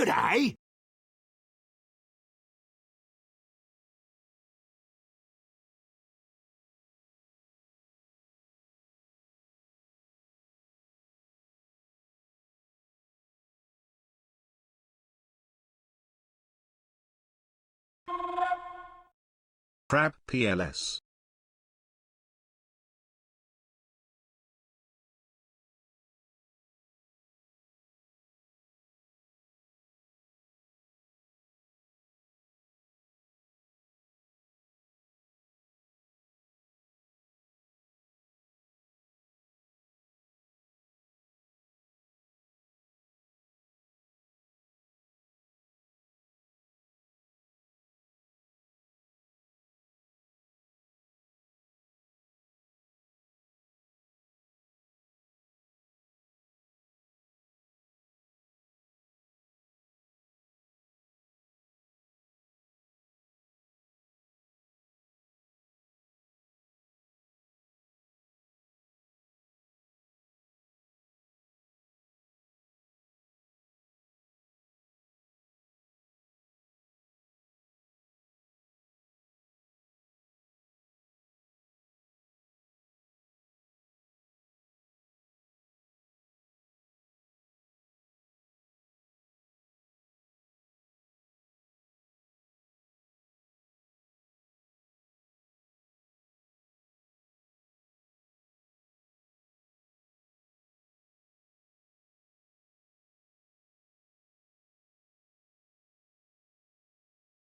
G'day. Crab PLS.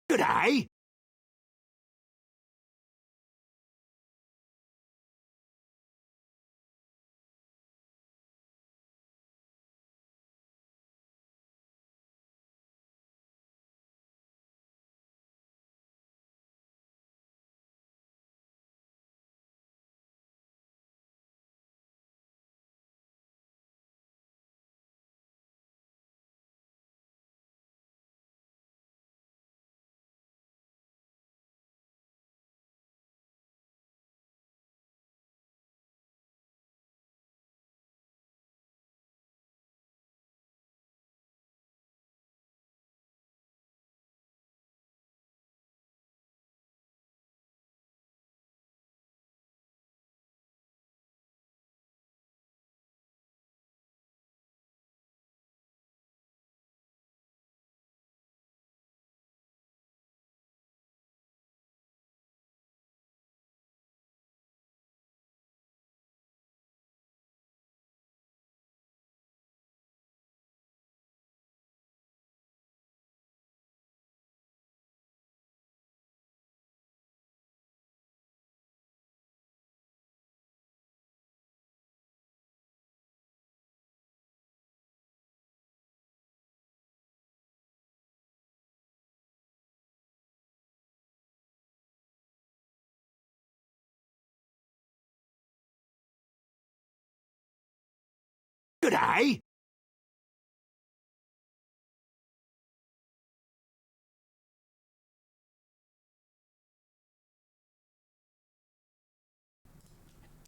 G'day. G'day.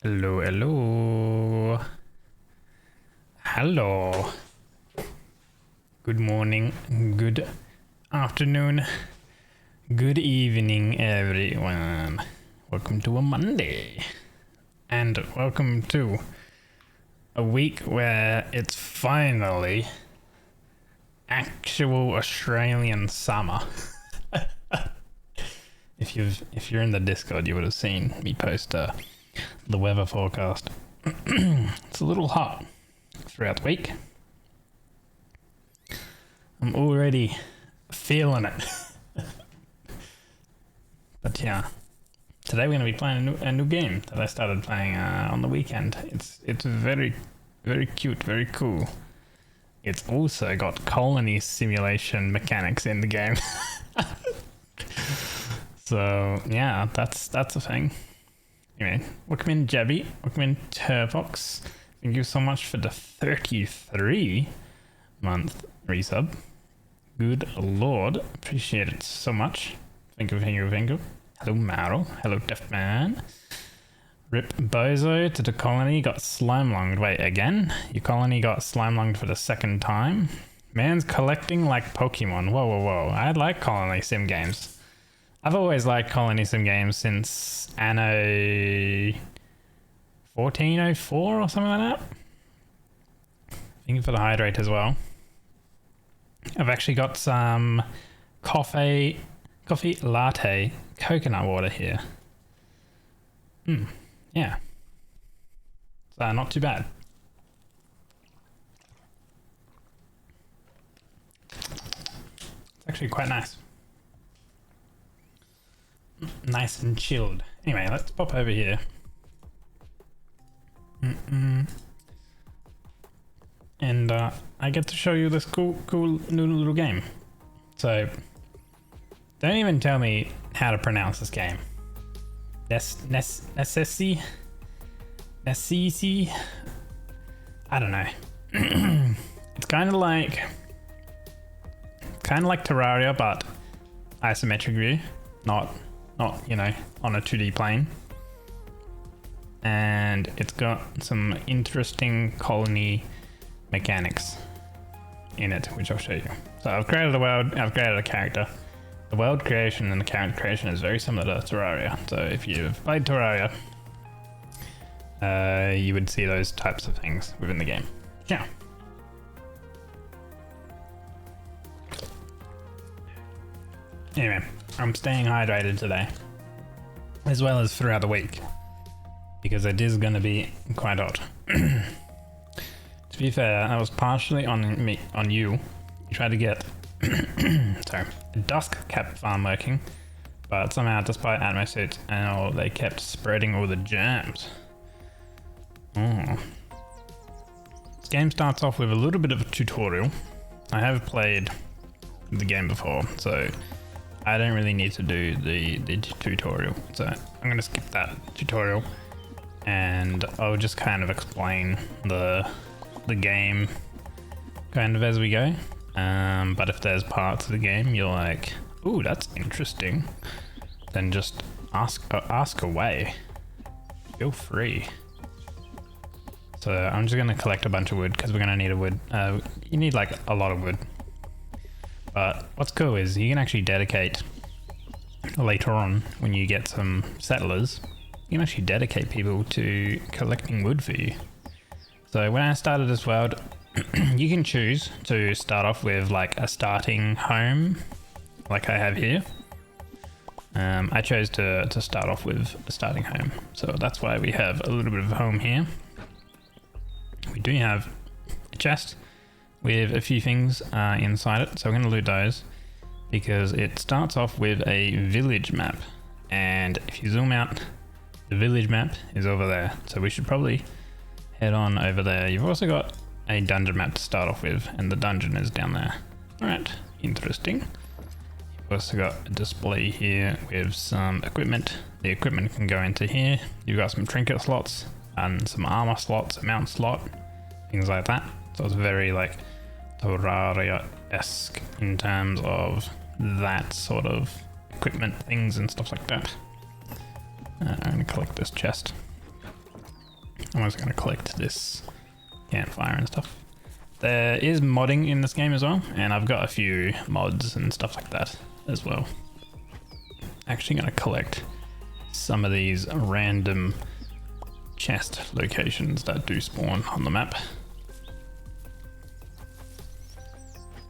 Hello, hello. Hello. Good morning, good afternoon, good evening, everyone. Welcome to a Monday. And welcome to a week where it's finally actual Australian summer. If you're in the Discord, you would have seen me post the weather forecast. It's a little hot throughout the week. I'm already feeling it. But yeah, today we're going to be playing a new game that I started playing on the weekend. It's very, very cute, very cool. It's also got colony simulation mechanics in the game. So yeah, that's a thing. Anyway, welcome in Jebby, welcome in Turbox. Thank you so much for the 33-month resub. Good lord, appreciate it so much. Thank you, thank you, thank you. Hello Maro, hello Deafman. Rip Bozo to the colony, got slime lunged. Wait, again? Your colony got slime lunged for the second time? Man's collecting like Pokemon. Whoa, whoa, whoa. I like colony sim games. I've always liked colony sim games since Anno 1404 or something like that. Thinking for the hydrate as well. I've actually got some coffee latte coconut water here. Yeah. So not too bad. It's actually quite nice. Nice and chilled. Anyway, let's pop over here. And I get to show you this cool new little game. So, don't even tell me how to pronounce this game. Necessity? I don't know. It's kind of like Terraria, but isometric view, not you know, on a 2D plane. And it's got some interesting colony mechanics in it, which I'll show you. So I've created a world, I've created a character. The world creation and the character creation is very similar to Terraria. So if you've played Terraria, you would see those types of things within the game. Yeah. Anyway, I'm staying hydrated today, as well as throughout the week, because it is going to be quite hot. To be fair, that was partially on me, on you. You tried to get sorry, a dusk cap farm working, but somehow, despite atmosuits and all, they kept spreading all the germs. Oh. This game starts off with a little bit of a tutorial. I have played the game before, so I don't really need to do the tutorial. So I'm gonna skip that tutorial, and I'll just kind of explain the game kind of as we go. But if there's parts of the game you're like, ooh, that's interesting, then just ask away. Feel free. So I'm just gonna collect a bunch of wood because we're gonna need a wood. You need like a lot of wood. But what's cool is you can actually dedicate later on, when you get some settlers, you can actually dedicate people to collecting wood for you. So when I started this world, you can choose to start off with like a starting home, like I have here. I chose to start off with a starting home, so that's why we have a little bit of home here. We do have a chest with a few things inside it, so we're going to loot those because it starts off with a village map, and if you zoom out, the village map is over there, so we should probably head on over there. You've also got a dungeon map to start off with, and the dungeon is down there. Alright, interesting. You've also got a display here with some equipment. The equipment can go into here. You've got some trinket slots and some armor slots, a mount slot, things like that. So it's very like Terraria-esque in terms of that sort of equipment things and stuff like that. I'm going to collect this chest. I'm also going to collect this campfire and stuff. There is modding in this game as well, and I've got a few mods and stuff like that as well. Actually going to collect some of these random chest locations that do spawn on the map.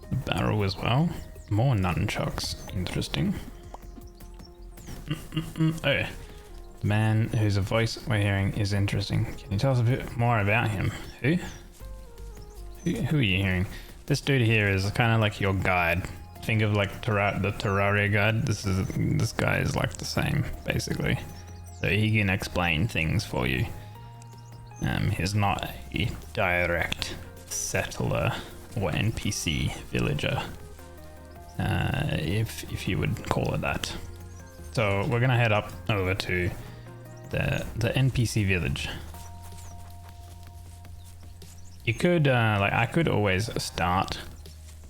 The barrel as well. More nunchucks. Interesting. Oh, the man whose voice we're hearing is interesting. Can you tell us a bit more about him? Who are you hearing? This dude here is kind of like your guide. Think of like the Terraria guide. This guy is like the same basically. So he can explain things for you. He's not a direct settler or NPC villager, if you would call it that. So we're gonna head up over to the NPC village. You could I could always start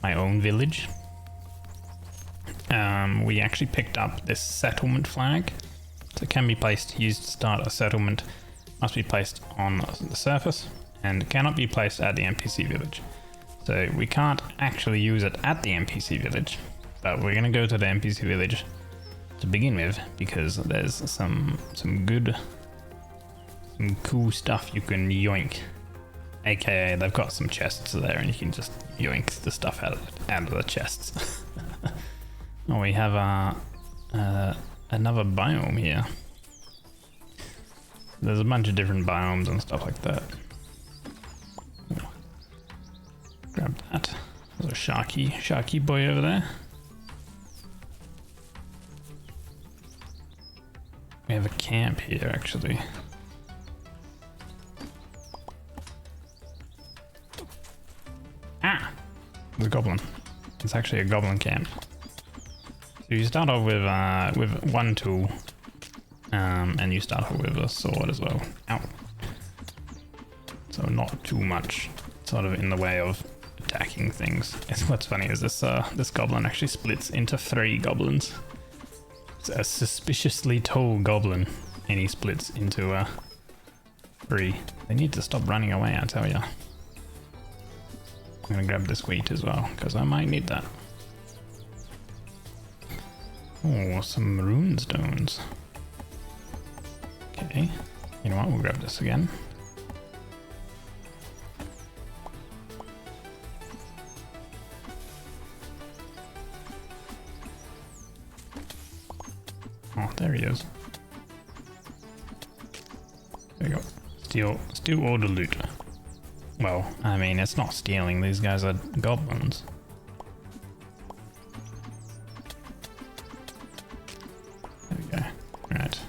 my own village. We actually picked up this settlement flag, so it can be used to start a settlement. Must be placed on the surface and cannot be placed at the NPC village. So we can't actually use it at the NPC village, but we're gonna go to the NPC village to begin with because there's some cool stuff you can yoink. AKA they've got some chests there and you can just yoink the stuff out of the chests. Oh, we have another biome here. There's a bunch of different biomes and stuff like that. Grab that. There's a sharky boy over there. We have a camp here actually. Ah! There's a goblin. It's actually a goblin camp. So you start off with one tool, and you start off with a sword as well. Ow! So not too much, sort of in the way of attacking things. What's funny is this goblin actually splits into 3 goblins. It's a suspiciously tall goblin, and he splits into 3. They need to stop running away, I tell ya. I'm gonna grab this wheat as well, because I might need that. Oh, some rune stones. Okay, you know what, we'll grab this again. Oh, there he is. There we go. Steal all the loot. Well, I mean, it's not stealing. These guys are goblins. There we go. Right.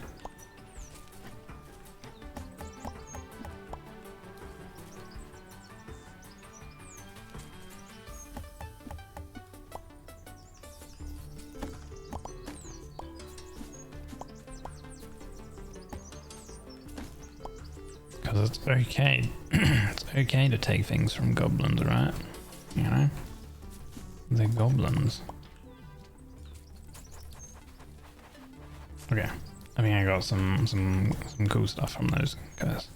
Because it's okay. It's okay to take things from goblins, right? You know? They're goblins. Okay. I think I got some cool stuff from those guys.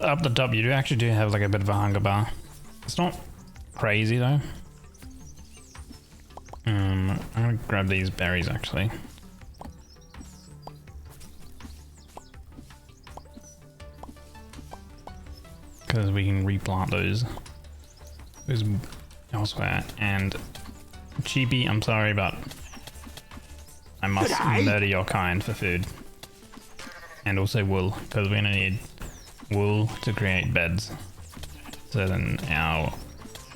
Up the top, you actually do have like a bit of a hunger bar. It's not crazy though. I'm gonna grab these berries actually. Because we can replant those elsewhere. And Chibi, I'm sorry, but I must murder your kind for food. And also wool, because we're gonna need wool to create beds. So then our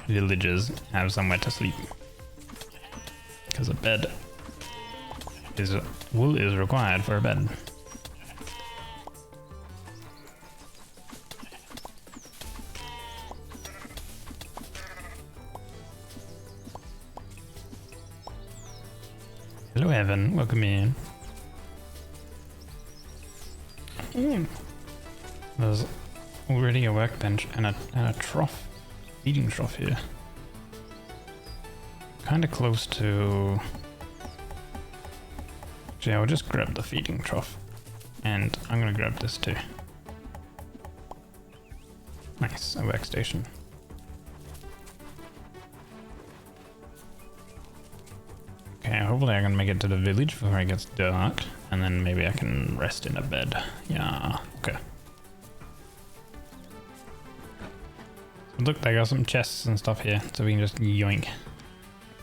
villagers have somewhere to sleep. Because a bed is, wool is required for a bed. Hello Evan, welcome in. There's already a workbench and a trough, feeding trough here. Kind of close to... Actually, I'll just grab the feeding trough. And I'm gonna grab this too. Nice, a workstation. Okay, hopefully I can make it to the village before it gets dark, and then maybe I can rest in a bed. Yeah, okay. Look, they got some chests and stuff here, so we can just yoink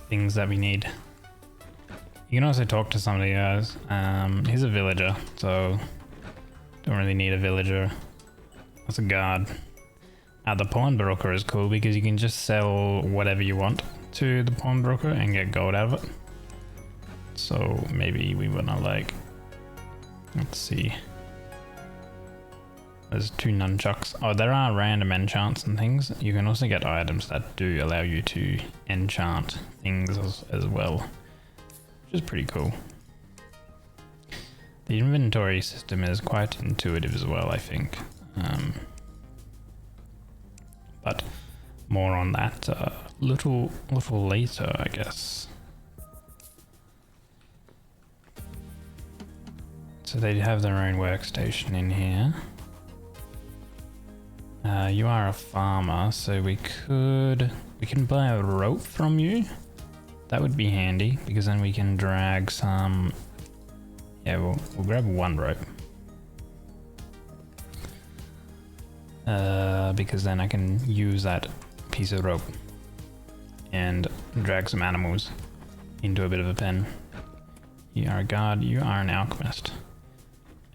things that we need. You can also talk to some of the guys. He's a villager, so don't really need a villager. That's a guard. The pawnbroker is cool because you can just sell whatever you want to the pawnbroker and get gold out of it. So maybe we wanna like, let's see. There's 2 nunchucks. Oh, there are random enchants and things. You can also get items that do allow you to enchant things as well, which is pretty cool. The inventory system is quite intuitive as well, I think. But more on that little later, I guess. So they have their own workstation in here. You are a farmer, so we can buy a rope from you. That would be handy because then we can drag some. Yeah, we'll grab one rope. Because then I can use that piece of rope and drag some animals into a bit of a pen. You are a guard, you are an alchemist.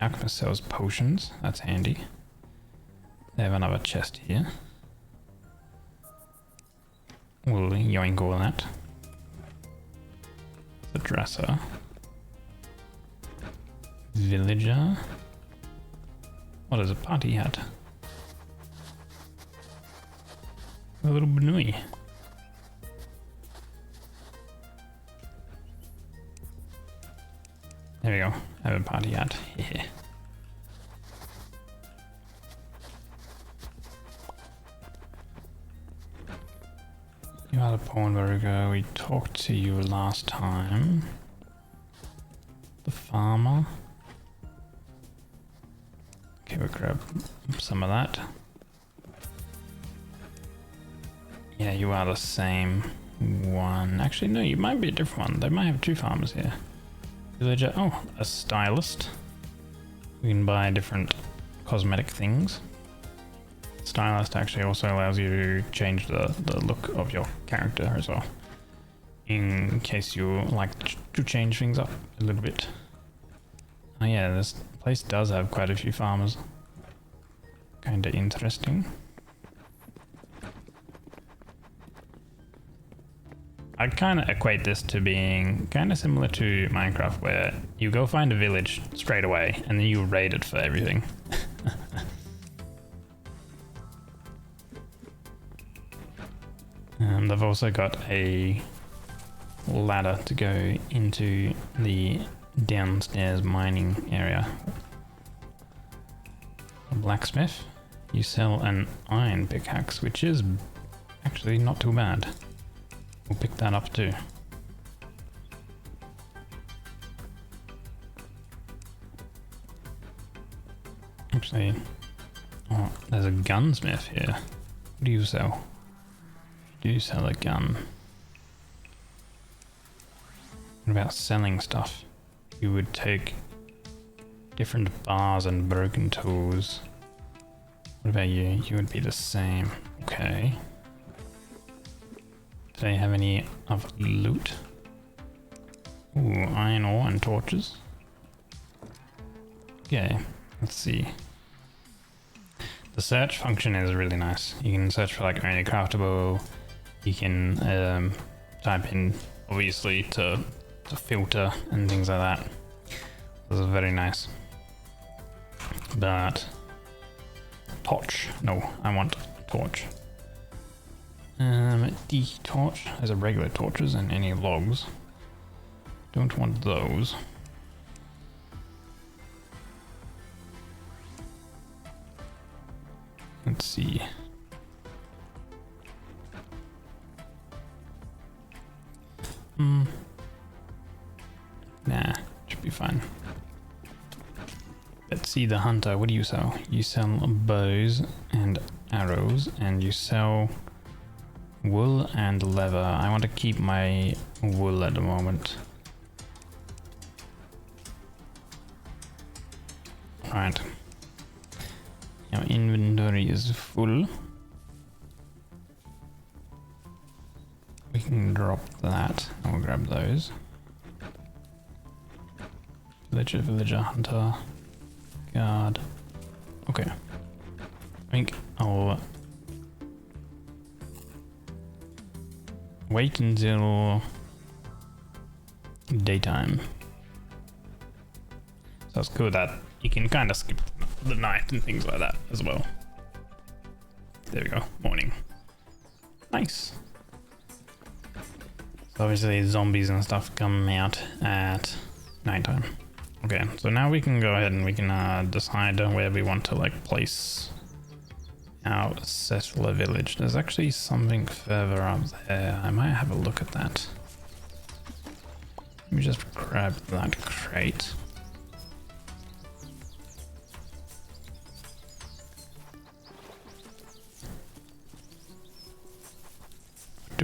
Alchemist sells potions, that's handy. They have another chest here. We'll yoink all that. The dresser. Villager. What is a party hat? A little Benui. There we go. I have a party hat. Yeah. You are the pawnbroker. We talked to you last time. The farmer. Okay, we'll grab some of that. Yeah, you are the same one. Actually, no, you might be a different one. They might have two farmers here. Villager. Oh, a stylist. We can buy different cosmetic things. Stylist actually also allows you to change the look of your character as well. In case you like to change things up a little bit. Oh yeah, this place does have quite a few farmers. Kinda interesting. I kind of equate this to being kind of similar to Minecraft, where you go find a village straight away and then you raid it for everything. They've also got a ladder to go into the downstairs mining area. A blacksmith. You sell an iron pickaxe, which is actually not too bad. We'll pick that up too. Actually, oh, there's a gunsmith here. What do you sell? You do sell a gun. What about selling stuff? You would take different bars and broken tools. What about you? You would be the same. Okay. Do they have any of loot? Ooh, iron ore and torches. Okay, let's see. The search function is really nice. You can search for like only craftable. You can type in, obviously, to filter and things like that. This is very nice. But torch. No, I want torch. The torch has a regular torches and any logs. Don't want those. Let's see. Nah, should be fine. Let's see the hunter. What do you sell? You sell bows and arrows, and you sell wool and leather. I want to keep my wool at the moment. Alright. Our inventory is full. We can drop that and we'll grab those. Villager, hunter, guard. Okay. I think I'll wait until daytime. So it's cool that you can kind of skip the night and things like that as well. There we go, morning. Nice. So obviously zombies and stuff come out at nighttime. Okay, so now we can go ahead and we can decide where we want to like place our settler village. There's actually something further up there. I might have a look at that. Let me just grab that crate.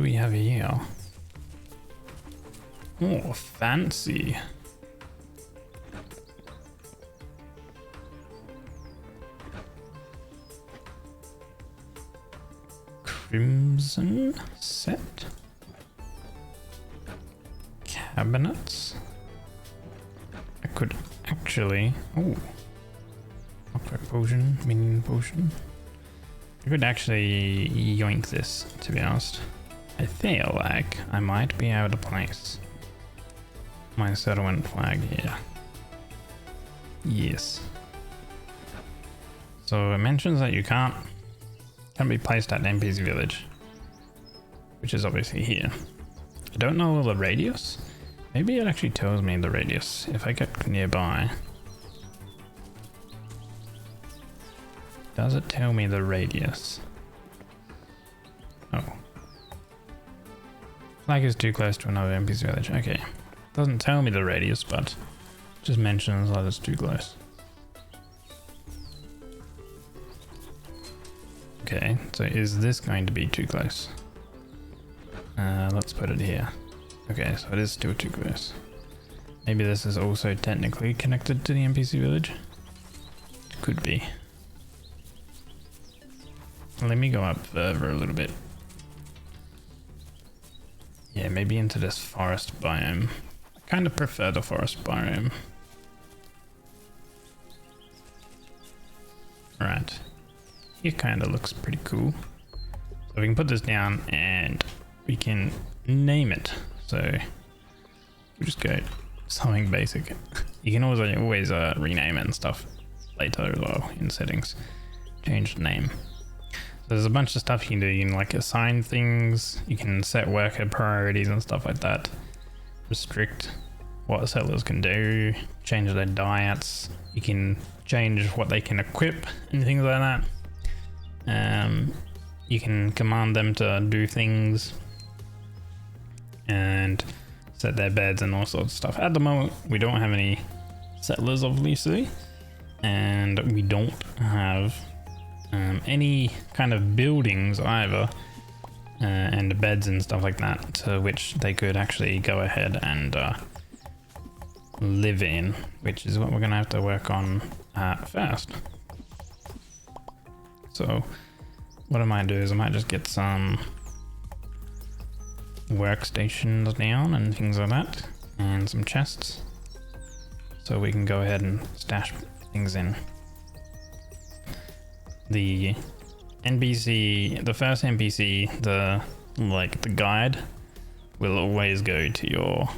do we have here? Oh, fancy. Crimson set. Cabinets. I could actually... Oh. Knockback potion, minion potion. I could actually yoink this, to be honest. I feel like I might be able to place my settlement flag here. Yes. So it mentions that you can't be placed at NPC village, which is obviously here. I don't know the radius. Maybe it actually tells me the radius if I get nearby. Does it tell me the radius? Oh. Flag is too close to another NPC village. Okay. Doesn't tell me the radius, but just mentions that it's too close. Okay, so is this going to be too close? Let's put it here. Okay, so it is still too close. Maybe this is also technically connected to the NPC village? Could be. Let me go up further a little bit. Yeah, maybe into this forest biome. I kind of prefer the forest biome. Right. It kind of looks pretty cool. So we can put this down and we can name it. So we just go something basic. You can always rename it and stuff later as well in settings. Change the name. So there's a bunch of stuff you can do. You can like assign things. You can set worker priorities and stuff like that. Restrict what settlers can do. Change their diets. You can change what they can equip and things like that. You can command them to do things and set their beds and all sorts of stuff. At the moment, we don't have any settlers, obviously, and we don't have any kind of buildings either, and beds and stuff like that, to which they could actually go ahead and live in, which is what we're gonna have to work on first. So what I might do is I might just get some workstations down and things like that, and some chests, so we can go ahead and stash things in. The NPC, the first NPC, the guide will always go to your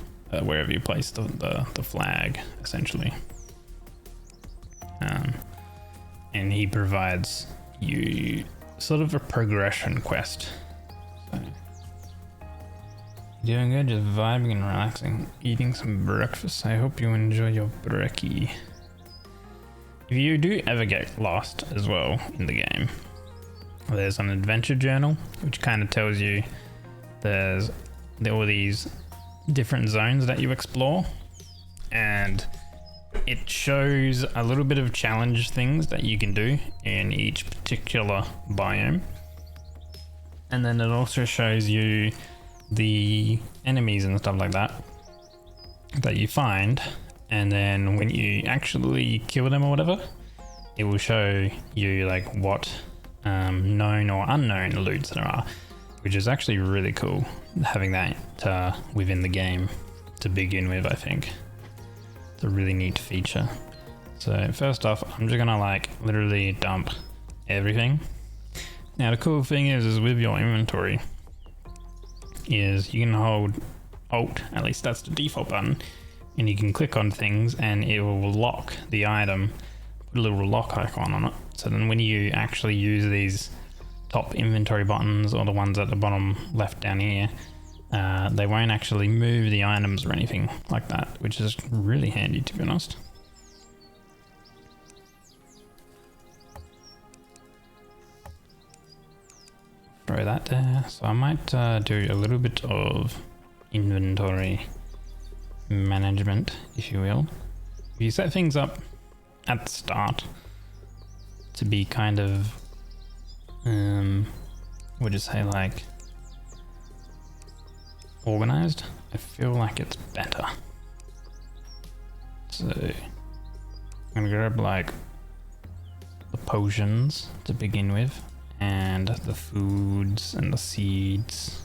wherever you place the flag, essentially, and he provides you sort of a progression quest. So, doing good, just vibing and relaxing, eating some breakfast. I hope you enjoy your brekkie. If you do ever get lost as well in the game, there's an adventure journal which kind of tells you there are all these different zones that you explore, and it shows a little bit of challenge things that you can do in each particular biome, and then it also shows you the enemies and stuff like that you find, and then when you actually kill them or whatever, it will show you like what known or unknown loots there are, which is actually really cool having that within the game to begin with. I think it's a really neat feature. So first off, I'm just gonna like literally dump everything. Now the cool thing is with your inventory is you can hold Alt, at least that's the default button, and you can click on things and it will lock the item, put a little lock icon on it. So then when you actually use these top inventory buttons, or the ones at the bottom left down here, they won't actually move the items or anything like that, which is really handy, to be honest. Throw that there. So I might do a little bit of inventory management, if you will. If you set things up at the start to be kind of, would you say, like organized, I feel like it's better. So I'm gonna grab like the potions to begin with, and the foods and the seeds.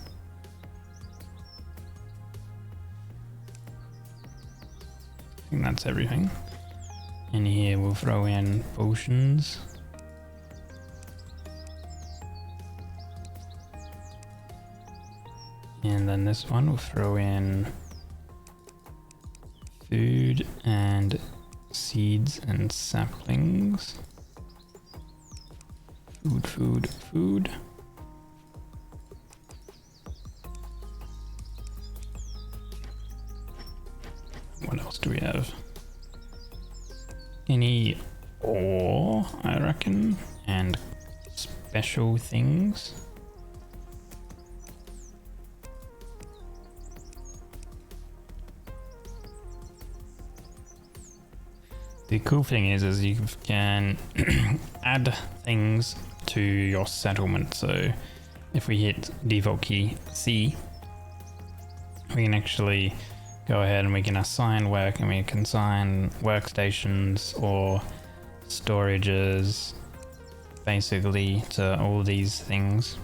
I think that's everything. In here we'll throw in potions. And then this one we'll throw in food and seeds and saplings. Food, food, food. What else do we have? Any ore, I reckon, and special things. The cool thing is you can add things to your settlement. So if we hit default key C, we can actually go ahead and we can assign work, and we can assign workstations or storages basically to all these things.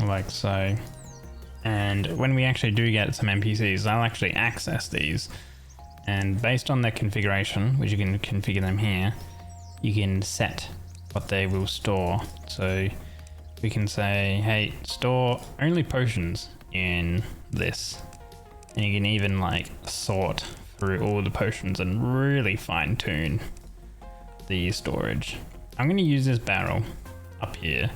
Like so. And when we actually do get some NPCs, they'll actually access these. And based on their configuration, which you can configure them here, you can set what they will store. So we can say, hey, store only potions in this. And you can even like sort through all the potions and really fine tune the storage. I'm going to use this barrel up here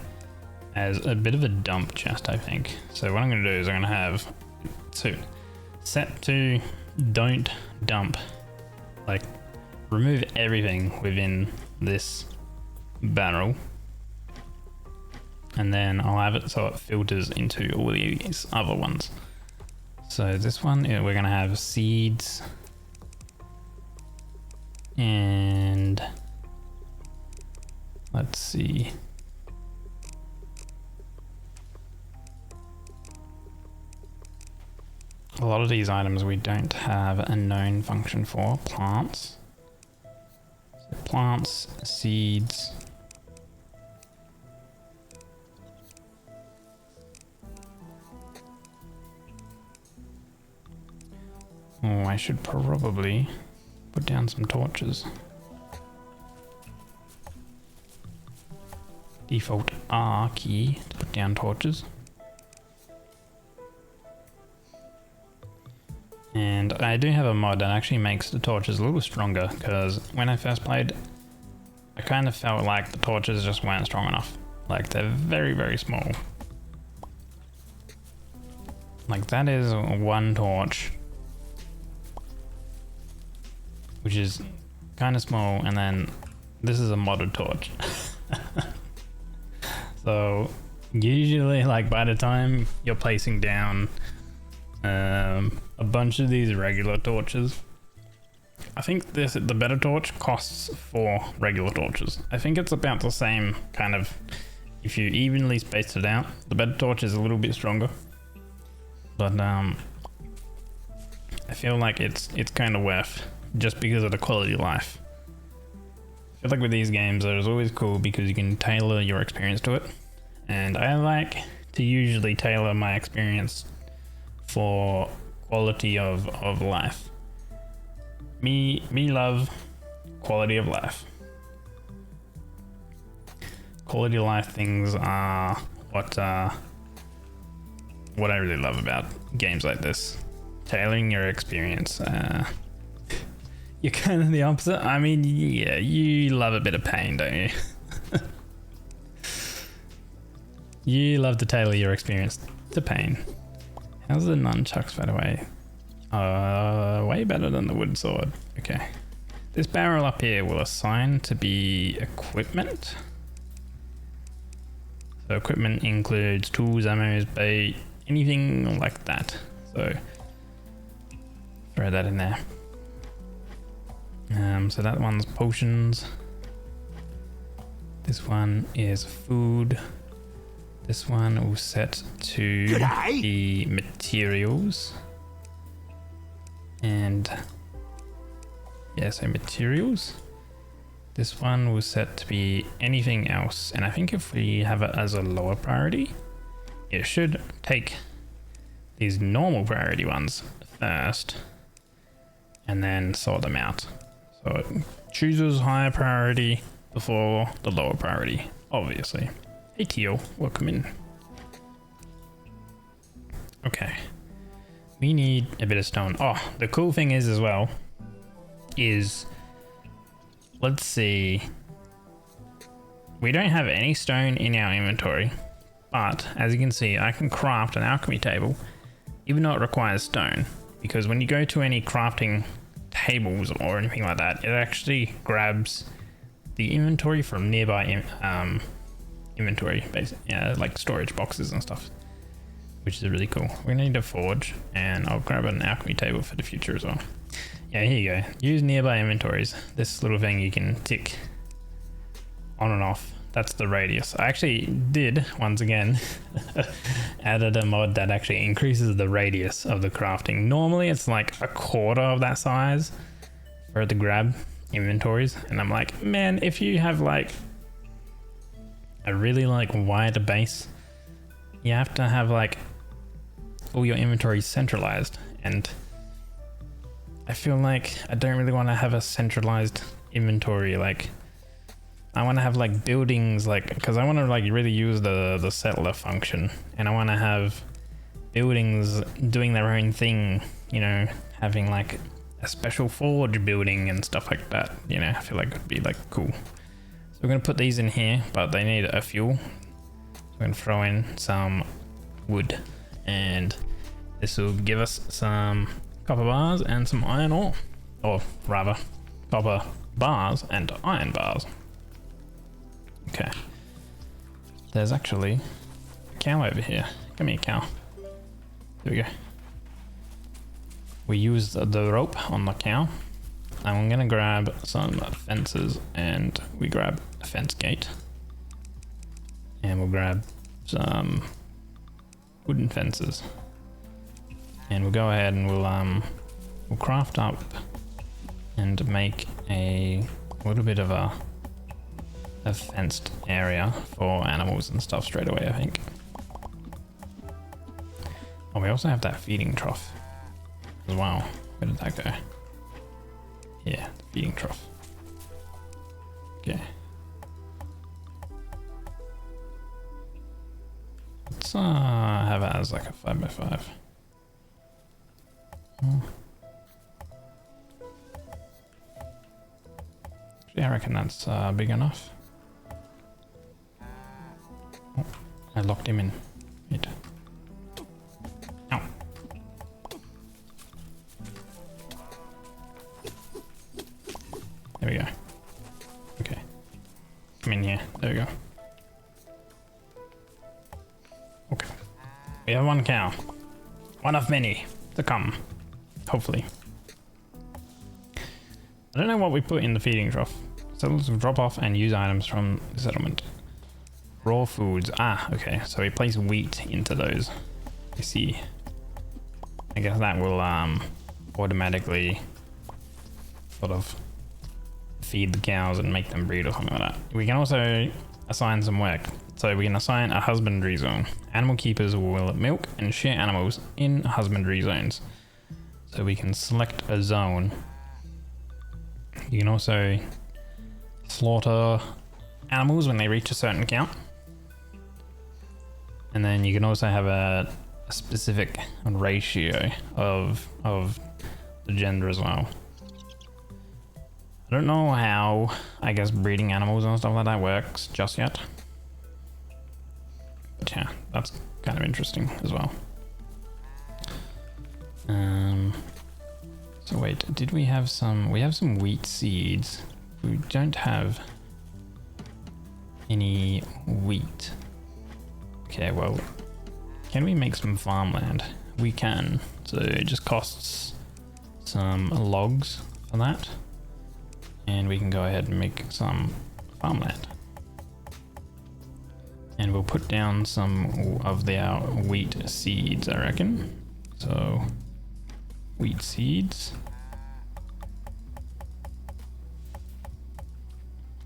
as a bit of a dump chest, I think. So what I'm going to do is I'm going to have to set to don't dump, like remove everything within this barrel, and then I'll have it so it filters into all these other ones. So this one, we're gonna have seeds and let's see. A lot of these items we don't have a known function for. Plants. So plants, seeds. Oh, I should probably put down some torches. Default R key to put down torches. And I do have a mod that actually makes the torches a little stronger, because when I first played, I kind of felt like the torches just weren't strong enough. Like they're very, very small. Like that is one torch, which is kind of small, and then this is a modded torch. So usually, like by the time you're placing down a bunch of these regular torches, I think the better torch costs 4 regular torches. I think it's about the same kind of, if you evenly space it out, the better torch is a little bit stronger. But I feel like it's kind of worth, just because of the quality of life. I feel like with these games, it's always cool because you can tailor your experience to it. And I like to usually tailor my experience for quality of life. Me love quality of life. Quality of life things are what I really love about games like this. Tailoring your experience. You're kind of the opposite. I mean, yeah, you love a bit of pain, don't you? You love to tailor your experience to pain. How's the nunchucks, by the way? Way better than the wood sword. Okay. This barrel up here will assign to be equipment. So equipment includes tools, ammo, bait, anything like that. So throw that in there. So that one's potions. This one is food. This one will set to G'day. the materials. And yeah, so materials. This one will set to be anything else. And I think if we have it as a lower priority, it should take these normal priority ones first and then sort them out. So it chooses higher priority before the lower priority, obviously. Hey Teal, welcome in. Okay. We need a bit of stone. Oh, the cool thing is as well, is, let's see. We don't have any stone in our inventory, but as you can see, I can craft an alchemy table, even though it requires stone, because when you go to any crafting tables or anything like that, it actually grabs the inventory from nearby inventory, basically, like storage boxes and stuff, which is really cool. We're gonna need a forge, and I'll grab an alchemy table for the future as well. Yeah, here you go. Use nearby inventories. This little thing you can tick on and off. That's the radius. I actually did, once again, added a mod that actually increases the radius of the crafting. Normally it's like a quarter of that size for it to grab inventories. And I'm like, man, if you have like a really like wide base, you have to have like all your inventory centralized. And I feel like I don't really want to have a centralized inventory. Like, I want to have like buildings, like, because I want to like really use the settler function, and I want to have buildings doing their own thing, you know, having like a special forge building and stuff like that, you know. I feel like it would be like cool. So we're going to put these in here, but they need a fuel. So we're going to throw in some wood, and this will give us some copper bars and some iron ore, or rather copper bars and iron bars. Okay, there's actually a cow over here. Come here, cow. There we go. We used the rope on the cow. I'm gonna grab some fences, and we grab a fence gate, and we'll grab some wooden fences, and we'll go ahead and we'll craft up and make a little bit of a fenced area for animals and stuff straight away, I think. Oh, we also have that feeding trough as well. Where did that go? Yeah, the feeding trough. Okay. Let's have it as like a 5x5. Actually, I reckon that's big enough. Oh, I locked him in. Wait. Ow. There we go. Okay. Come in here. There we go. Okay. We have one cow. One of many to come. Hopefully. I don't know what we put in the feeding trough. Settlers will drop off and use items from the settlement. Raw foods. Ah, okay. So we place wheat into those. I see. I guess that will automatically sort of feed the cows and make them breed or something like that. We can also assign some work. So we can assign a husbandry zone. Animal keepers will milk and share animals in husbandry zones. So we can select a zone. You can also slaughter animals when they reach a certain count. And then you can also have a specific ratio of the gender as well. I don't know how, I guess, breeding animals and stuff like that works just yet. But yeah, that's kind of interesting as well. So wait, did we have some? We have some wheat seeds. We don't have any wheat. Okay, well, can we make some farmland? We can. So it just costs some logs for that. And we can go ahead and make some farmland. And And we'll put down some of our wheat seeds, I reckon. So, wheat seeds.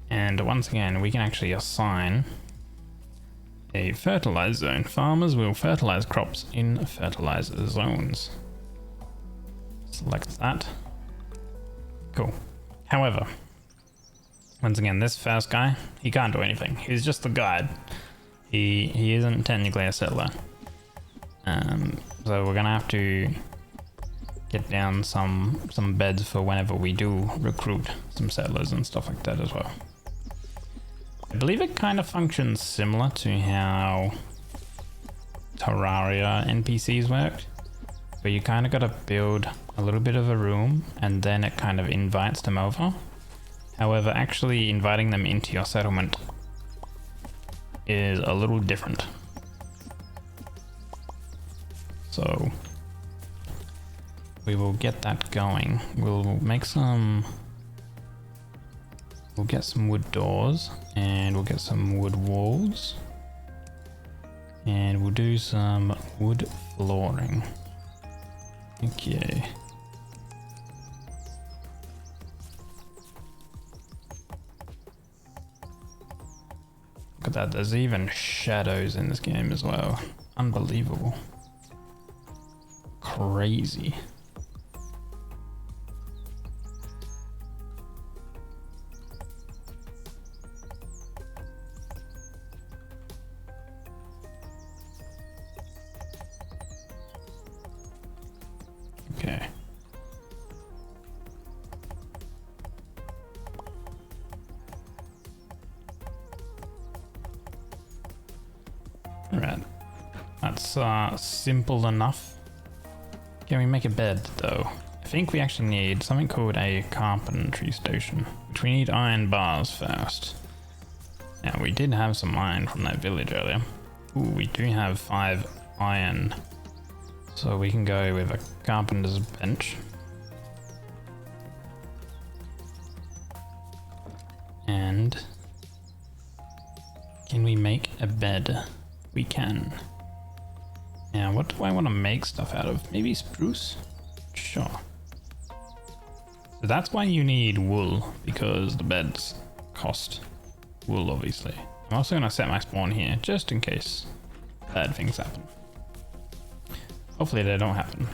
And once again, we can actually assign a fertilizer zone. Farmers will fertilize crops in fertilizer zones. Select that. Cool. However, once again, this first guy, he can't do anything. He's just the guide. He isn't technically a settler. So we're gonna have to get down some beds for whenever we do recruit some settlers and stuff like that as well. I believe it kind of functions similar to how Terraria NPCs worked, where you kind of got to build a little bit of a room and then it kind of invites them over. However, actually inviting them into your settlement is a little different. So we will get that going. We'll make some... We'll get some wood doors and we'll get some wood walls. And we'll do some wood flooring. Okay. Look at that, there's even shadows in this game as well. Unbelievable. Crazy. Okay. Right. That's simple enough. Can we make a bed though? I think we actually need something called a carpentry station, which we need iron bars first. Now we did have some iron from that village earlier. Ooh, we do have 5 iron. So we can go with a carpenter's bench. And can we make a bed? We can. Now what do I want to make stuff out of? Maybe spruce? Sure. So that's why you need wool, because the beds cost wool obviously. I'm also going to set my spawn here just in case bad things happen. Hopefully they don't happen.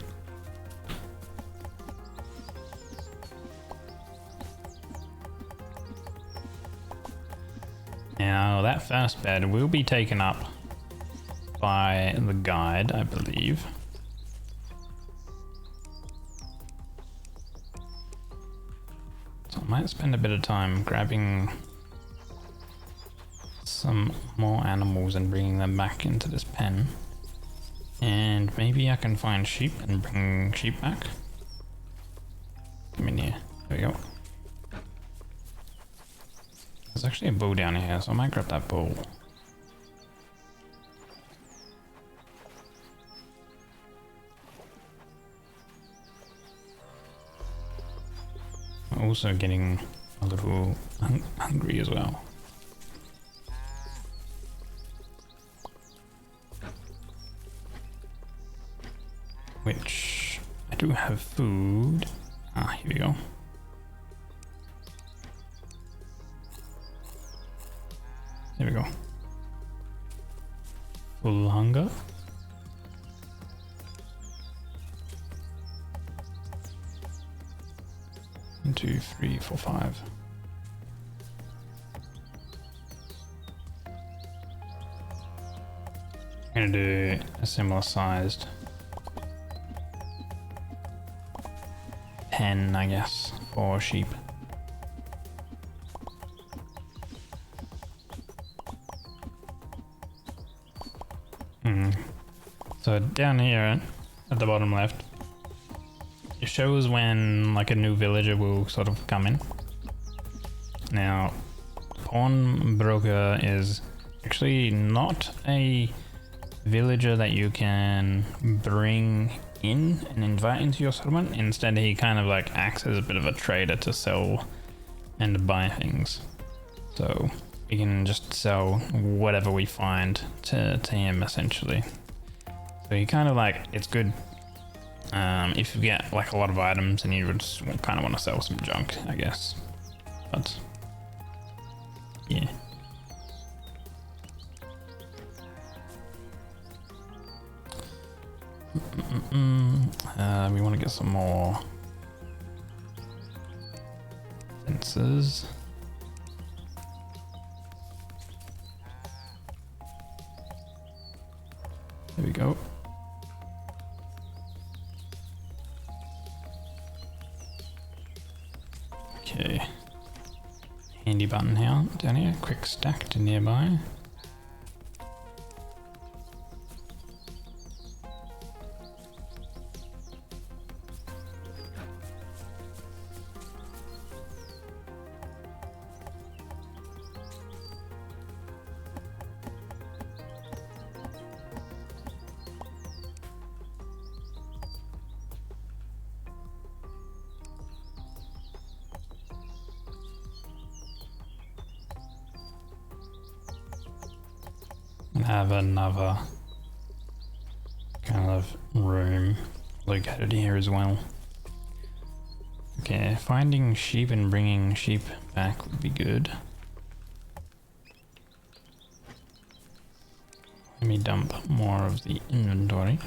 Now that first bed will be taken up by the guide, I believe. So I might spend a bit of time grabbing some more animals and bringing them back into this pen. And maybe I can find sheep and bring sheep back. Come in here. There we go. There's actually a bow down here, so I might grab that bow. I'm also getting a little hungry as well. Which I do have food. Ah, here we go. There we go. Full hunger. One, 2, 3, 4, 5. I'm gonna do a similar sized pen, I guess, for sheep. So down here at the bottom left, it shows when like a new villager will sort of come in. Now, pawnbroker is actually not a villager that you can bring in and invite into your settlement. Instead, he kind of like acts as a bit of a trader to sell and buy things. So we can just sell whatever we find to him essentially. So he kind of like, it's good if you get like a lot of items and you would just kind of want to sell some junk, I guess. But yeah. We want to get some more fences. There we go. Okay. Handy button here, down here. Quick stack to nearby. Have another kind of room located here as well. Okay, finding sheep and bringing sheep back would be good. Let me dump more of the inventory.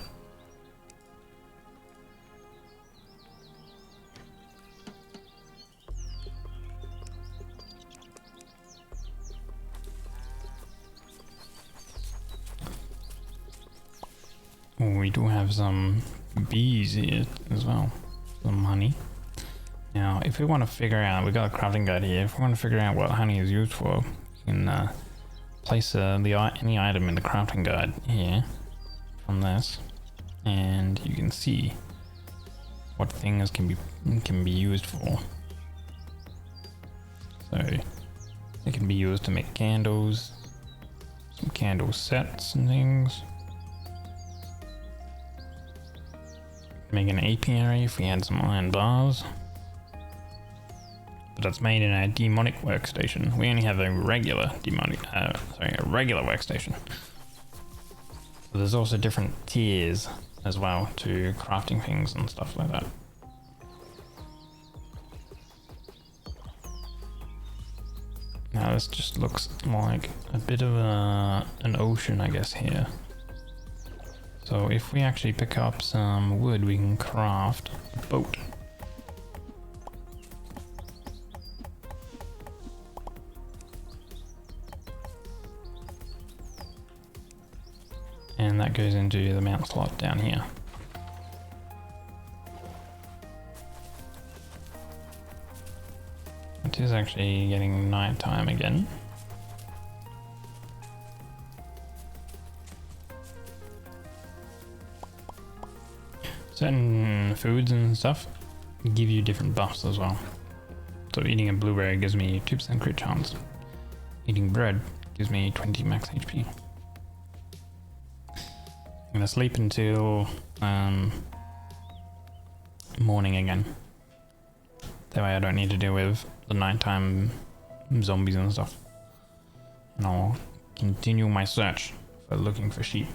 We do have some bees here as well, some honey. Now, if we want to figure out, we got a crafting guide here. If we want to figure out what honey is used for, you can place any item in the crafting guide here from this, and you can see what things can be used for. So it can be used to make candles, some candle sets and things. Make an apiary if we had some iron bars. But that's made in a demonic workstation. We only have a regular regular workstation. So there's also different tiers as well to crafting things and stuff like that. Now this just looks like a bit of an ocean, I guess, here. So if we actually pick up some wood, we can craft a boat. And that goes into the mount slot down here. It is actually getting night time again. Certain foods and stuff give you different buffs as well. So eating a blueberry gives me 2% crit chance. Eating bread gives me 20 max HP. I'm gonna sleep until morning again. That way I don't need to deal with the nighttime zombies and stuff. And I'll continue my search for looking for sheep.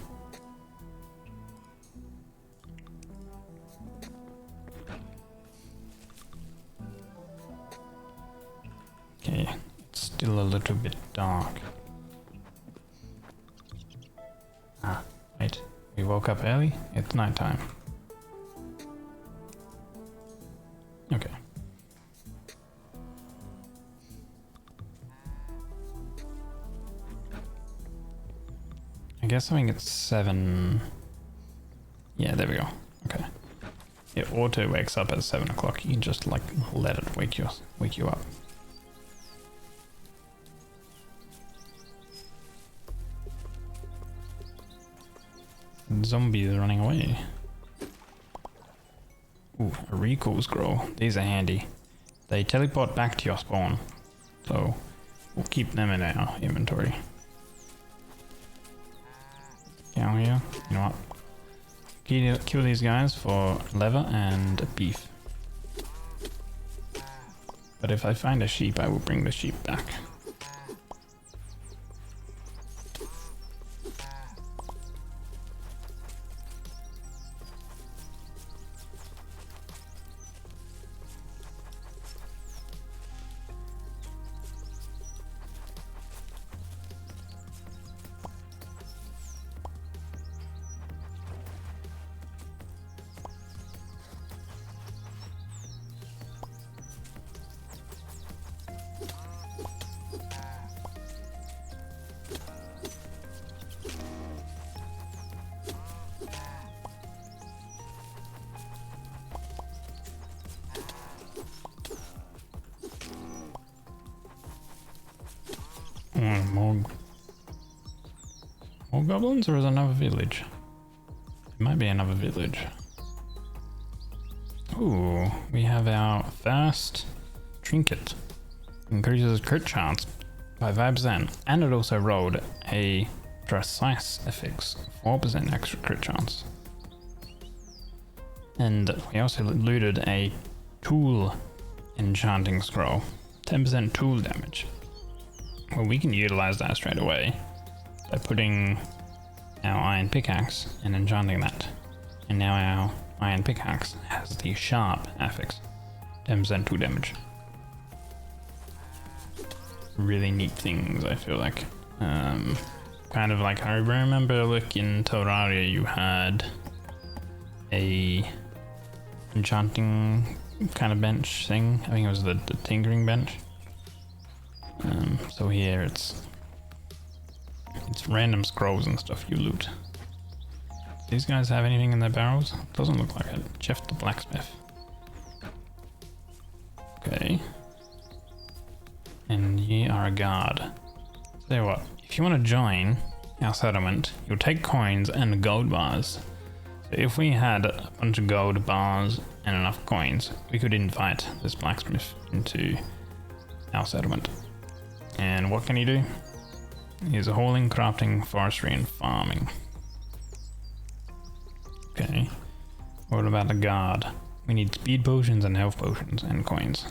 Okay, it's still a little bit dark. Ah, wait. We woke up early? It's nighttime. Okay. I guess I think it's 7. Yeah, there we go. Okay. It auto wakes up at 7 o'clock. You can just like let it wake you up. Zombies running away. Ooh, a recall scroll. These are handy. They teleport back to your spawn, so we'll keep them in our inventory. Down here, you know what? Kill these guys for leather and beef. But if I find a sheep, I will bring the sheep back. More goblins, or is it another village? It might be another village. Ooh, we have our first trinket. Increases crit chance by 5%, and it also rolled a precise FX 4% extra crit chance. And we also looted a tool enchanting scroll, 10% tool damage. Well, we can utilize that straight away by putting our iron pickaxe and enchanting that. And now our iron pickaxe has the sharp affix, 10% tool damage. Really neat things, I feel like. Kind of like, I remember like in Terraria you had a enchanting kind of bench thing. I think it was the tinkering bench. So here it's random scrolls and stuff you loot. Do these guys have anything in their barrels? Doesn't look like it. Jeff the blacksmith. Okay. And you are a guard. Tell you what, if you want to join our settlement, you'll take coins and gold bars. So if we had a bunch of gold bars and enough coins, we could invite this blacksmith into our settlement. And what can he do? He's hauling, crafting, forestry, and farming. Okay. What about the guard? We need speed potions and health potions and coins.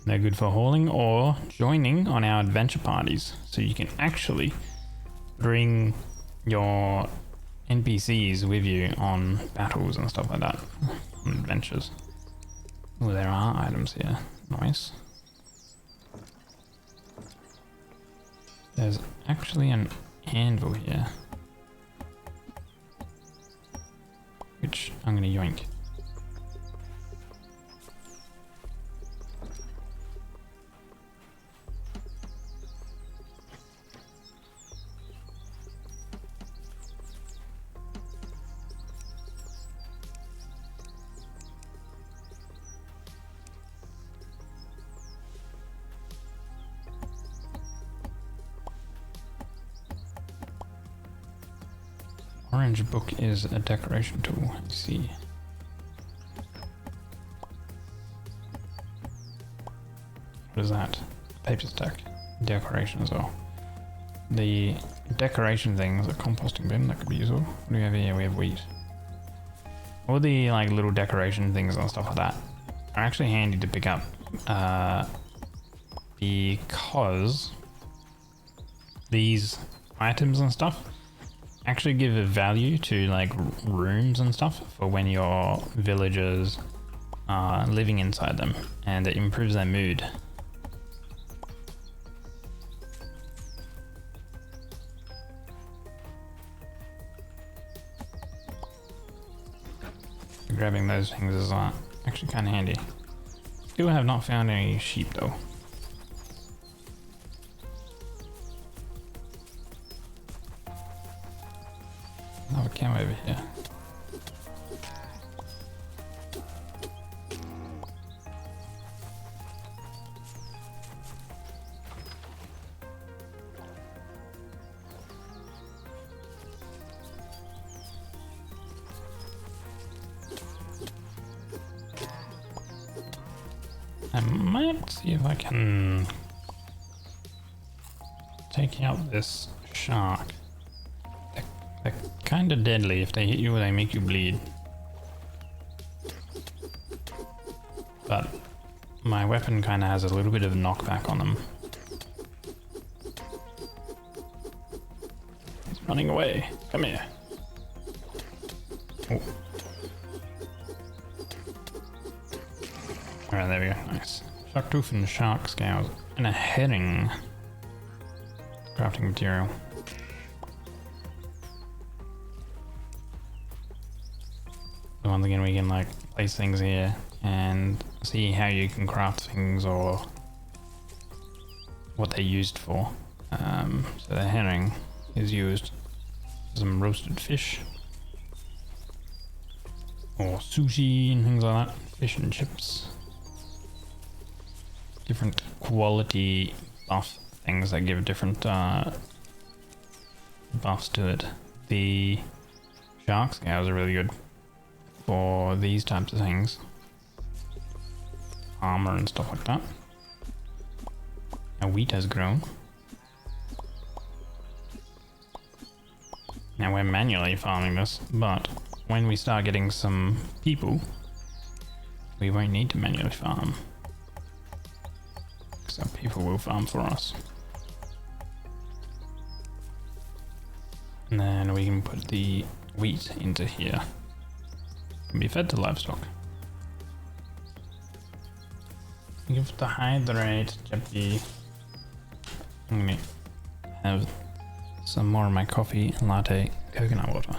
They're good for hauling or joining on our adventure parties. So you can actually bring your NPCs with you on battles and stuff like that. On adventures. Oh, there are items here. Nice. There's actually an anvil here, which I'm gonna yoink. Orange book is a decoration tool, I see. What is that? Paper stack. Decoration as well. The decoration things, a composting bin, that could be useful. What do we have here? We have wheat. All the like little decoration things and stuff like that are actually handy to pick up. Because these items and stuff actually give a value to like rooms and stuff for when your villagers are living inside them, and it improves their mood. Grabbing those things is actually kind of handy. Still have not found any sheep though. Another cam over here. I might see if I can take out this shark. They're kind of deadly. If they hit you, they make you bleed. But my weapon kind of has a little bit of knockback on them. He's running away. Come here. Oh. Alright, there we go. Nice. Shark tooth and shark scales. And a herring. Crafting material. So once again, we can like place things here and see how you can craft things or what they're used for. So the herring is used for some roasted fish or sushi and things like that. Fish and chips. Different quality buff things that give different buffs to it. The shark scales are really good for these types of things. Armor and stuff like that. Now wheat has grown. Now we're manually farming this, but when we start getting some people, we won't need to manually farm. So people will farm for us. And then we can put the wheat into here. It can be fed to livestock. Give the hydrate, Jeppy. I'm gonna have some more of my coffee and latte coconut water.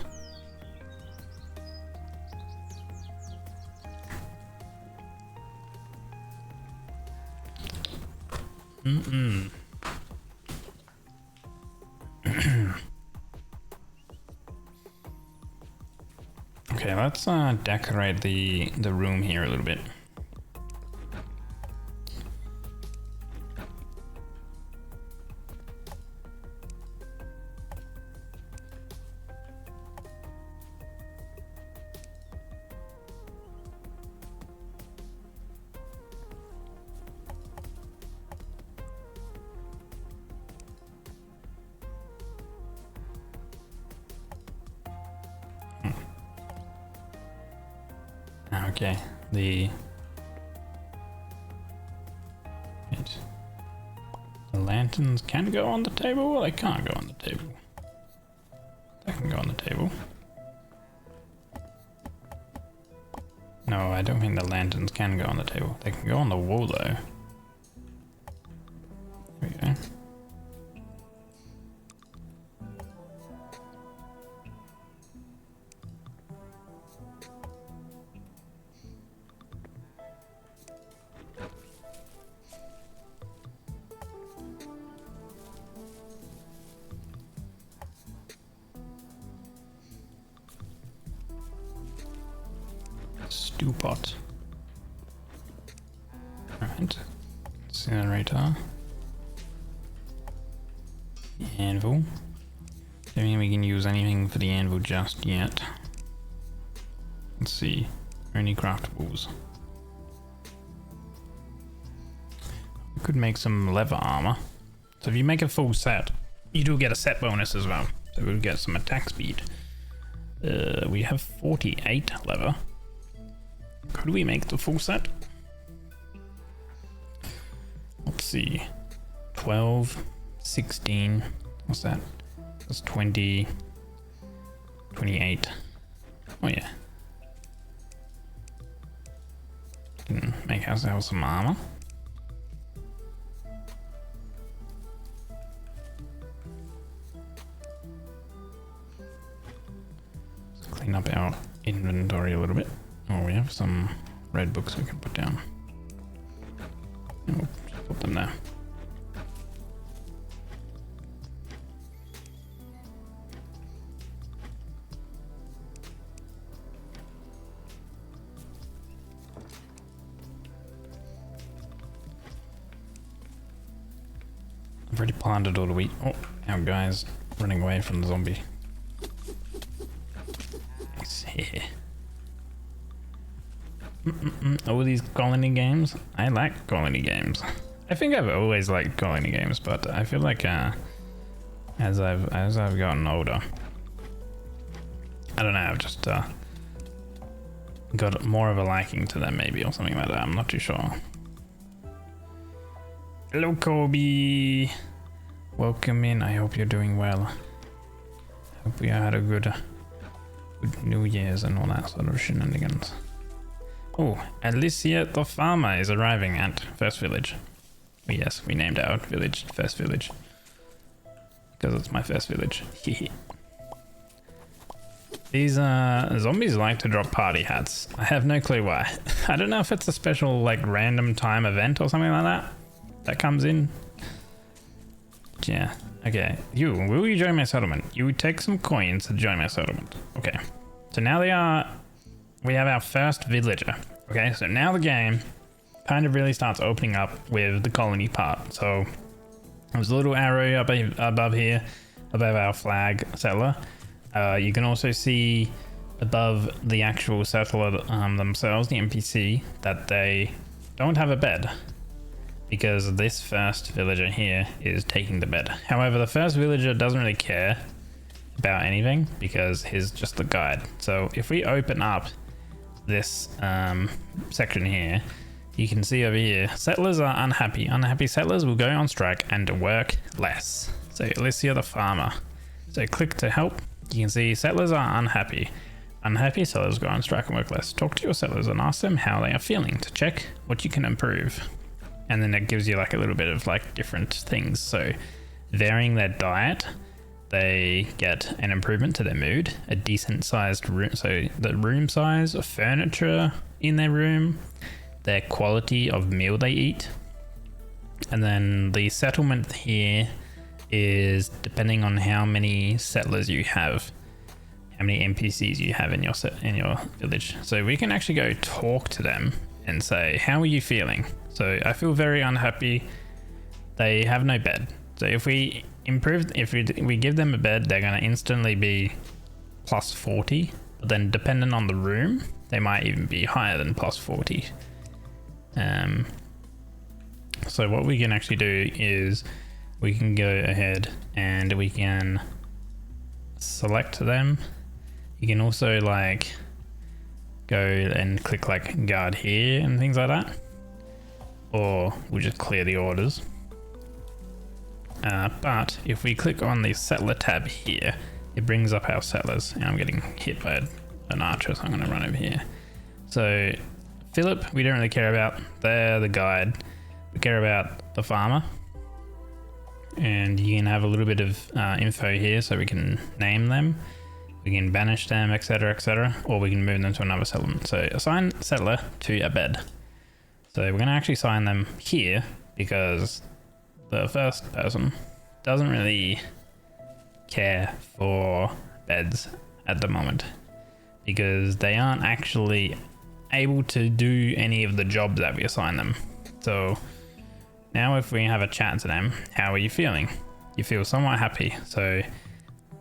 Okay, let's decorate the room here a little bit. Okay, the lanterns can go on the table, or they can't go on the table. They can go on the table. No, I don't think the lanterns can go on the table. They can go on the wall though. There we go. Stew pot. Alright. Incinerator. The anvil. Don't think we can use anything for the anvil just yet. Let's see. Only craftables. We could make some leather armor. So if you make a full set, you do get a set bonus as well. So we'll get some attack speed. We have 48 leather. Could we make the full set? Let's see. 12, 16. What's that? That's 20, 28. Oh yeah. Can make ourselves some armor. Let's clean up our inventory a little bit. Oh, we have some red books we can put down. Oh, just put them there. I've already planted all the wheat. Oh, our guy's running away from the zombie. Yeah. All these colony games. I like colony games. I think I've always liked colony games, but I feel like as I've gotten older, I don't know, I've just got more of a liking to them maybe, or something like that. I'm not too sure. Hello Kobe, welcome in. I hope you're doing well. Hope you had a good New Year's and all that sort of shenanigans. Oh, Alicia the farmer is arriving at First Village. Yes, we named our village First Village. Because it's my first village. These zombies like to drop party hats. I have no clue why. I don't know if it's a special like random time event or something like that comes in. Yeah, okay. Will you join my settlement? You take some coins to join my settlement. Okay, so now we have our first villager. Okay, so now the game kind of really starts opening up with the colony part. So There's a little arrow above here, above our flag settler. You can also see above the actual settler themselves, the NPC, that they don't have a bed, because this first villager here is taking the bed. However, the first villager doesn't really care about anything because he's just the guide. So if we open up this section here, you can see over here, settlers are unhappy. Unhappy settlers will go on strike and work less. So let's see the farmer. So click to help. You can see settlers are unhappy. Unhappy settlers go on strike and work less. Talk to your settlers and ask them how they are feeling to check what you can improve. And then it gives you like a little bit of like different things. So varying their diet, they get an improvement to their mood, a decent sized room. So the room size of furniture in their room, their quality of meal they eat. And then the settlement here is depending on how many settlers you have, how many NPCs you have in your village. So we can actually go talk to them and say, how are you feeling? So I feel very unhappy. They have no bed. So if we we give them a bed, they're going to instantly be plus 40. But then depending on the room, they might even be higher than plus 40. So what we can actually do is we can go ahead and we can select them. You can also like go and click like guard here and things like that, or we'll just clear the orders. But if we click on the settler tab here, it brings up our settlers. And I'm getting hit by an archer, so I'm going to run over here. So Philip, we don't really care about. They're the guide. We care about the farmer. And you can have a little bit of info here, so we can name them, we can banish them, etc., or we can move them to another settlement. So assign settler to a bed. So we're going to actually assign them here because the first person doesn't really care for beds at the moment because they aren't actually able to do any of the jobs that we assign them. So now if we have a chat to them, how are you feeling? You feel somewhat happy. So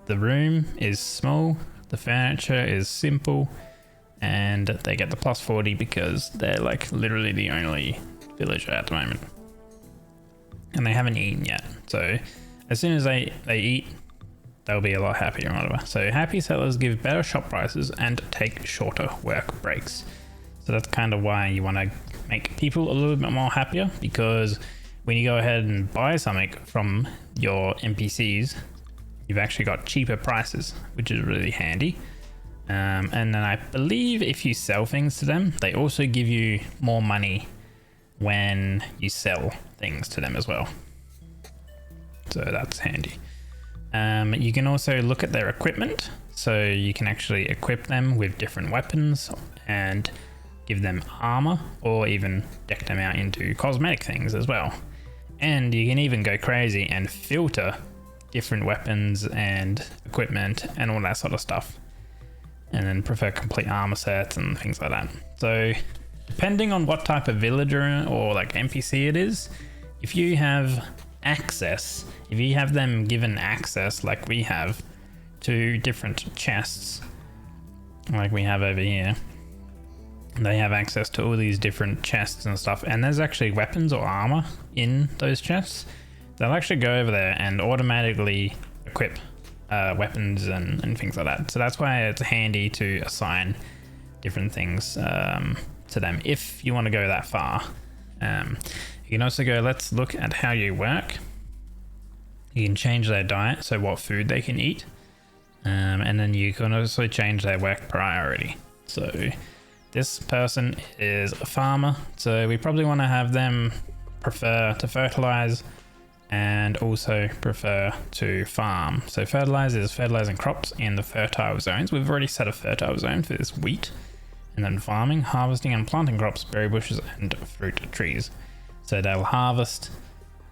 the room is small, the furniture is simple, and they get the plus 40 because they're like literally the only villager at the moment. And they haven't eaten yet. So as soon as they eat, they'll be a lot happier and whatever. So happy settlers give better shop prices and take shorter work breaks. So that's kind of why you want to make people a little bit more happier, because when you go ahead and buy something from your NPCs, you've actually got cheaper prices, which is really handy. And then I believe if you sell things to them, they also give you more money when you sell things to them as well. So that's handy. You can also look at their equipment. So you can actually equip them with different weapons and give them armor, or even deck them out into cosmetic things as well. And you can even go crazy and filter different weapons and equipment and all that sort of stuff. And then prefer complete armor sets and things like that. So depending on what type of villager or like NPC it is, if you have access, if you have them given access like we have to different chests, like we have over here, they have access to all these different chests and stuff, and there's actually weapons or armor in those chests. They'll actually go over there and automatically equip weapons and things like that. So that's why it's handy to assign different things to them if you want to go that far. You can also go, let's look at how you work. You can change their diet, so what food they can eat. And then you can also change their work priority. So this person is a farmer, so we probably want to have them prefer to fertilize and also prefer to farm. So fertilize is fertilizing crops in the fertile zones. We've already set a fertile zone for this wheat. And then farming, harvesting and planting crops, berry bushes and fruit trees. So they'll harvest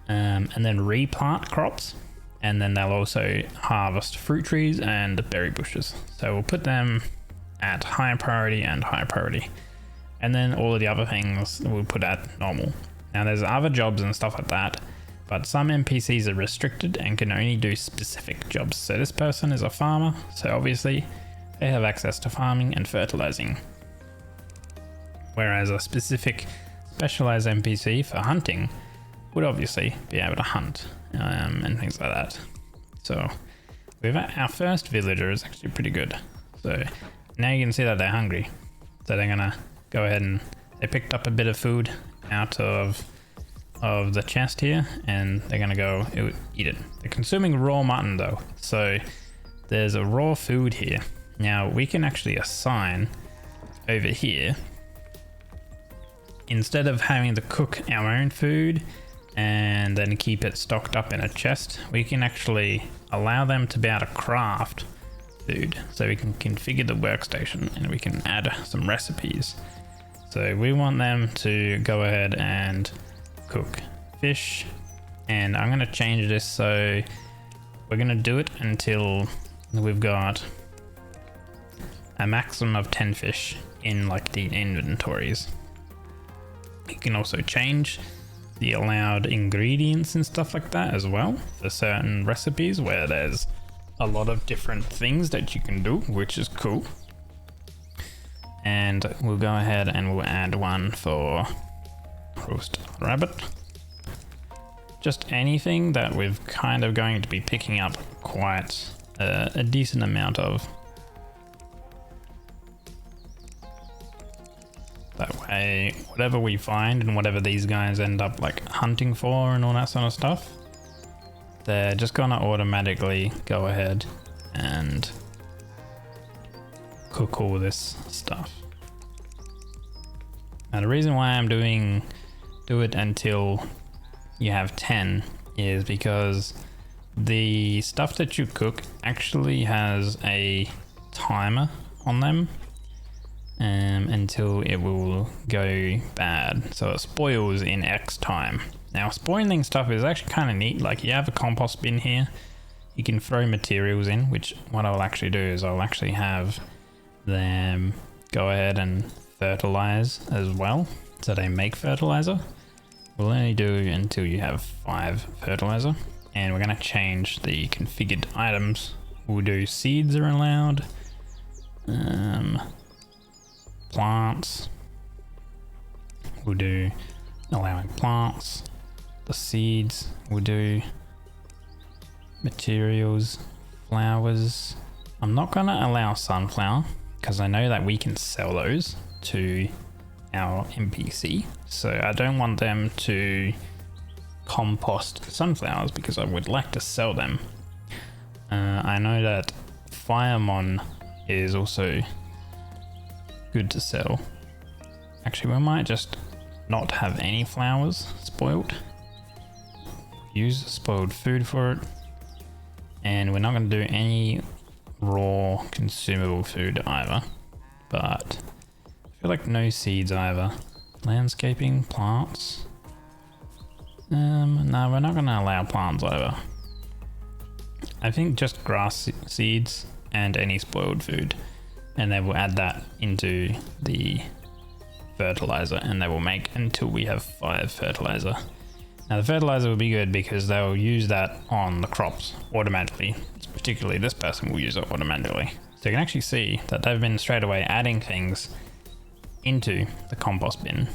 and then replant crops, and then they'll also harvest fruit trees and berry bushes. So we'll put them at high priority and high priority. And then all of the other things we'll put at normal. Now there's other jobs and stuff like that but some NPCs are restricted and can only do specific jobs. So this person is a farmer, so obviously they have access to farming and fertilizing. Whereas a specific specialized NPC for hunting would obviously be able to hunt and things like that. So our first villager is actually pretty good. So now you can see that they're hungry. So they're gonna go ahead and they picked up a bit of food out of the chest here, and they're gonna go eat it. They're consuming raw mutton though, so there's a raw food here. Now we can actually assign over here, instead of having to cook our own food and then keep it stocked up in a chest, we can actually allow them to be able to craft food. So we can configure the workstation and we can add some recipes. So we want them to go ahead and cook fish, and I'm going to change this so we're going to do it until we've got a maximum of 10 fish in like the inventories. You can also change the allowed ingredients and stuff like that as well for certain recipes where there's a lot of different things that you can do, which is cool. And we'll go ahead and we'll add one for roast rabbit. Just anything that we're kind of going to be picking up quite a decent amount of. That way, whatever we find and whatever these guys end up like hunting for and all that sort of stuff, they're just gonna automatically go ahead and cook all this stuff. Now the reason why I'm do it until you have 10 is because the stuff that you cook actually has a timer on them until it will go bad. So it spoils in X time. Now spoiling stuff is actually kind of neat. Like you have a compost bin here, you can throw materials in, which what I'll actually do is I'll actually have them go ahead and fertilize as well. So they make fertilizer. We'll only do until you have 5 fertilizer, and we're going to change the configured items. We'll do seeds are allowed, plants, we'll do allowing plants, the seeds, we'll do materials, flowers. I'm not going to allow sunflower because I know that we can sell those to our NPC, so I don't want them to compost sunflowers because I would like to sell them. I know that Firemon is also good to sell. Actually, we might just not have any flowers spoiled. Use spoiled food for it, and we're not going to do any raw consumable food either, but I feel like no seeds either. Landscaping, plants. No, we're not going to allow plants either. I think just grass seeds and any spoiled food, and they will add that into the fertilizer, and they will make until we have 5 fertilizer. Now the fertilizer will be good because they'll use that on the crops automatically. Particularly this person will use it automatically. So you can actually see that they've been straight away adding things into the compost bin,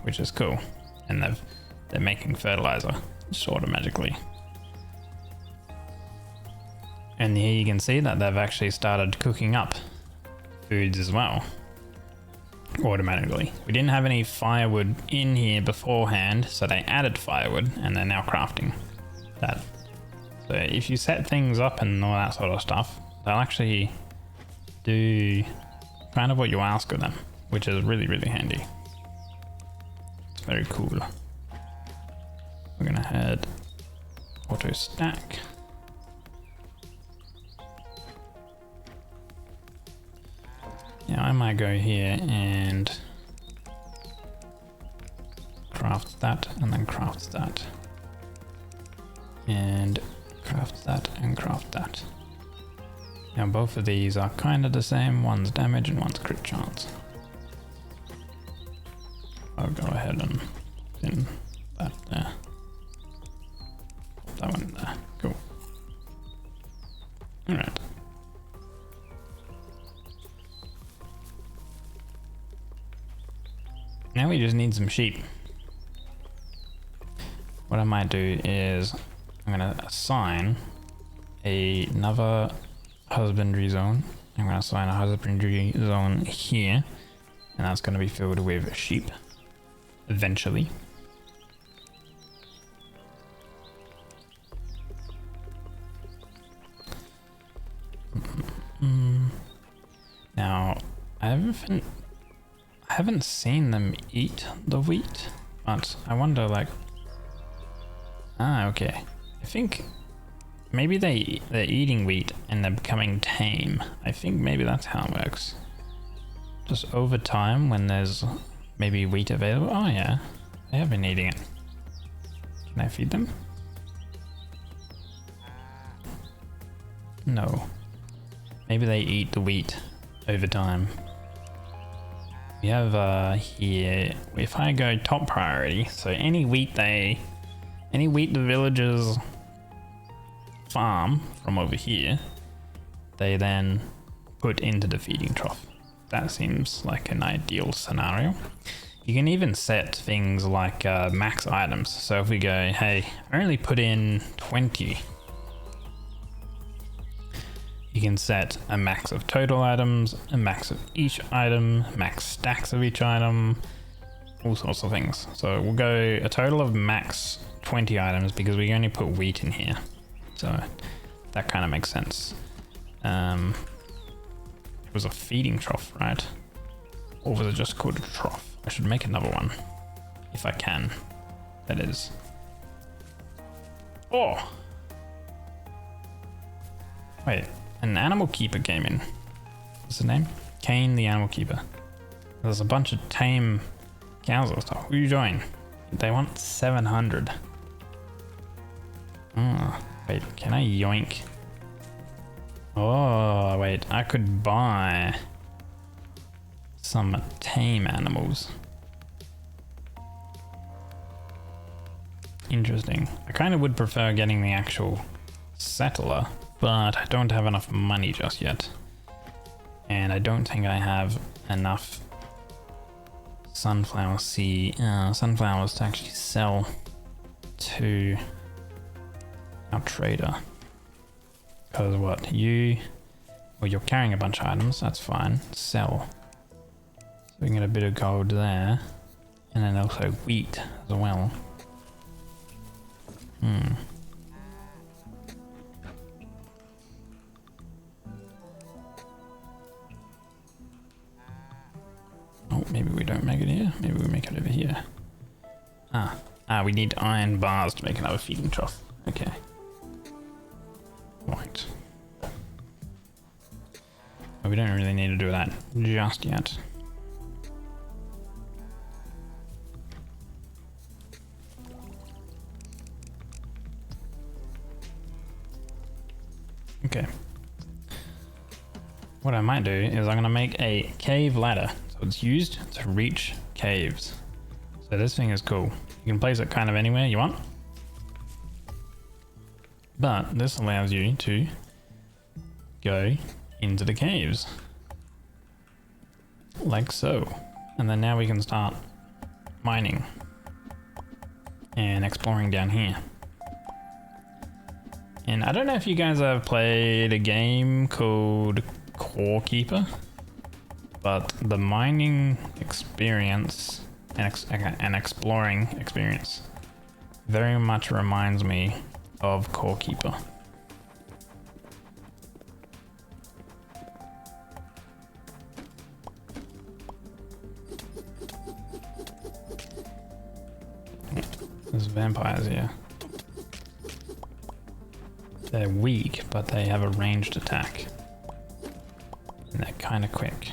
which is cool, and they're making fertilizer just automatically. And here you can see that they've actually started cooking up foods as well automatically. We didn't have any firewood in here beforehand, so they added firewood and they're now crafting that. So if you set things up and all that sort of stuff, they'll actually do kind of what you ask of them, which is really, really handy. It's very cool. We're gonna head auto stack. Yeah, I might go here and craft that and then craft that. And craft that and craft that. Now both of these are kind of the same. One's damage and one's crit chance. I'll go ahead and pin that there. we just need some sheep. What I might do is I'm gonna assign another husbandry zone. I'm gonna assign a husbandry zone here, and that's gonna be filled with sheep eventually. Now, I haven't seen them eat the wheat, but I wonder, like, okay. I think maybe they're eating wheat and they're becoming tame. I think maybe that's how it works. Just over time, when there's maybe wheat available. Oh yeah, they have been eating it. Can I feed them? No. Maybe they eat the wheat over time. We have here, if I go top priority, so any wheat the villagers farm from over here, they then put into the feeding trough. That seems like an ideal scenario. You can even set things like max items. So if we go, hey, only put in 20. You can set a max of total items, a max of each item, max stacks of each item, all sorts of things. So we'll go a total of max 20 items because we only put wheat in here. So that kind of makes sense. It was a feeding trough, right? Or was it just called a trough? I should make another one. If I can. That is. Oh! Wait. An animal keeper came in. What's his name? Kane the animal keeper. There's a bunch of tame cows or stuff. Who you join? They want 700. Wait, can I yoink? Oh, wait, I could buy some tame animals. Interesting. I kind of would prefer getting the actual settler, but I don't have enough money just yet. And I don't think I have enough sunflower sunflowers to actually sell to our trader. Because what, you're carrying a bunch of items, that's fine, sell. So we can get a bit of gold there. And then also wheat as well. Oh, maybe we don't make it here. Maybe we make it over here. We need iron bars to make another feeding trough. Okay. Right. But we don't really need to do that just yet. Okay. What I might do is I'm going to make a cave ladder. So it's used to reach caves. So this thing is cool. You can place it kind of anywhere you want. But this allows you to go into the caves. Like so. And then now we can start mining and exploring down here. And I don't know if you guys have played a game called Core Keeper, but the mining experience and exploring experience very much reminds me of Core Keeper. There's vampires here. They're weak, but they have a ranged attack. And they're kind of quick.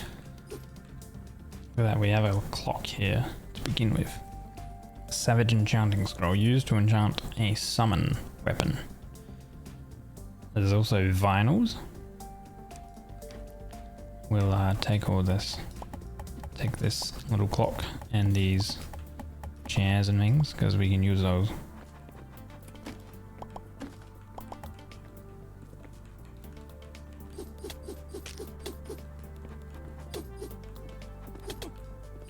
Look at that, we have a clock here to begin with. A Savage Enchanting Scroll used to enchant a summon weapon. There's also vinyls. We'll take all this. Take this little clock and these chairs and things, because we can use those.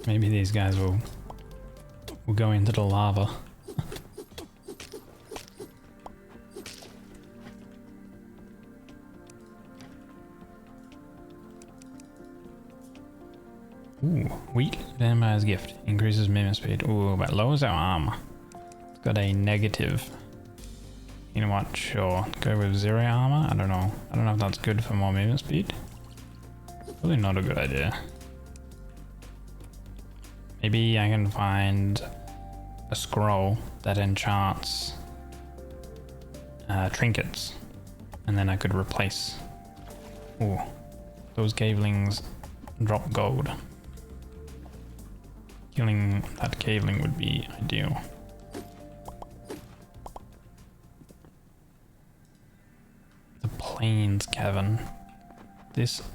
Maybe these guys will We'll go into the lava. Ooh, weak vampire's gift. Increases movement speed. Ooh, but lowers our armor. It's got a negative. You know what? Sure. Go with 0 armor? I don't know. I don't know if that's good for more movement speed. Probably not a good idea. Maybe I can find a scroll that enchants trinkets. And then I could replace. Ooh. Those cavelings drop gold. Killing that caveling would be ideal. The Plains Cavern.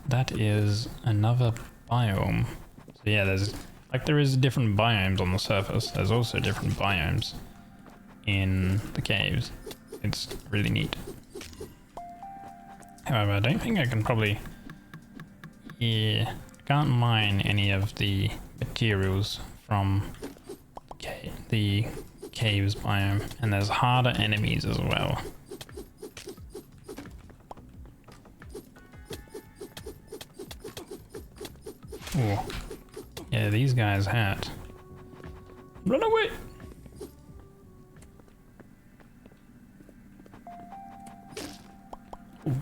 That is another biome. So yeah, there is different biomes on the surface. There's also different biomes in the caves. It's really neat. However, I don't think I can probably... Yeah, I can't mine any of the materials from the caves biome, and there's harder enemies as well. Ooh. Yeah, these guys hurt. Run away! Ooh.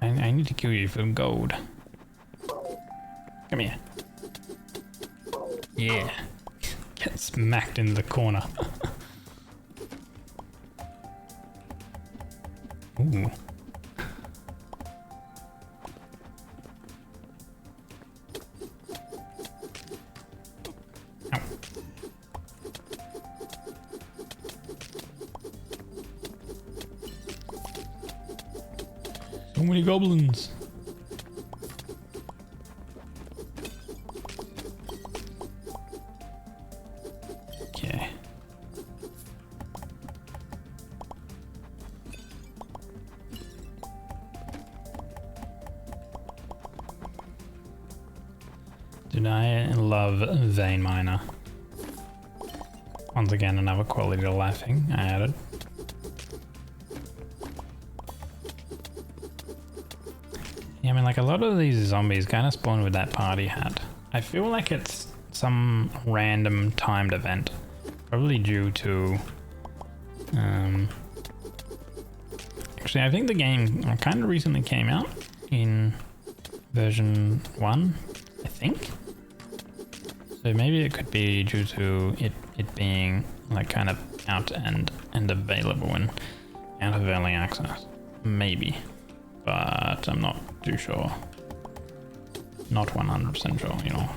I need to kill you for gold. Come here. Yeah. Get smacked in the corner. Ooh. Ow. So many goblins. Okay. Dude, I love Vein Miner. Once again, another quality of life thing I added. Yeah, I mean, like a lot of these zombies kind of spawn with that party hat. I feel like it's some random timed event. Probably due to... Actually, I think the game kind of recently came out in version 1, I think. So maybe it could be due to it being like kind of out and available and out of early access. Maybe. But I'm not too sure. Not 100% sure, you know.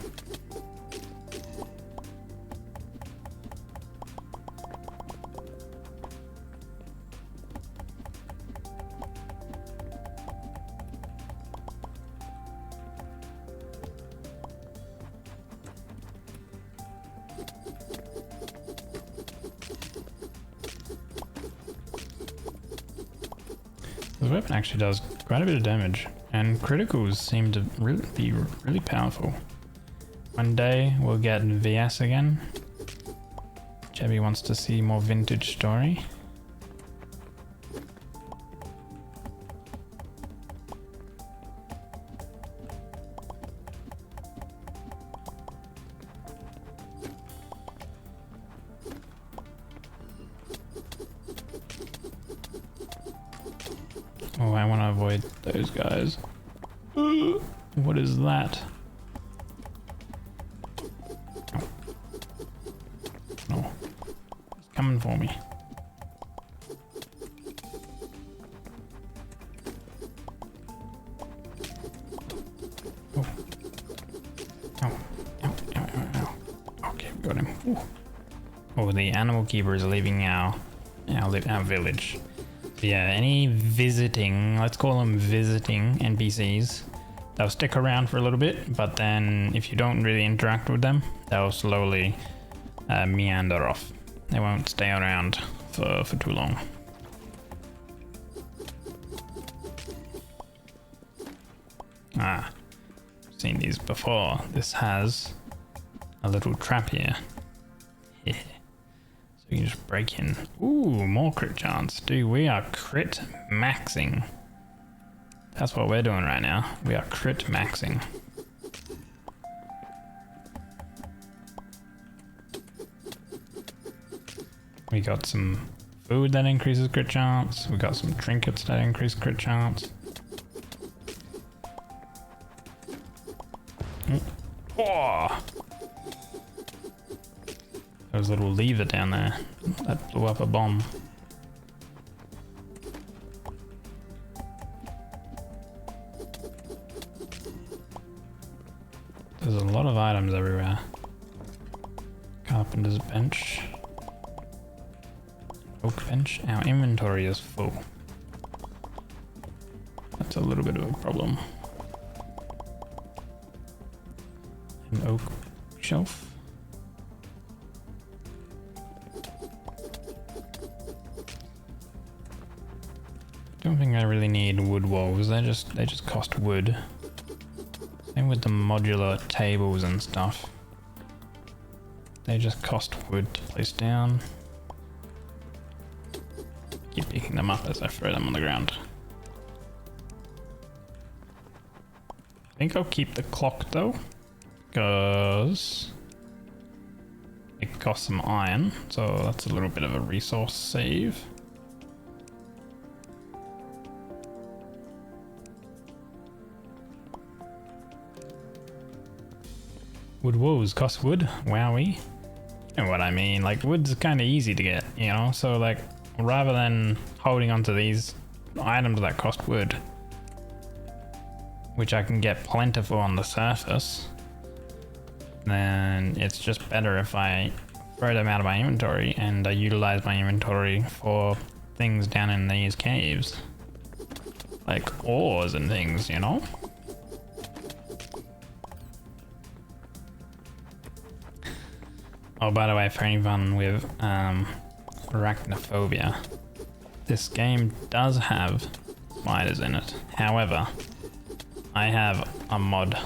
This weapon actually does quite a bit of damage, and criticals seem to be really powerful. One day we'll get VS again. Chevy wants to see more vintage story. Oh, I want to avoid those guys. What is that? Oh. No. It's coming for me. Oh. Ow. Ow, ow, ow, ow. Okay, we got him. Ooh. Oh, the animal keeper is leaving our village. Yeah, any visiting, let's call them visiting NPCs, they'll stick around for a little bit, but then if you don't really interact with them, they'll slowly meander off. They won't stay around for too long. Ah, seen these before. This has a little trap here. So you can just break in. Ooh, more crit chance. Dude, we are crit maxing. That's what we're doing right now. We are crit maxing. We got some food that increases crit chance. We got some trinkets that increase crit chance. Oh! There was a little lever down there that blew up a bomb. There's a lot of items everywhere. Carpenter's bench. Oak bench. Our inventory is full. That's a little bit of a problem. An oak shelf. Don't think I really need wood walls. They just cost wood. Same with the modular tables and stuff. They just cost wood to place down. Keep picking them up as I throw them on the ground. I think I'll keep the clock though, because it costs some iron, so that's a little bit of a resource save. Wood walls cost wood? Wowie. You know what I mean, like wood's kind of easy to get, you know, so like rather than holding onto these items that cost wood, which I can get plentiful on the surface, then it's just better if I throw them out of my inventory and I utilize my inventory for things down in these caves. Like ores and things, you know? Oh, by the way, for anyone with arachnophobia, this game does have spiders in it. However, I have a mod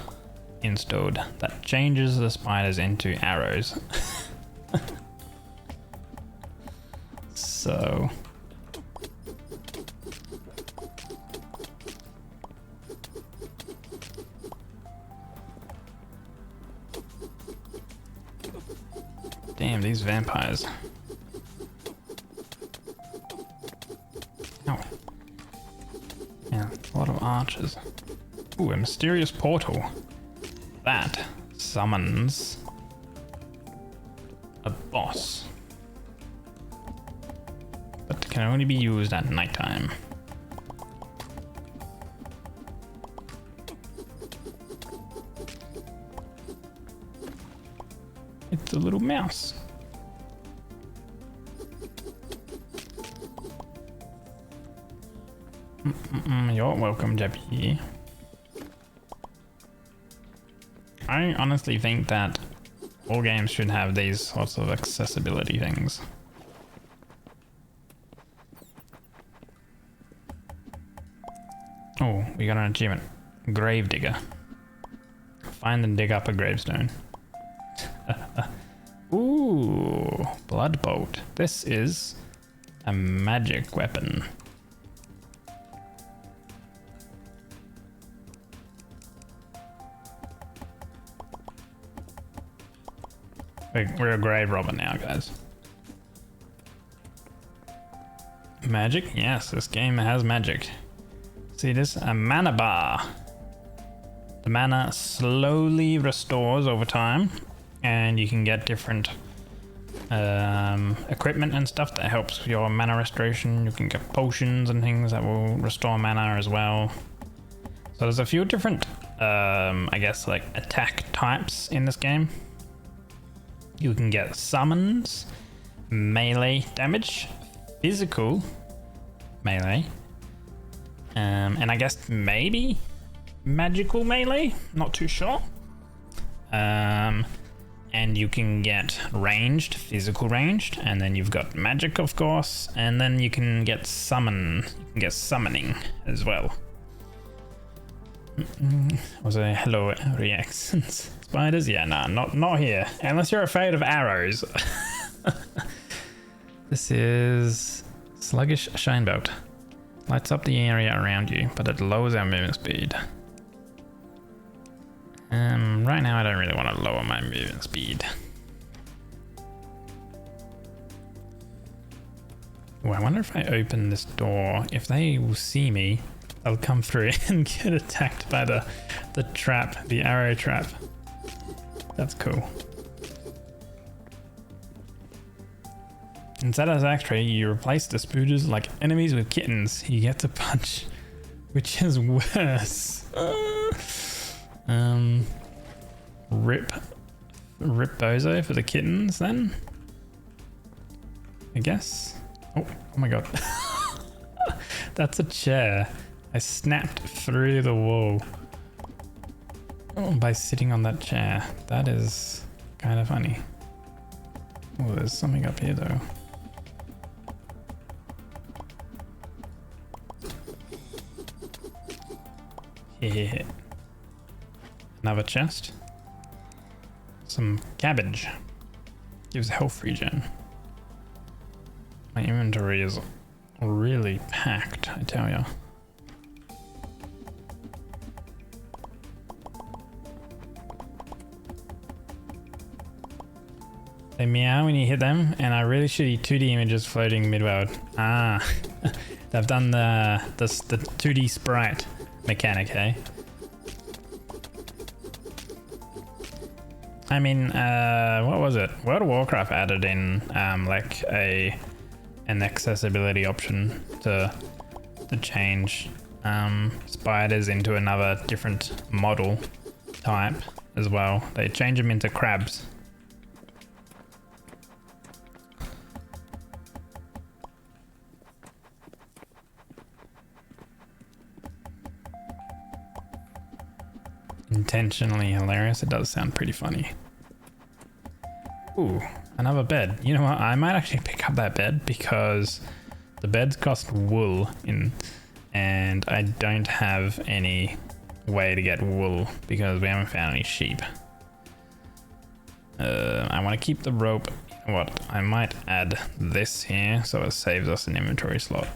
installed that changes the spiders into arrows. So damn, these vampires. Oh. Yeah, a lot of archers. Ooh, a mysterious portal. That summons a boss. But can only be used at nighttime. It's a little mouse. You're welcome, Jeppy. I honestly think that all games should have these sorts of accessibility things. Oh, we got an achievement. Gravedigger. Find and dig up a gravestone. Ooh, blood bolt. This is a magic weapon. We're a grave robber now, guys. Magic? Yes, this game has magic. See this? A mana bar. The mana slowly restores over time, and you can get different equipment and stuff that helps your mana restoration. You can get potions and things that will restore mana as well. So there's a few different, I guess, like attack types in this game. You can get summons, melee damage, physical melee, and I guess maybe magical melee, not too sure. And you can get ranged, physical ranged, and then you've got magic, of course, and then you can get summon, you can get summoning as well. Was a hello reactions. Spiders? Yeah, nah, not here. Unless you're afraid of arrows. This is Sluggish Shinebolt. Lights up the area around you, but it lowers our movement speed. Right now I don't really want to lower my movement speed. Oh, I wonder if I open this door, if they will see me, they'll come through and get attacked by the trap, the arrow trap. That's cool. In Satisfactory, you replace the spooters like enemies with kittens. You get to punch, which is worse. Rip Bozo for the kittens then, I guess. Oh my god. That's a chair. I snapped through the wall by sitting on that chair. That is kind of funny. Oh, there's something up here though. Yeah. Another chest. Some cabbage. Gives health regen. My inventory is really packed, I tell ya. They meow when you hit them, and are really shitty 2D images floating mid-world. Ah, they've done the 2D sprite mechanic, eh? I mean, what was it? World of Warcraft added in like an accessibility option to change spiders into another different model type as well. They change them into crabs. Intentionally hilarious. It does sound pretty funny. Ooh, another bed. You know what? I might actually pick up that bed because the beds cost wool and I don't have any way to get wool because we haven't found any sheep. I want to keep the rope. You know what? I might add this here so it saves us an inventory slot.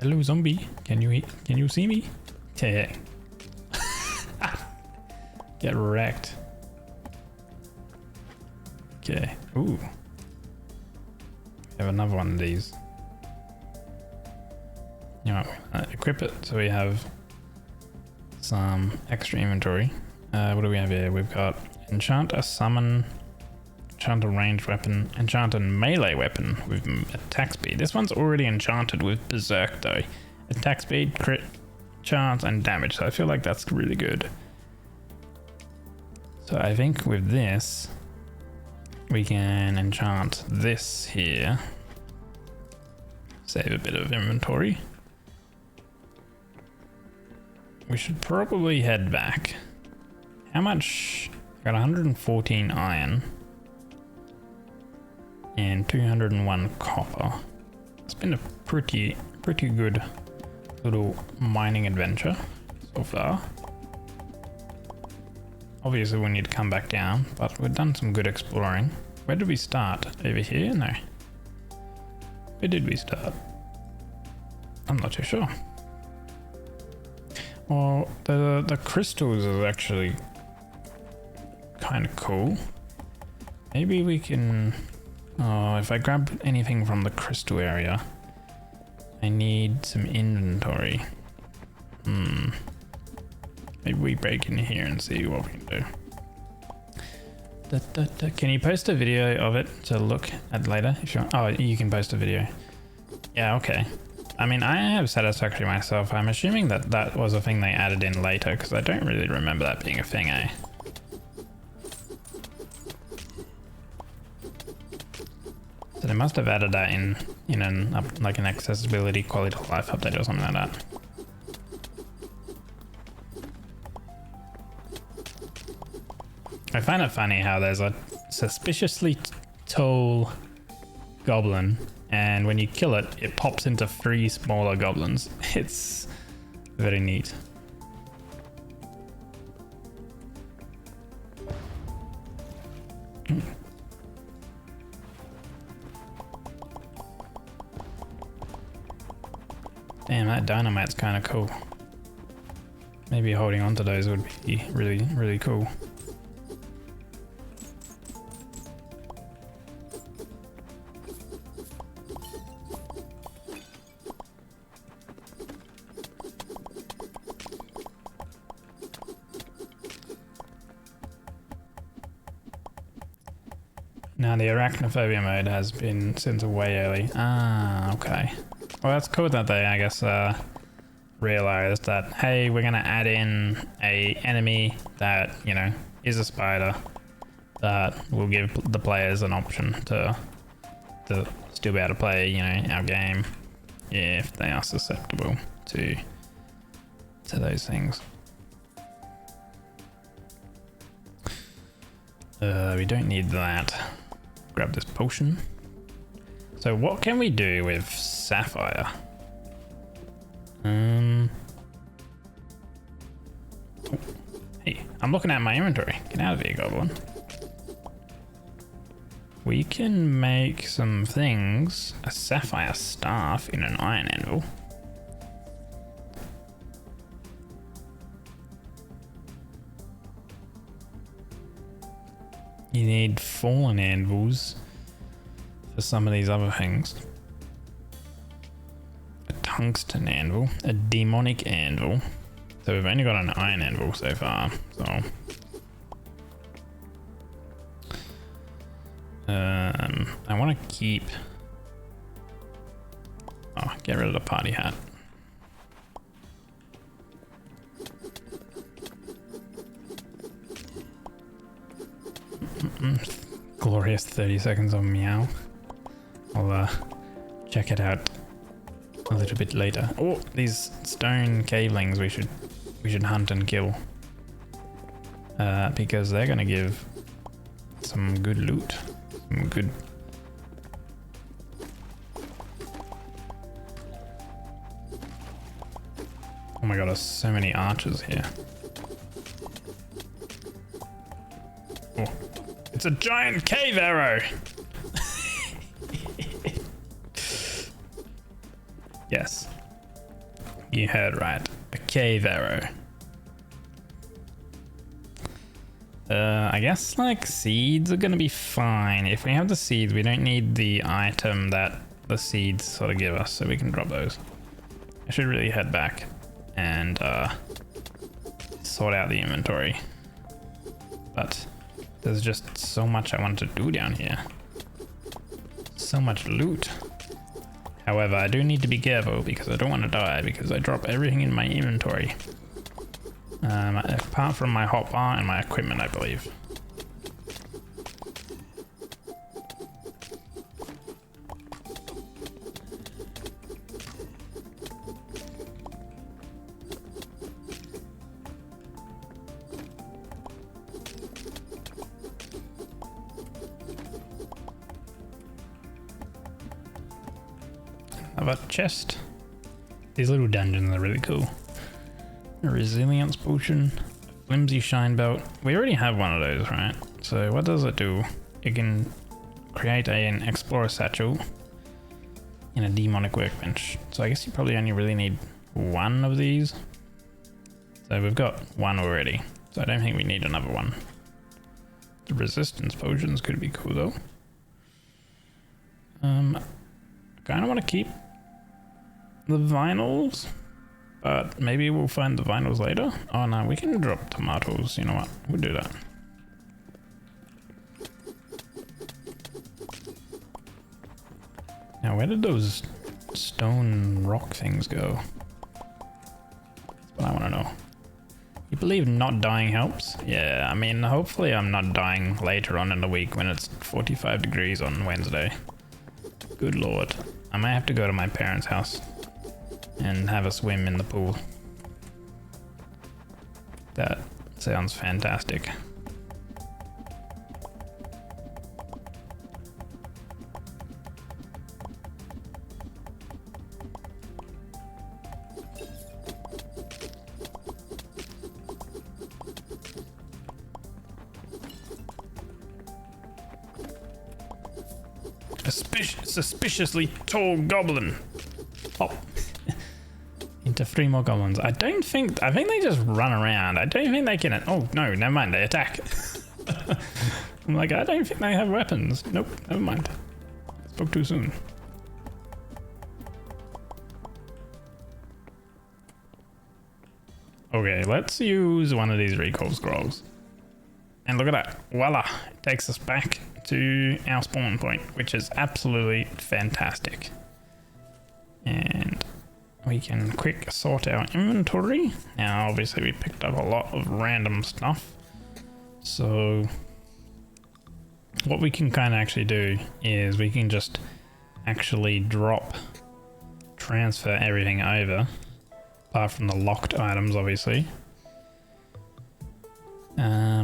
Hello, zombie. Can you see me? Yeah. Get wrecked. Okay. Ooh. We have another one of these. You know, equip it so we have some extra inventory. What do we have here? We've got enchant a summon, enchant a ranged weapon, enchant a melee weapon with attack speed. This one's already enchanted with berserk though. Attack speed, crit chance, and damage. So I feel like that's really good. So I think with this, we can enchant this here. Save a bit of inventory. We should probably head back. How much? I got 114 iron. And 201 copper. It's been a pretty good little mining adventure so far. Obviously we need to come back down, but we've done some good exploring. Where did we start? Over here? No. Where did we start? I'm not too sure. Well, the crystals is actually kind of cool. Maybe we can... Oh, if I grab anything from the crystal area, I need some inventory. Maybe we break in here and see what we can do. Can you post a video of it to look at later? If you want? Oh, you can post a video. Yeah, okay. I mean, I have Satisfactory myself. I'm assuming that that was a thing they added in later because I don't really remember that being a thing, eh? So they must have added that in like an accessibility quality of life update or something like that. I find it funny how there's a suspiciously tall goblin, and when you kill it, it pops into 3 smaller goblins. It's very neat. doing? Damn, that dynamite's kind of cool. Maybe holding on to those would be really, really cool. Now the arachnophobia mode has been since way early. Ah, okay. Well, that's cool that they, I guess, realized that, hey, we're gonna add in a enemy that, you know, is a spider that will give the players an option to still be able to play, you know, our game if they are susceptible to those things. We don't need that. Grab this potion. So what can we do with Sapphire? Oh, hey, I'm looking at my inventory. Get out of here, goblin. We can make some things. A sapphire staff in an iron anvil. You need fallen anvils for some of these other things. A tungsten anvil, a demonic anvil. So we've only got an iron anvil so far, so. I want to keep. Oh, get rid of the party hat. Glorious 30 seconds of meow. I'll check it out a little bit later. Oh, these stone cavelings we should hunt and kill. Because they're gonna give some good loot. Some good. Oh my god, there's so many archers here. Oh. It's a giant cave arrow! Yes. You heard right. A cave arrow. I guess like seeds are gonna be fine. If we have the seeds, we don't need the item that the seeds sort of give us, so we can drop those. I should really head back and sort out the inventory. But there's just so much I want to do down here. So much loot. However, I do need to be careful because I don't want to die because I drop everything in my inventory. Apart from my hotbar and my equipment, I believe. Another chest. These little dungeons are really cool. A resilience potion, a flimsy shine belt. We already have one of those, right? So what does it do? It can create an explorer satchel and a demonic workbench. So I guess you probably only really need one of these. So we've got one already. So I don't think we need another one. The resistance potions could be cool though. Kind of want to keep the vinyls. But maybe we'll find the vinyls later. Oh no, we can drop tomatoes. You know what? We'll do that. Now, where did those stone rock things go? That's what I want to know. You believe not dying helps? Yeah, I mean, hopefully I'm not dying later on in the week when it's 45 degrees on Wednesday. Good lord. I might have to go to my parents' house and have a swim in the pool. That sounds fantastic. suspiciously tall goblin. Oh. Into 3 more goblins. I think they just run around. I don't think they can. Oh no, never mind. They attack. I'm like, I don't think they have weapons. Nope, never mind. Spoke too soon. Okay, let's use one of these recall scrolls. And look at that. Voila! It takes us back to our spawn point, which is absolutely fantastic. And we can quick sort our inventory. Now, obviously, we picked up a lot of random stuff. So, what we can kind of actually do is we can just actually transfer everything over. Apart from the locked items, obviously.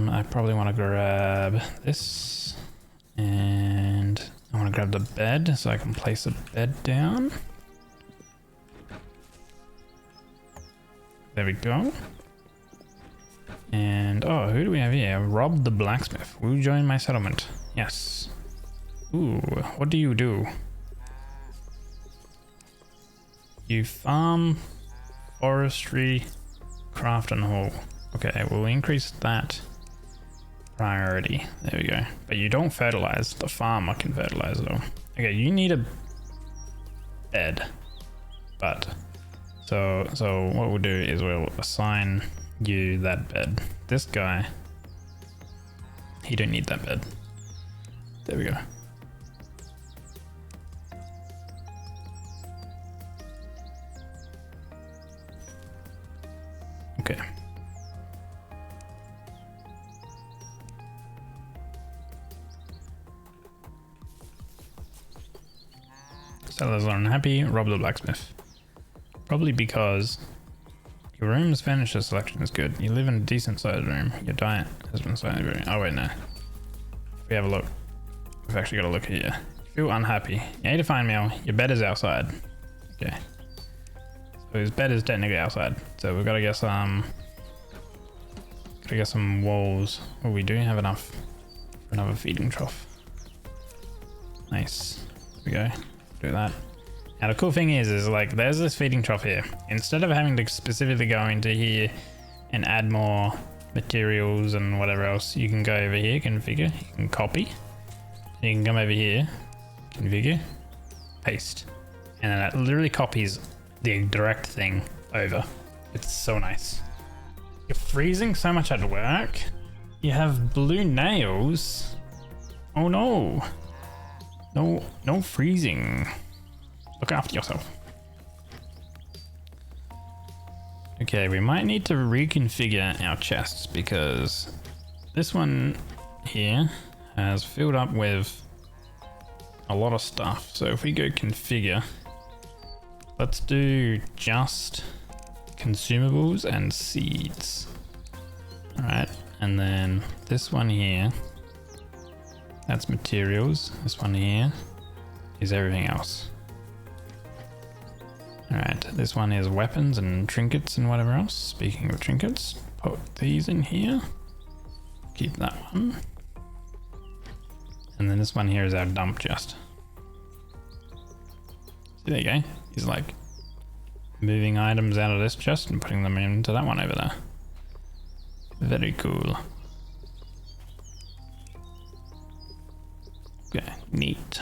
I probably want to grab this. And I want to grab the bed so I can place a bed down. There we go. And, oh, who do we have here? Rob the blacksmith. Will you join my settlement? Yes. Ooh, what do you do? You farm, forestry, craft and haul. Okay, we'll increase that priority. There we go. But you don't fertilize. The farmer can fertilize though. Okay, you need a bed. But so what we'll do is we'll assign you that bed. This guy, he don't need that bed. There we go. Okay. Sellers are unhappy. Rob the blacksmith. Probably because your room's furniture selection is good. You live in a decent sized room. Your diet has been slightly varying. Oh wait, no. If we have a look, we've actually got a look here. You feel unhappy. You ate a fine meal. Your bed is outside. Okay. So his bed is technically outside. So we've got to get some. Gotta get some walls. Oh, we do have enough for another feeding trough. Nice. There we go. Do that. Now the cool thing is like there's this feeding trough here. Instead of having to specifically go into here and add more materials and whatever else, you can go over here, configure, you can copy. You can come over here, configure, paste. And then that literally copies the direct thing over. It's so nice. You're freezing so much at work. You have blue nails. Oh no. No freezing. Look after yourself. Okay, we might need to reconfigure our chests because this one here has filled up with a lot of stuff. So if we go configure, let's do just consumables and seeds. All right, and then this one here, that's materials. This one here is everything else. All right, this one is weapons and trinkets and whatever else. Speaking of trinkets, put these in here. Keep that one. And then this one here is our dump chest. See, there you go. He's like moving items out of this chest and putting them into that one over there. Very cool. Okay, neat.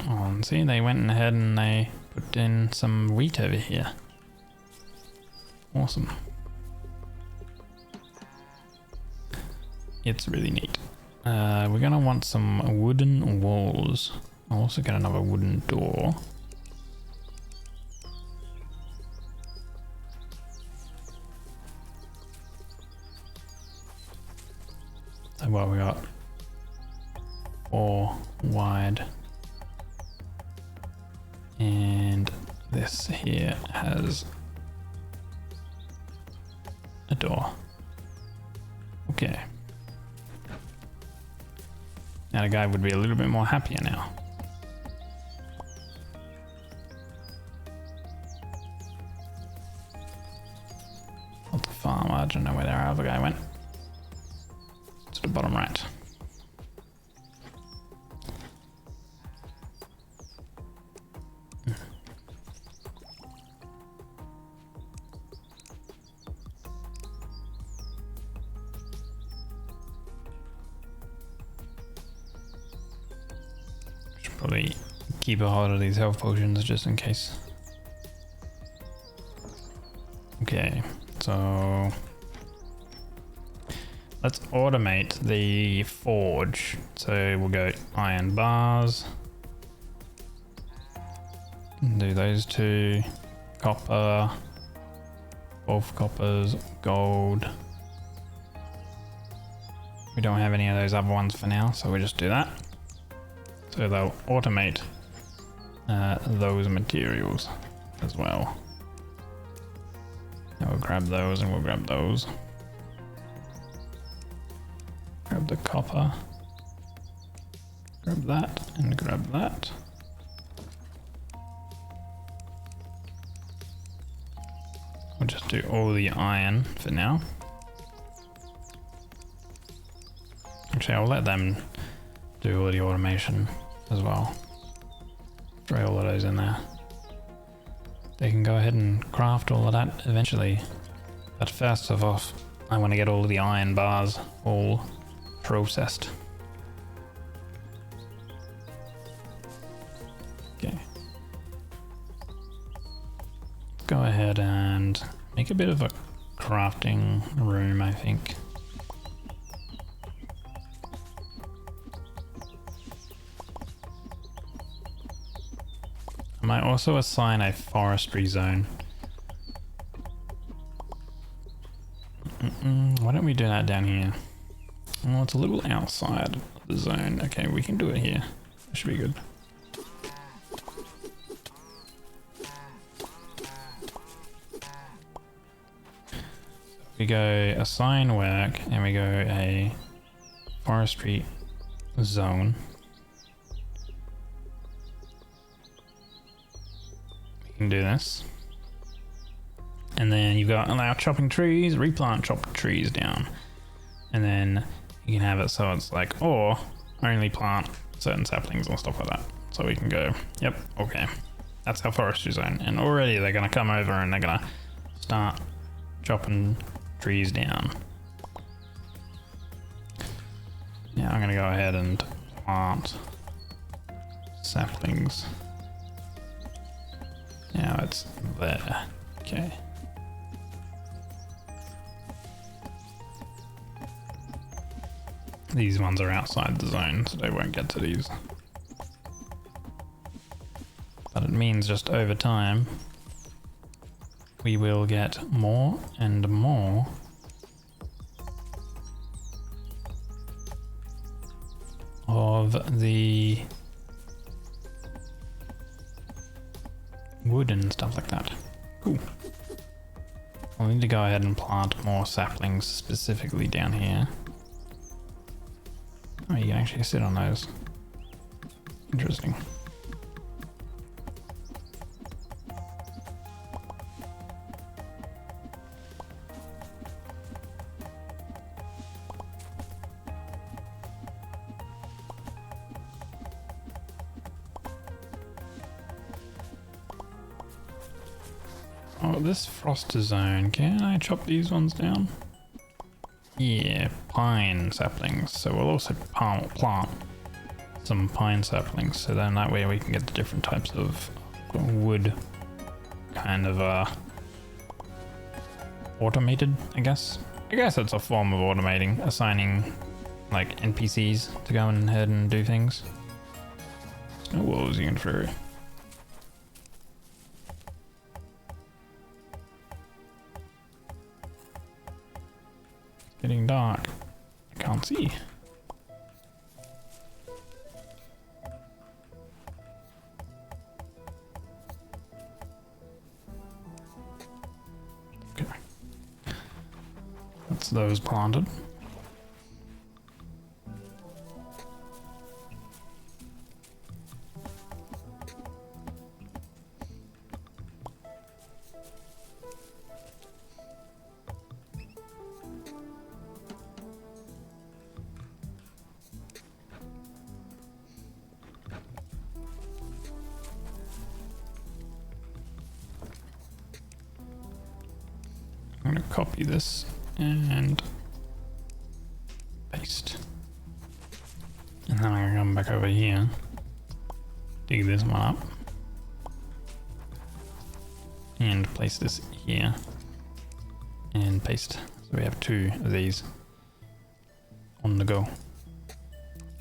Oh, and see, they went ahead and they put in some wheat over here. Awesome. It's really neat. We're gonna want some wooden walls. I'll also get another wooden door. So what we got? 4 wide. And this here has a door. Okay. Now the guy would be a little bit more happier now. Not the farm, I don't know where our other guy went. to the bottom right. Should probably keep a hold of these health potions just in case. Okay, so let's automate the forge. So we'll go iron bars. Do those two. Copper. Both coppers. Gold. We don't have any of those other ones for now, so we'll just do that. So they'll automate those materials as well. Now we'll grab those and we'll grab those. Grab the copper. Grab that and grab that. We'll just do all the iron for now. Actually, I'll let them do all the automation as well. Throw all of those in there. They can go ahead and craft all of that eventually. But first of all, I want to get all of the iron bars all processed. Okay. Go ahead and make a bit of a crafting room, I think. I might also assign a forestry zone. Why don't we do that down here? Well, it's a little outside of the zone. Okay, we can do it here. That should be good. We go assign work and we go a forestry zone. We can do this. And then you've got allow chopping trees, replant chopped trees down. And then you can have it so it's like, or only plant certain saplings and stuff like that. So we can go, yep, okay. That's our forestry zone. And already they're gonna come over and they're gonna start chopping trees down. Now I'm gonna go ahead and plant saplings. Now it's there. Okay. These ones are outside the zone, so they won't get to these. But it means just over time, we will get more and more of the wood and stuff like that. Cool. We'll need to go ahead and plant more saplings specifically down here. Oh, you can actually sit on those. Interesting. Oh, this frost zone, can I chop these ones down? Yeah, pine saplings. So we'll also plant some pine saplings, so then that way we can get the different types of wood kind of automated, I guess. I guess it's a form of automating, assigning like NPCs to go ahead and do things. Snow wolves you can throw. Getting dark. I can't see. Okay. That's those planted. I'm gonna copy this and paste. And then I'm gonna come back over here, dig this one up, and place this here, and paste. So we have 2 of these on the go.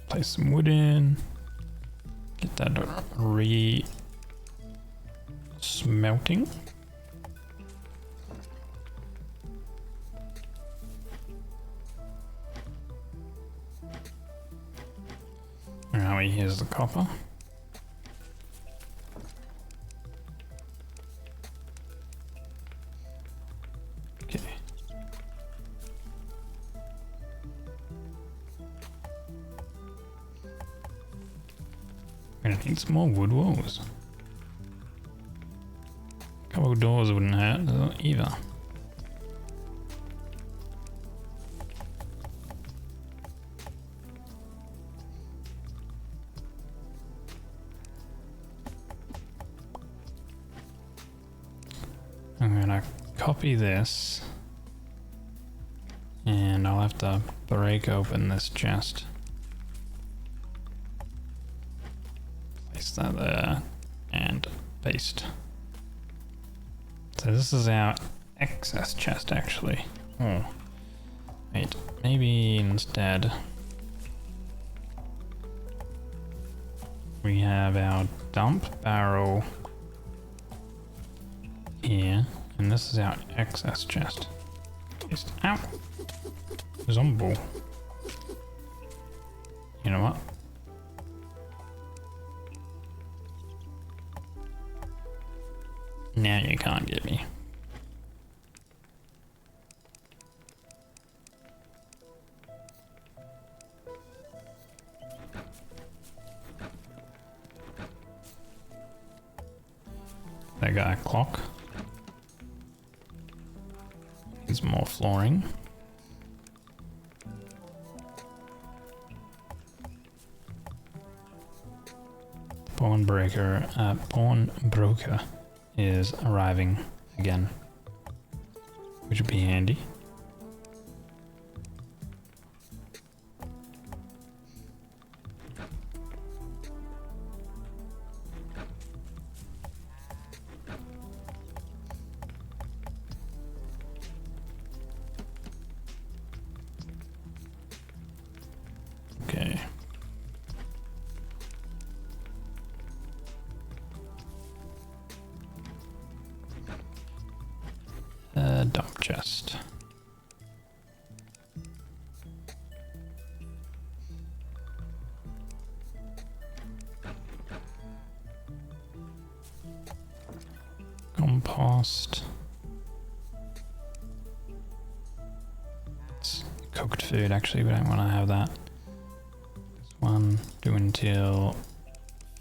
Place some wood in, get that re-smelting. Alright, here's the copper. Okay. We're gonna need some more wood walls. A couple of doors wouldn't hurt either. I'm gonna copy this, and I'll have to break open this chest. Place that there, and paste. So this is our excess chest actually. Oh, wait, maybe instead we have our dump barrel here, and this is our excess chest. Just, ow! Zombie. You know what? Now you can't get me. They got a clock. Needs more flooring. Pawnbroker is arriving again, which would be handy. Okay. Dump chest. Compost. It's cooked food actually, we don't want to have that. This one, do until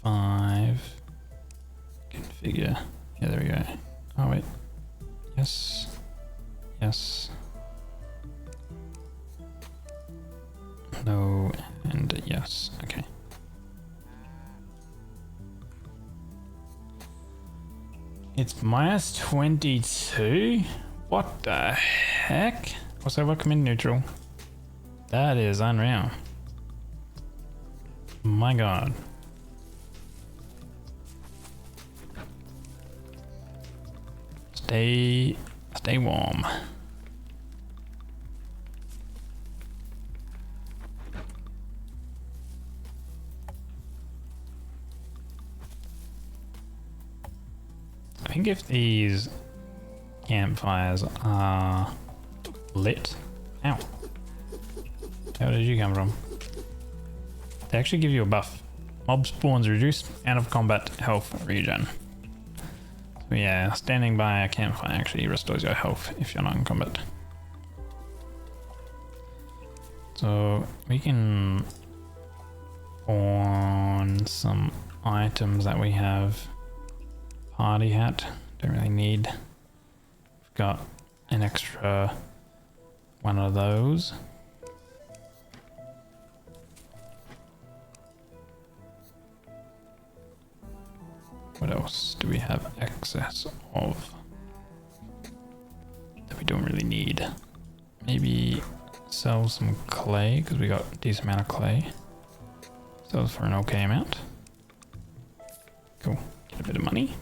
5. Configure. Yeah, there we go. Oh wait. Yes. Yes. No, and yes. Okay. It's -22? What the heck? Also, welcome in neutral. That is unreal. My god. Stay warm. I think if these campfires are lit, ow, where did you come from? They actually give you a buff. Mob spawns reduced out of combat health regen. So yeah, standing by a campfire actually restores your health if you're not in combat. So we can pawn some items that we have. Party hat, don't really need. We've got an extra one of those. What else do we have excess of? The we don't really need. Maybe sell some clay, because we got a decent amount of clay. Sells for an okay amount. Cool. Get a bit of money.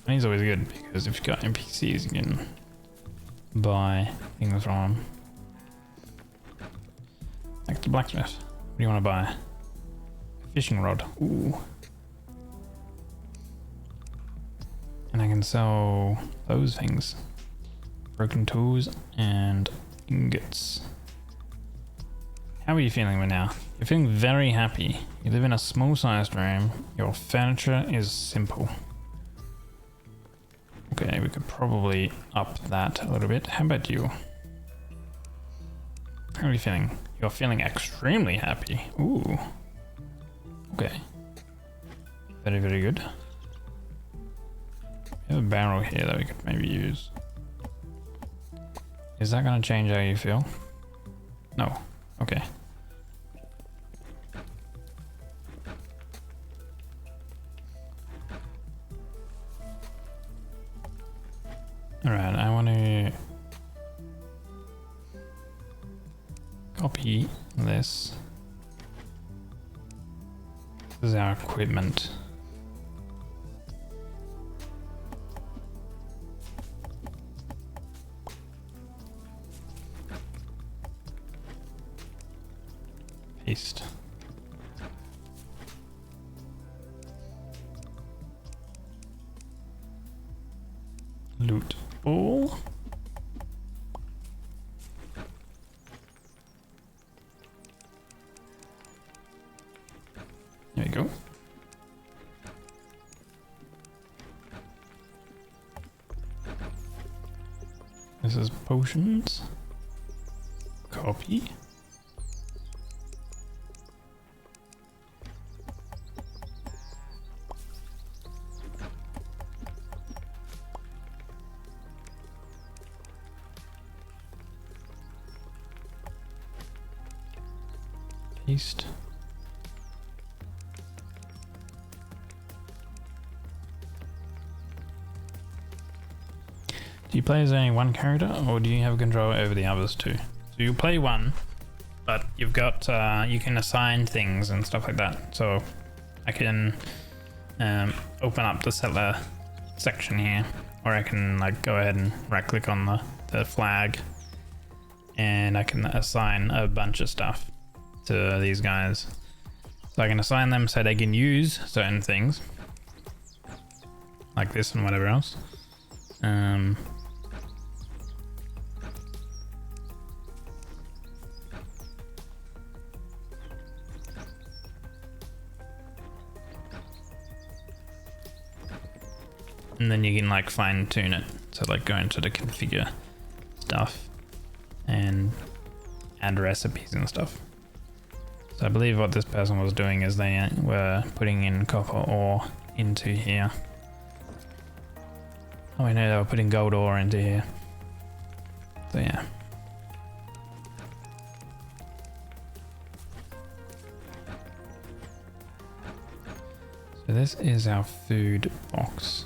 Money's always good, because if you've got NPCs, you can buy things from them. Like the blacksmith. What do you want to buy? Fishing rod. Ooh. And I can sell those things. Broken tools and ingots. How are you feeling right now? You're feeling very happy. You live in a small-sized room. Your furniture is simple. Okay, we could probably up that a little bit. How about you? How are you feeling? You're feeling extremely happy. Ooh. Okay. Very, very good. We have a barrel here that we could maybe use. Is that going to change how you feel? No. Okay. Alright, I want to copy this. This is our equipment. Paste. Loot all. There you go. This is potions. Copy. Paste. Do you play as only one character, or do you have control over the others too? So you play one, but you've got you can assign things and stuff like that. So I can open up the settler section here, or I can like go ahead and right click on the flag, and I can assign a bunch of stuff to these guys. So I can assign them so they can use certain things like this and whatever else. And then you can like fine tune it. So like go into the configure stuff and add recipes and stuff. So I believe what this person was doing is they were putting in copper ore into here. Oh, I know they were putting gold ore into here. So yeah. So this is our food box.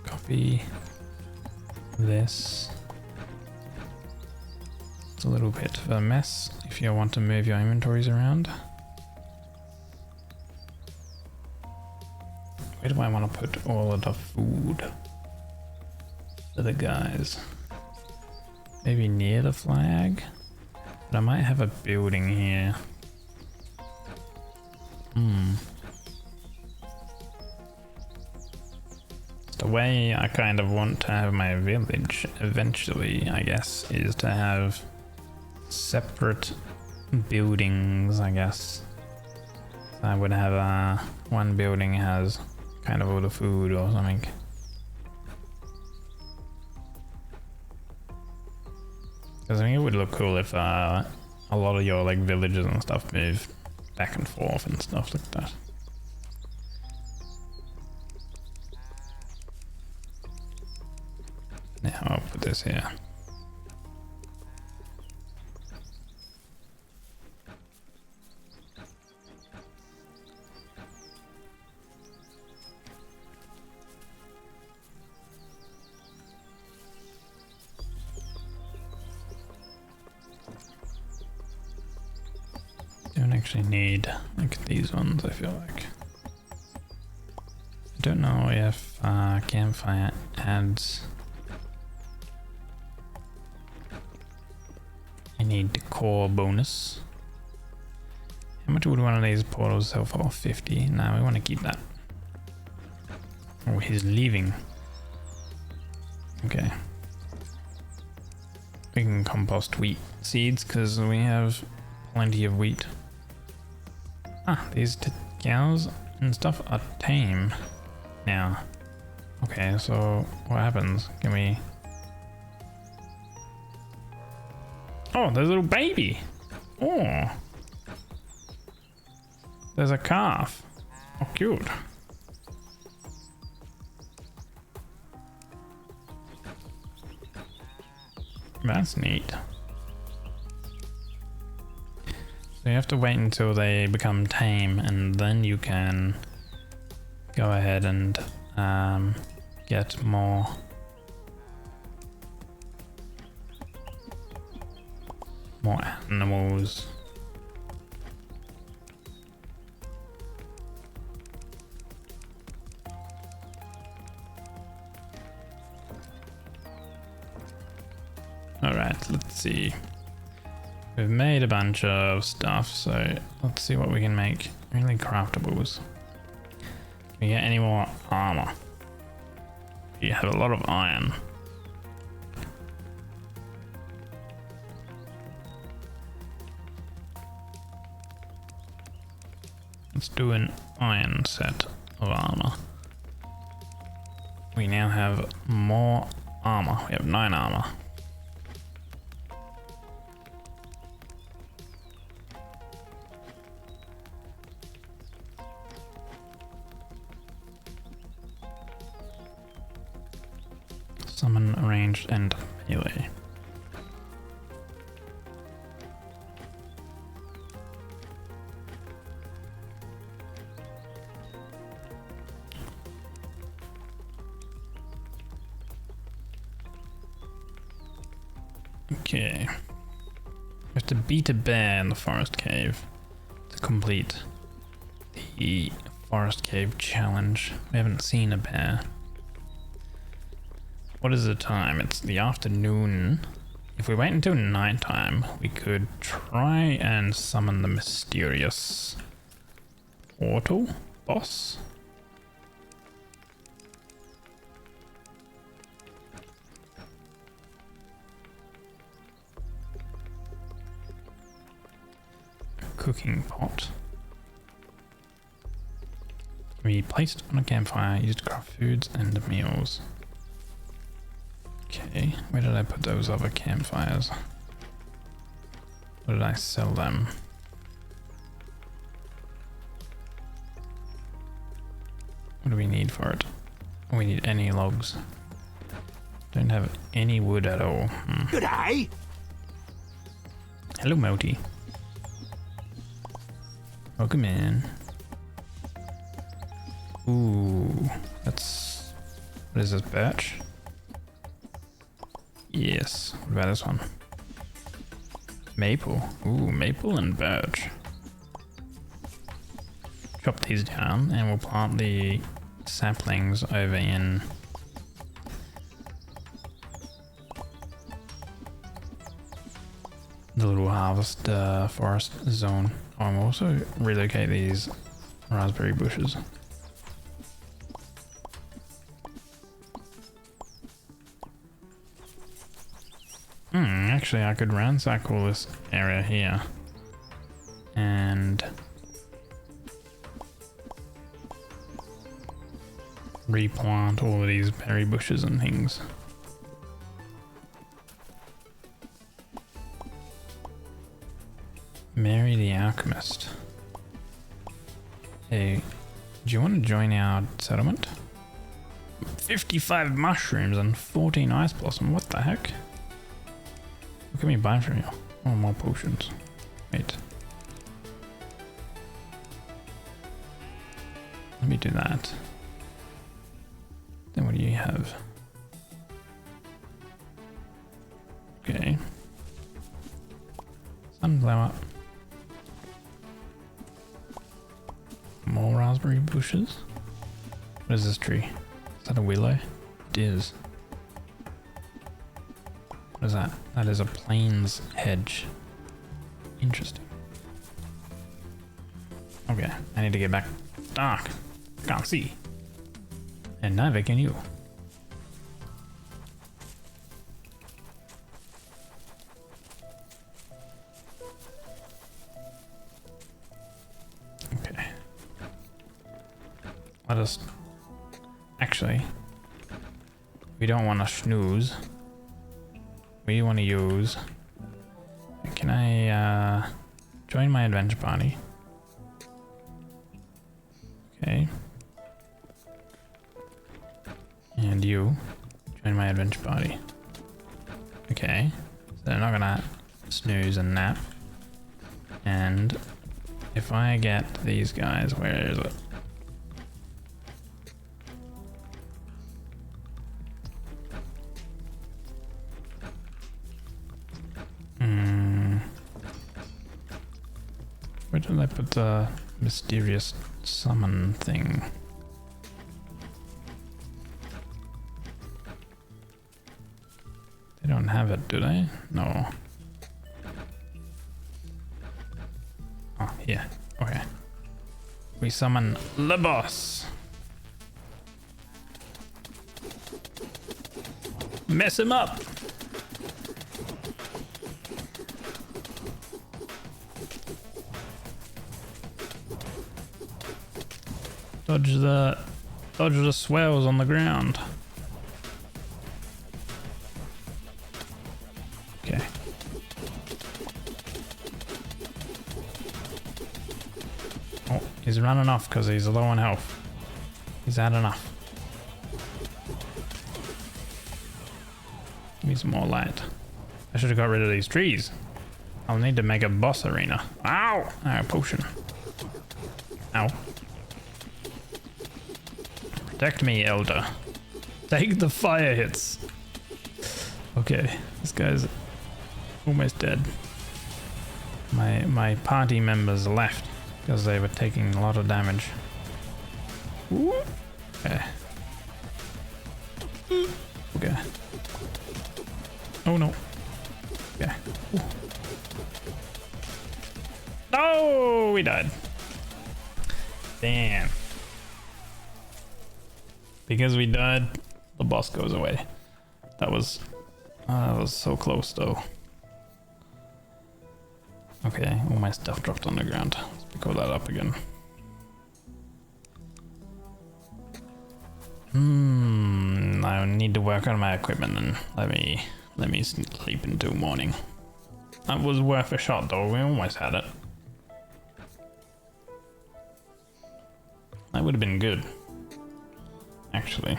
Copy this. It's a little bit of a mess if you want to move your inventories around. Where do I want to put all of the food for the guys? Maybe near the flag? But I might have a building here. The way I kind of want to have my village eventually, I guess, is to have separate buildings, I guess. So I would have one building has kind of all the food or something. Because I think it would look cool if a lot of your like villages and stuff move back and forth and stuff like that. Now I'll put this here. actually need like these ones, I feel like. I don't know if campfire adds any decor bonus. How much would one of these portals sell for? 50? No, we want to keep that. Oh, he's leaving. Okay. We can compost wheat seeds because we have plenty of wheat. Ah, these cows and stuff are tame now. Okay, so what happens? Can we... Oh, there's a little baby. Oh. There's a calf. Oh, cute. That's neat. So you have to wait until they become tame and then you can go ahead and get more animals. Alright, let's see. We've made a bunch of stuff, so let's see what we can make. Really craftables. Can we get any more armor? We have a lot of iron. Let's do an iron set of armor. We now have more armor. We have 9 armor. Summon, ranged, and melee. Okay. We have to beat a bear in the forest cave to complete the forest cave challenge. We haven't seen a bear. What is the time? It's the afternoon. If we wait until nighttime, we could try and summon the mysterious portal boss. A cooking pot. Can be placed on a campfire, used to craft foods and meals. Okay, where did I put those other campfires? Where did I sell them? What do we need for it? Oh, we need any logs. Don't have any wood at all. Good day. Hello, Mouty. Welcome in. Ooh, that's... What is this, birch? Yes. What about this one? Maple. Ooh, maple and birch. Chop these down and we'll plant the saplings over in the little harvest forest zone. Oh, and we'll also relocate these raspberry bushes. Actually, I could ransack all this area here and replant all of these berry bushes and things. Mary the Alchemist. Hey, do you want to join our settlement? 55 mushrooms and 14 ice blossom. What the heck? What can we buy from you? Oh, more potions. Wait. Let me do that. Then what do you have? Okay. Sunflower. raspberry bushes. What is this tree? Is that a willow? It is. What is that? That is a plains hedge. Interesting. Okay, I need to get back. Dark. Can't see. And neither can you. Okay. Let us... Actually, we don't want to snooze. We want to use... Can I join my adventure party? Okay. And you join my adventure party. Okay. So they're not gonna snooze and nap. And if I get these guys, where is it? Where did I put the mysterious summon thing? They don't have it, do they? No. Oh, here. Okay. We summon the boss. Mess him up. Dodge the swells on the ground. Okay. Oh, he's running off because he's low on health. He's had enough. Give me some more light. I should have got rid of these trees. I'll need to make a boss arena. Ow! Ah, potion. Ow. Protect me, Elder. Take the fire hits. Okay, this guy's almost dead. My party members left because they were taking a lot of damage. Ooh. Okay. Okay. Oh no. Okay. Ooh. No, we died. Damn. Because we died, the boss goes away. That was so close though. Okay, all my stuff dropped on the ground. Let's pick all that up again. I need to work on my equipment and let me sleep until morning. That was worth a shot though, we almost had it. That would have been good. Actually.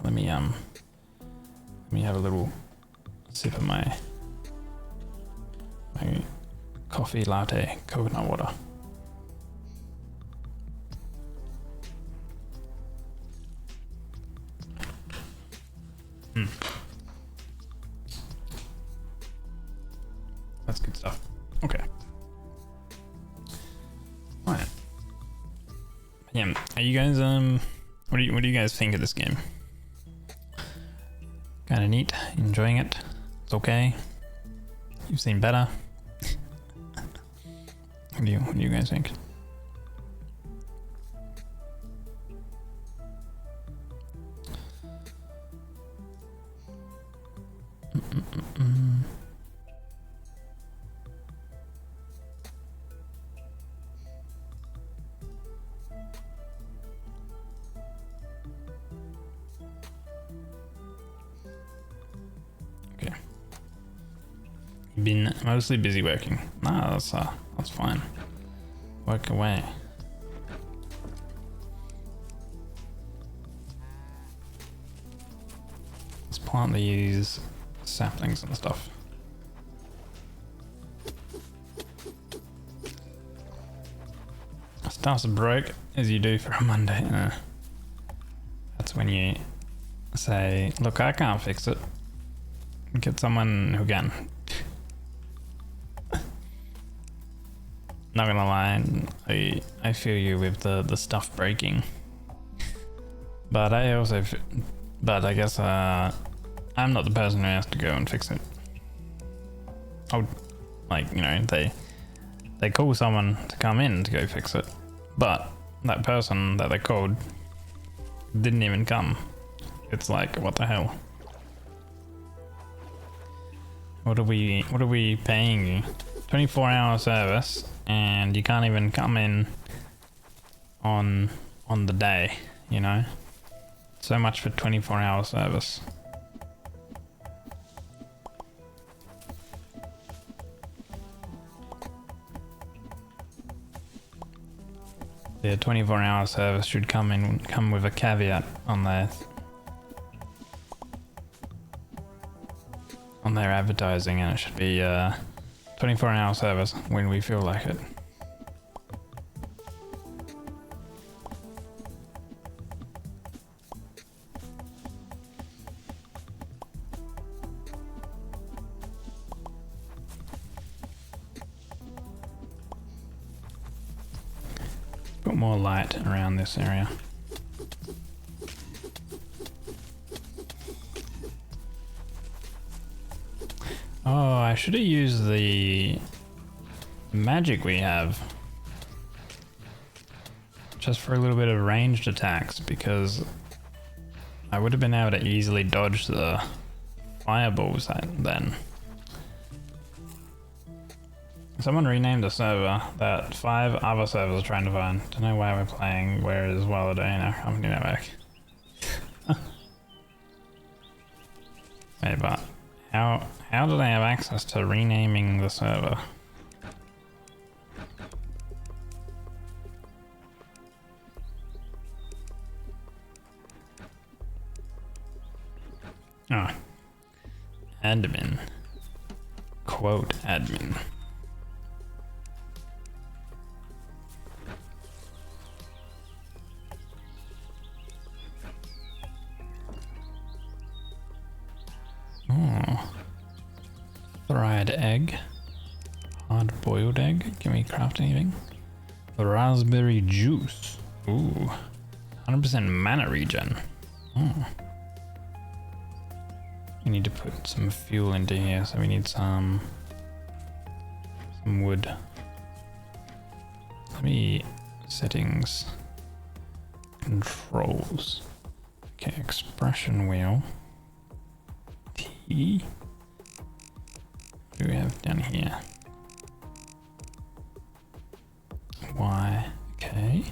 let me have a little sip of my coffee latte coconut water. That's good stuff. Okay. Alright. Yeah, are you guys what do you guys think of this game? Kinda neat, enjoying it. It's okay. You've seen better. What do you guys think? Been mostly busy working. Nah, that's fine. Work away. Let's plant these saplings and stuff. Stuff's broke as you do for a Monday. That's when you say, "Look, I can't fix it. Get someone who can." not gonna lie, I feel you with the stuff breaking. But I also, but I guess I'm not the person who has to go and fix it. I would, like, you know, they call someone to come in to go fix it, but that person that they called didn't even come. It's like, what the hell? What are we paying you? 24-hour service, and you can't even come in on the day, you know? So much for 24-hour service. The 24-hour service should come with a caveat on their advertising, and it should be 24-hour service when we feel like it. Put more light around this area. Oh, I should have used the magic we have just for a little bit of ranged attacks, because I would have been able to easily dodge the fireballs then. Someone renamed the server that 5 other servers are trying to find. Don't know why we're playing where it is well today in our company network. Wait, but how do they have access to renaming the server? Oh. Admin. Quote admin. Oh. Fried egg. Hard boiled egg. Can we craft anything? Raspberry juice. Ooh. 100% mana regen. Oh. We need to put some fuel into here, so we need some wood. Let me settings, controls. Okay, expression wheel. T. What do we have down here? Y. Okay.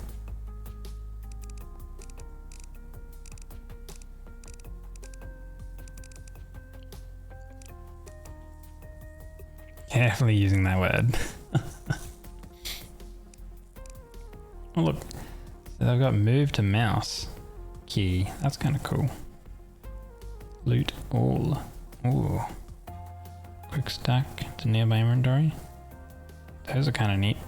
Carefully using that word. Oh look, so I've got move to mouse key. That's kind of cool. Loot all. Ooh. Quick stack to nearby inventory. Those are kind of neat.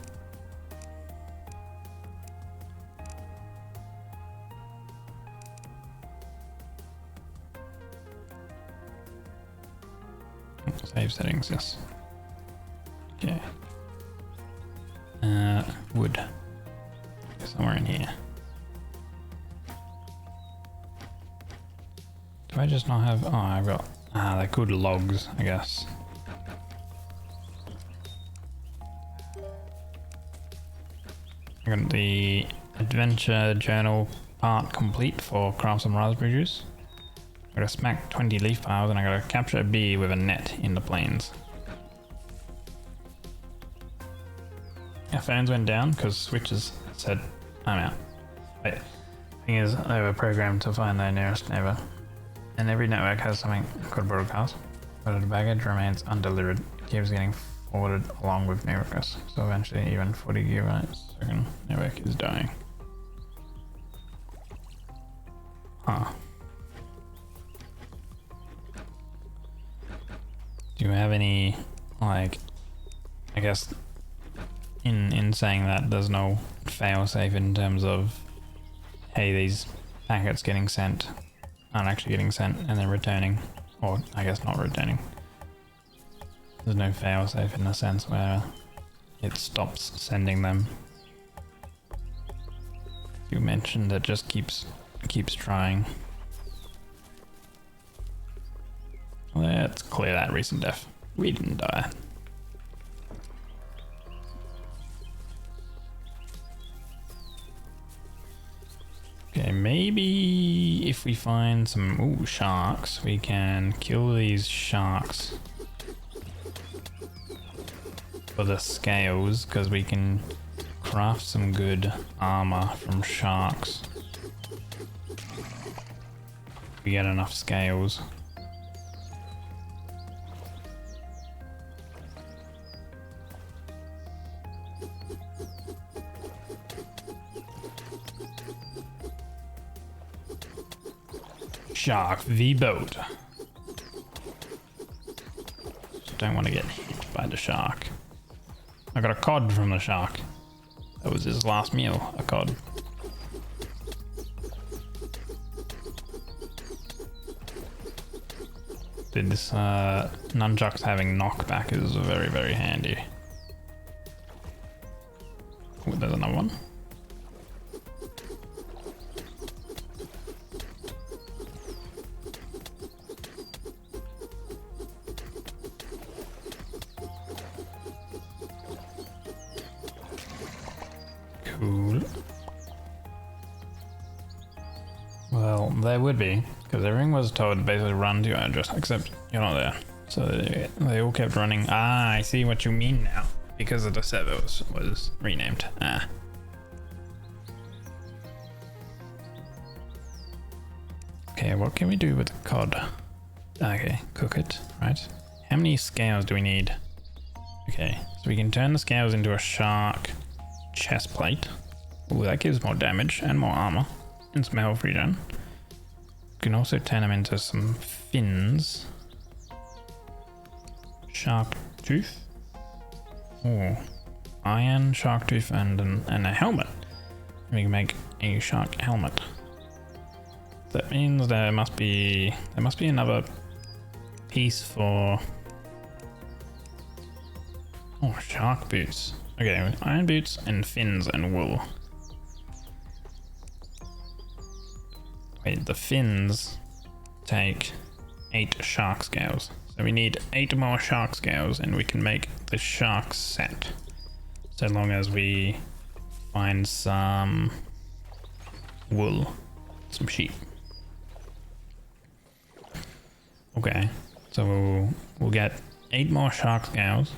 Save settings, yes. Okay. Wood. Somewhere in here. Do I just not have... Oh, I've got... they're called logs, I guess. I got the adventure journal part complete for craft some raspberry juice. I gotta smack 20 leaf piles, and I gotta capture a bee with a net in the plains. Our phones went down because switches said I'm out. Wait, thing is, they were programmed to find their nearest neighbor, and every network has something called broadcast, but the baggage remains undelivered. It keeps getting forwarded along with new requests, so eventually even 40 gigabytes second network is dying. Huh. Do you have any, like, I guess in saying that there's no fail-safe in terms of, hey, these packets getting sent aren't actually getting sent and then returning, or I guess not returning. There's no fail-safe in the sense where it stops sending them. You mentioned it just keeps trying. Let's clear that recent death. We didn't die. Okay, maybe if we find some sharks, we can kill these sharks for the scales, because we can craft some good armor from sharks. We get enough scales. Shark v boat. Don't want to get hit by the shark. I got a cod from the shark. That was his last meal, a cod. This nunchucks having knockback is very, very handy. Oh, there's another one. Cool. Well, there would be, because everything was told to basically run to your address, except you're not there. So they all kept running. Ah, I see what you mean now. Because of the server was renamed. Ah. Okay, what can we do with the cod? Okay, cook it, right? How many scales do we need? Okay, so we can turn the scales into a shark chest plate. Ooh, that gives more damage and more armor and some health regen. We can also turn them into some fins. Shark tooth. Oh, iron shark tooth and a helmet. We can make a shark helmet. That means there must be another piece for shark boots. Okay, iron boots and fins and wool. Wait, the fins take 8 shark scales. So we need 8 more shark scales and we can make the shark set. So long as we find some wool, some sheep. Okay, so we'll get 8 more shark scales.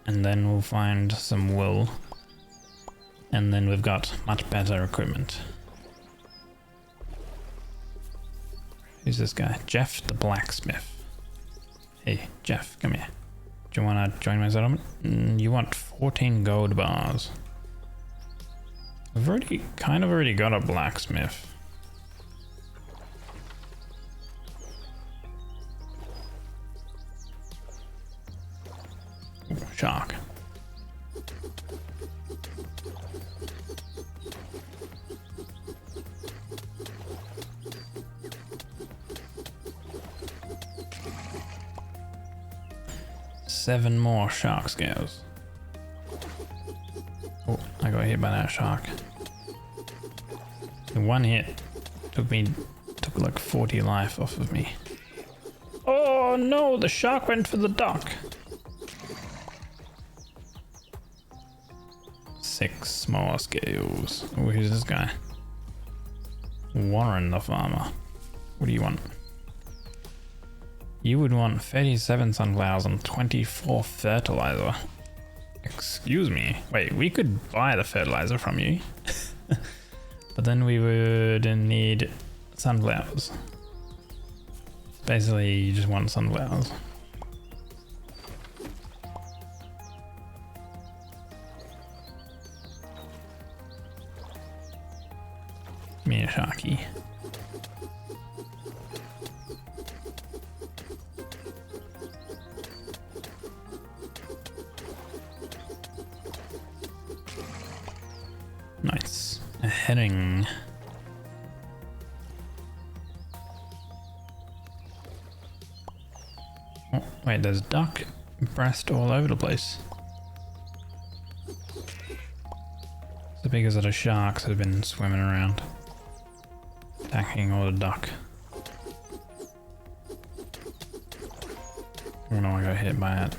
And then we'll find some wool. And then we've got much better equipment. Who's this guy? Jeff the blacksmith. Hey, Jeff, come here. Do you want to join my settlement? You want 14 gold bars. We've already got a blacksmith. Ooh, shark. Seven more shark scales. Oh, I got hit by that shark. In one hit took like 40 life off of me. Oh no, the shark went for the duck. 6 more scales. Oh, who's this guy? Warren the farmer. What do you want? You would want 37 sunflowers and 24 fertilizer. Excuse me. Wait, we could buy the fertilizer from you. But then we would need sunflowers. Basically, you just want sunflowers. Give me a sharky. Nice. A herring. Oh, wait, there's duck breast all over the place. It's because of the sharks that have been swimming around, attacking all the duck. Oh no, I got hit by it.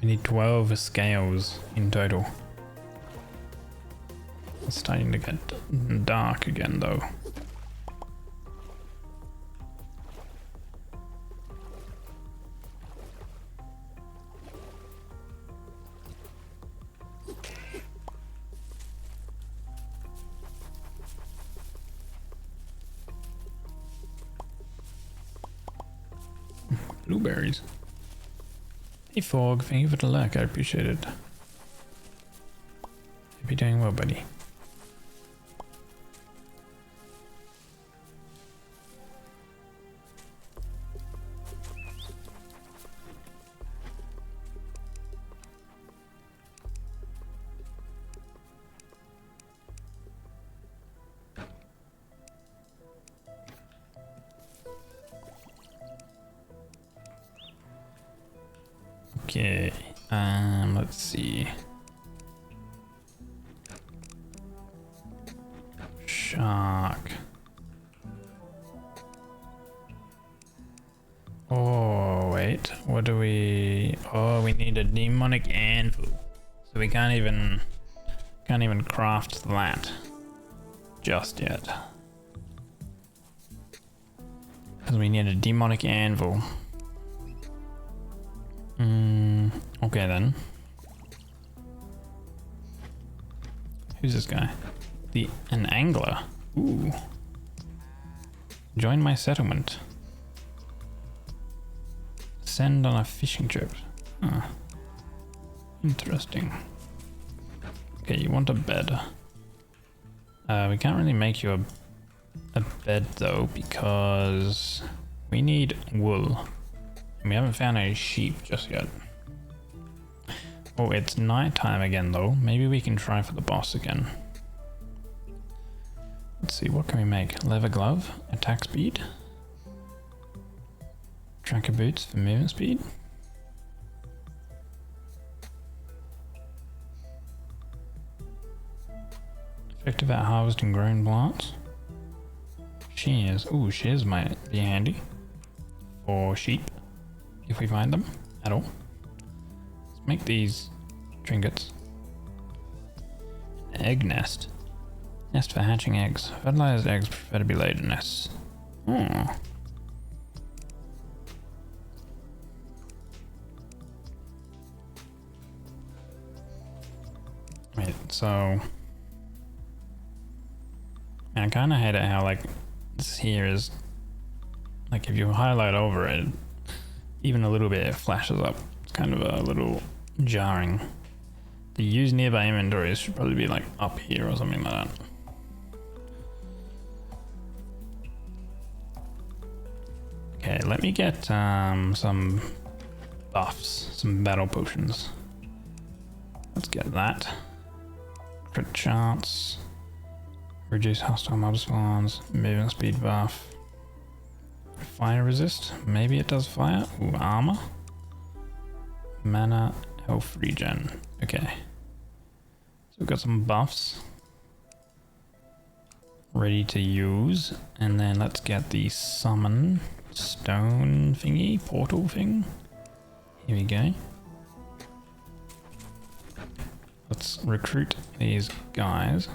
We need 12 scales in total. It's starting to get dark again though. Blueberries. Hey Fog, thank you for the luck, I appreciate it. Hope you're doing well, buddy. Okay, let's see. Shark. Oh, wait, what do we... Oh, we need a demonic anvil. So we can't even craft that just yet. Because we need a demonic anvil. Okay then. Who's this guy? An angler. Ooh. Join my settlement. Send on a fishing trip. Huh. Interesting. Okay, you want a bed. We can't really make you a bed though because we need wool. And we haven't found any sheep just yet. Oh, it's nighttime again though. Maybe we can try for the boss again. Let's see, what can we make? Leather glove, attack speed. Tracker boots for movement speed. Effective at harvesting grown plants. Shears. Ooh, shears might be handy. For sheep, if we find them at all. Let's make these trinkets. Egg nest. Nest for hatching eggs. Fertilized eggs prefer to be laid in nests. Oh. Wait, so... I kind of hate it how, like, this here is... Like, if you highlight over it, even a little bit, it flashes up. It's kind of a little jarring. The use nearby inventories should probably be, like, up here or something like that. Okay, let me get some buffs, some battle potions. Let's get that. Crit chance. Reduce hostile mob spawns. Movement speed buff. Fire resist. Maybe it does fire. Ooh, armor. Mana, health regen. Okay. So we've got some buffs ready to use. And then let's get the summon stone thingy, portal thing. Here we go. Let's recruit these guys.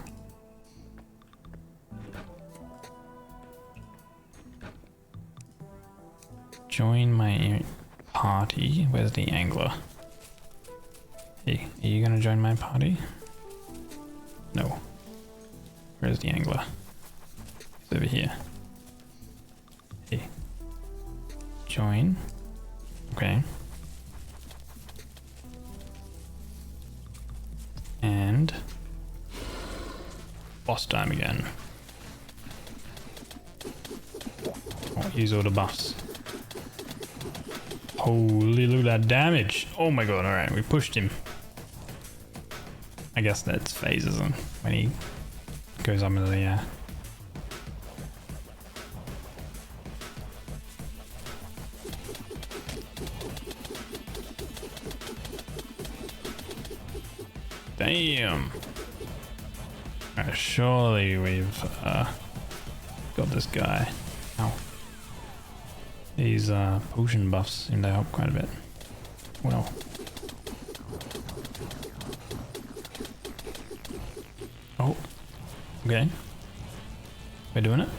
Join my party. Where's the angler? Hey, are you gonna join my party? No. Where's the angler? He's over here. Hey. Join. Okay. And boss time again. I'll use all the buffs. Holy look at that damage. Oh my god, alright, we pushed him. I guess that's phases and when he goes up into the air. Damn. Surely we've got this guy. Ow. These potion buffs seem to help quite a bit. Well. Oh. Okay. We're doing it.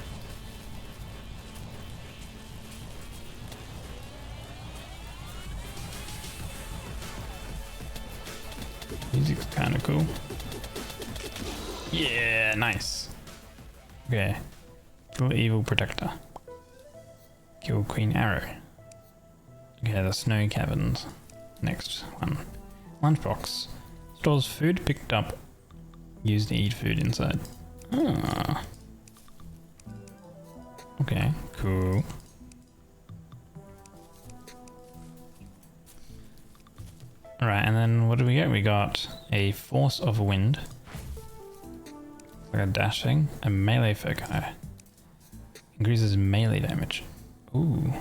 Music's kind of cool. Yeah, nice. Okay. Kill evil protector. Kill Queen Arrow. Okay, the snow caverns. Next one. Lunchbox. Stores food picked up. Used to eat food inside. Ah. Okay, cool. Alright, and then what do we get? We got a Force of Wind. Like a dashing. A melee foci. Increases melee damage. Ooh.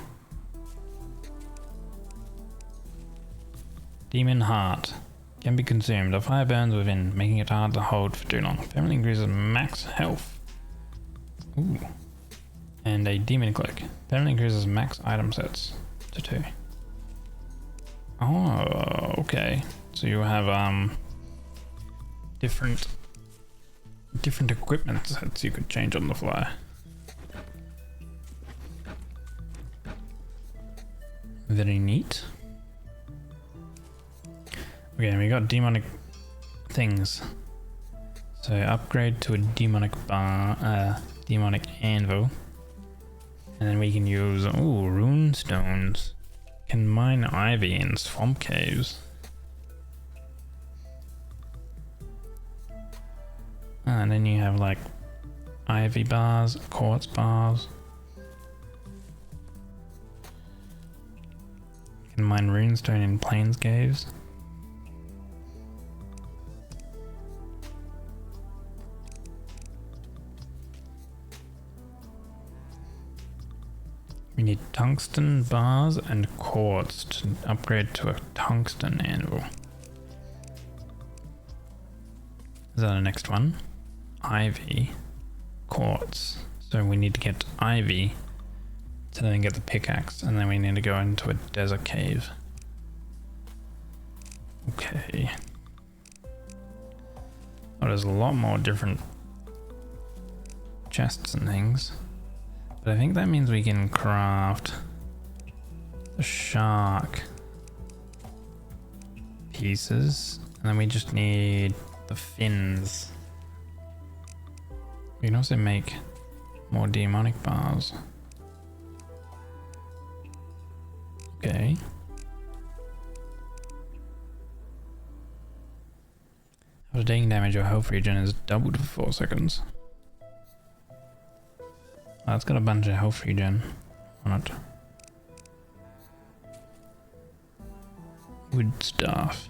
Demon Heart. Can be consumed. The fire burns within, making it hard to hold for too long. Permanently increases max health. Ooh. And a Demon Cloak. Permanently increases max item sets to 2. Oh, okay. So you have different equipment sets you could change on the fly. Very neat. Okay, we got demonic things. So upgrade to a demonic bar, demonic anvil, and then we can use rune stones. Can mine ivy in swamp caves. And then you have like ivy bars, quartz bars. Can mine runestone in plains caves. We need tungsten bars and quartz to upgrade to a tungsten anvil. Is that the next one? Ivy, quartz. So we need to get ivy to then get the pickaxe, and then we need to go into a desert cave. Okay. Oh, there's a lot more different chests and things. But I think that means we can craft the shark pieces, and then we just need the fins. We can also make more demonic bars. Okay. After taking damage, your health regen is doubled for 4 seconds. Oh, it's got a bunch of health regen on it. Wood staff.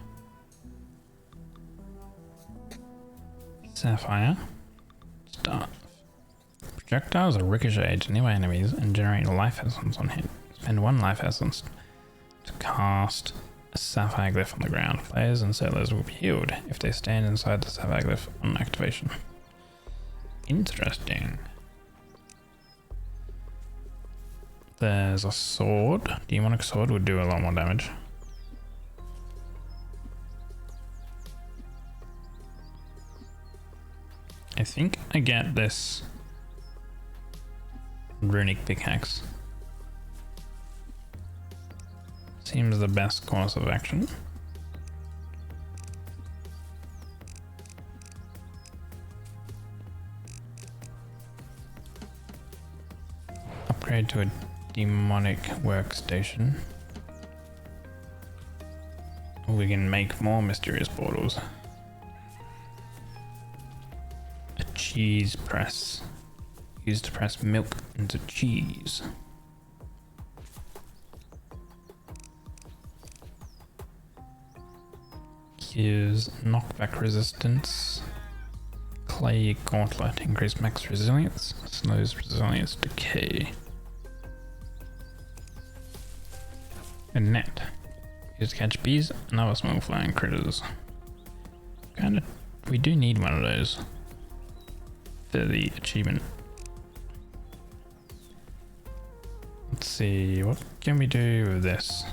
Sapphire. Staff. Projectiles are ricocheted to near enemies and generate life essence on hit. Spend 1 life essence to cast a sapphire glyph on the ground. Players and settlers will be healed if they stand inside the sapphire glyph on activation. Interesting. There's a sword. Demonic sword would do a lot more damage. I think I get this runic pickaxe. Seems the best course of action. Upgrade to a demonic workstation. We can make more mysterious portals. A cheese press. Used to press milk into cheese. is knockback resistance. Clay Gauntlet, increase max resilience, slows resilience decay. And net, use to catch bees and other small flying critters. Kinda, we do need one of those for the achievement. Let's see, what can we do with this?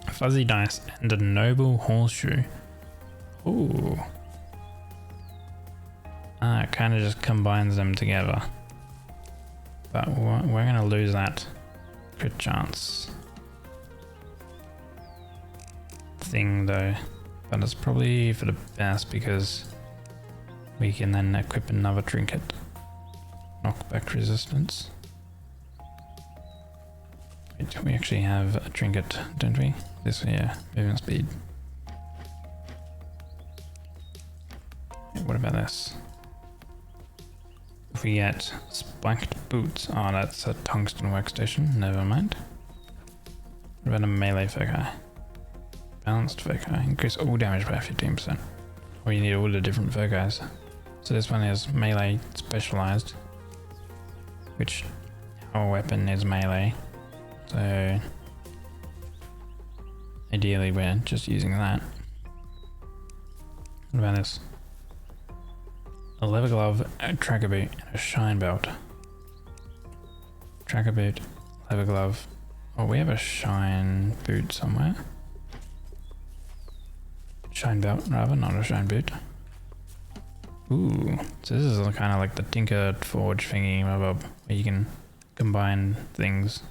A fuzzy dice and a noble horseshoe. Ooh. Ah, it kind of just combines them together. But we're gonna lose that crit chance thing though. But it's probably for the best because we can then equip another trinket. Knockback resistance. Wait, we actually have a trinket, don't we? This here, movement speed. What about this? If we get spiked boots, oh that's a tungsten workstation, never mind. What about a melee foci? Balanced foci, increase all damage by 15%. Or you need all the different foci. So this one is melee specialized, which our weapon is melee. So ideally we're just using that. What about this? A leather glove, a tracker boot, and a shine belt. Tracker boot, leather glove. Oh, we have a shine boot somewhere. Shine belt, rather, not a shine boot. Ooh, so this is kind of like the Tinker Forge thingy, where you can combine things.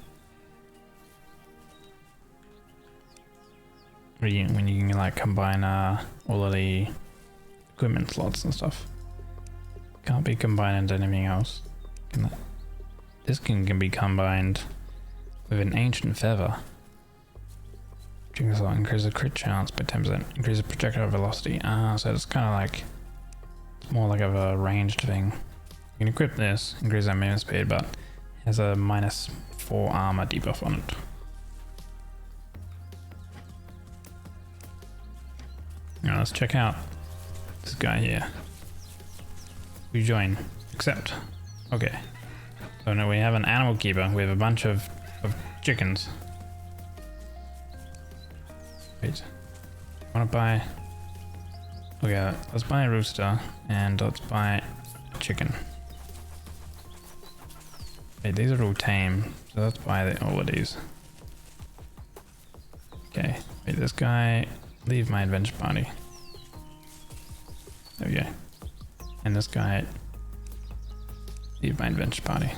When you can like combine all of the equipment slots and stuff. Can't be combined into anything else. This can be combined with an ancient feather. Slot increases the crit chance by 10%. Increases projectile velocity. Ah, so it's kind of like more like of a ranged thing. You can equip this, increase our movement speed, but it has a -4 armor debuff on it. Now let's check out this guy here. We join. Accept. Okay. So now we have an animal keeper. We have a bunch of chickens. Wait. Wanna buy... Okay, let's buy a rooster and let's buy a chicken. Wait, these are all tame. So let's buy all of these. Okay. Wait, this guy... Leave my adventure party. There we go. And this guy, leave my adventure party.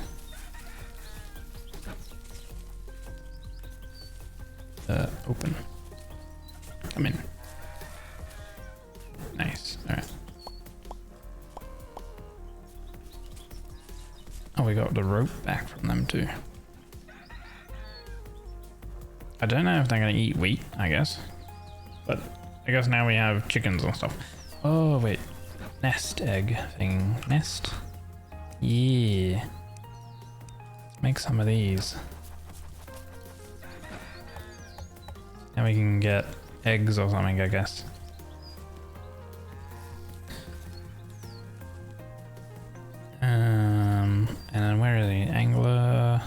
Open. Come in. Nice. Alright. Oh, we got the rope back from them too. I don't know if they're gonna eat wheat, I guess. But I guess now we have chickens and stuff. Oh, wait. Nest egg thing. Nest? Yeah. Let's make some of these. Now we can get eggs or something, I guess. And then where is he? Angler.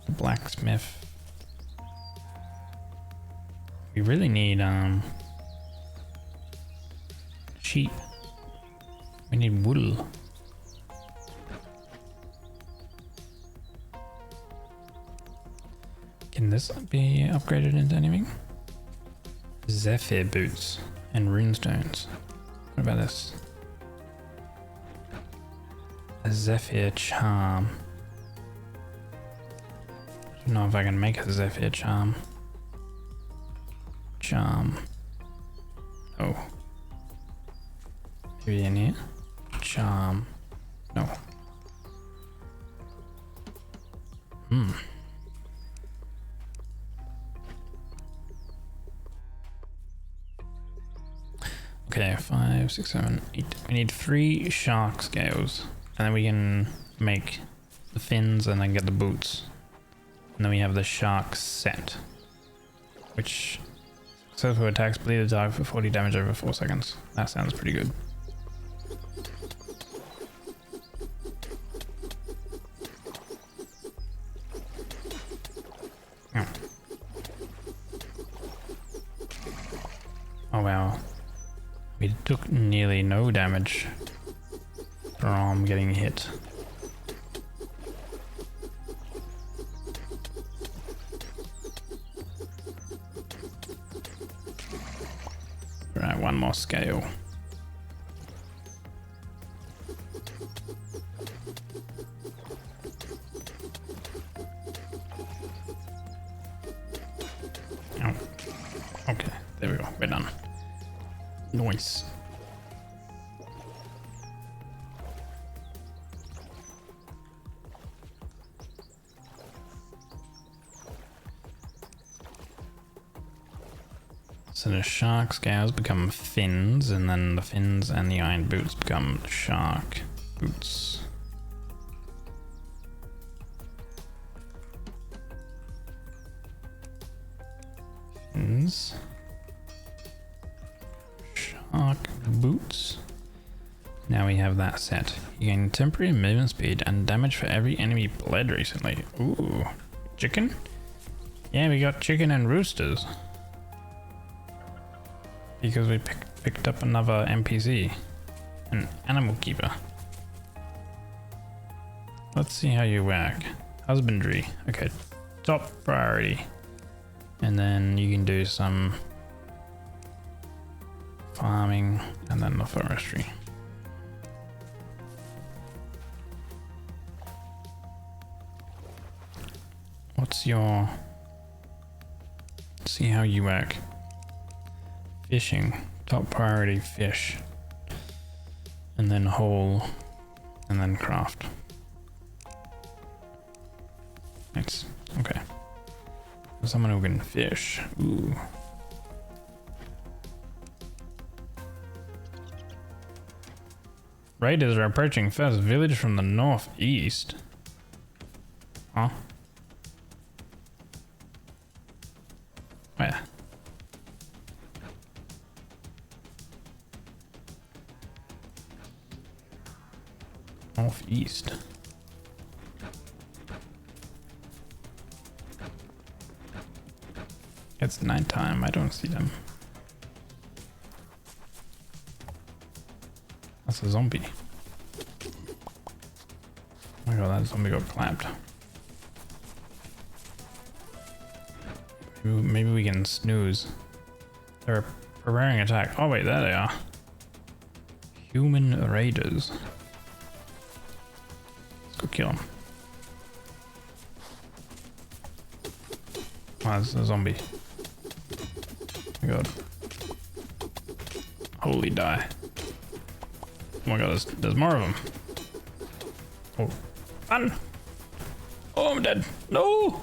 Blacksmith. We really need sheep. We need wool. Can this be upgraded into anything? Zephyr boots and runestones. What about this? A Zephyr charm. I don't know if I can make a Zephyr charm. Oh. Maybe in here? Charm. No. Okay, 5, 6, 7, 8. We need 3 shark scales. And then we can make the fins and then get the boots. And then we have the shark set. which successful attacks bleed the target for 40 damage over 4 seconds. That sounds pretty good. Oh, oh wow. We took nearly no damage from getting hit. Right, one more scale. Oh, okay, there we go, we're done. Nice. So the shark scales become fins, and then the fins and the iron boots become shark boots. Fins. Shark boots. Now we have that set. You gain temporary movement speed and damage for every enemy bled recently. Ooh. Chicken? Yeah, we got chicken and roosters. Because we picked up another NPC. An animal keeper. Let's see how you work. Husbandry. Okay. Top priority. And then you can do some farming and then the forestry. What's your... Let's see how you work. Fishing, top priority fish, and then haul, and then craft. Nice. Okay. Someone who can fish. Ooh. Raiders are approaching first village from the northeast. Huh? Where? Northeast. It's nighttime, I don't see them. That's a zombie. Oh my god, that zombie got clapped. Maybe we can snooze. They're preparing attack. Oh wait, there they are. Human raiders. Let's go kill them. Oh, this is a zombie. Oh my god. Holy die. Oh my god, there's more of them. Oh. Run! Oh, I'm dead. No!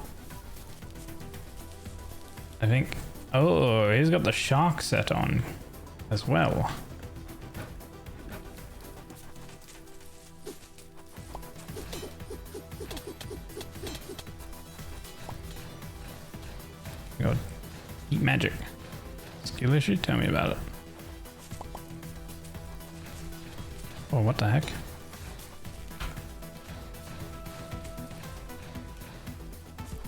I think... Oh, he's got the shark set on as well. God. Eat magic. Skill issue? Tell me about it. Oh, what the heck?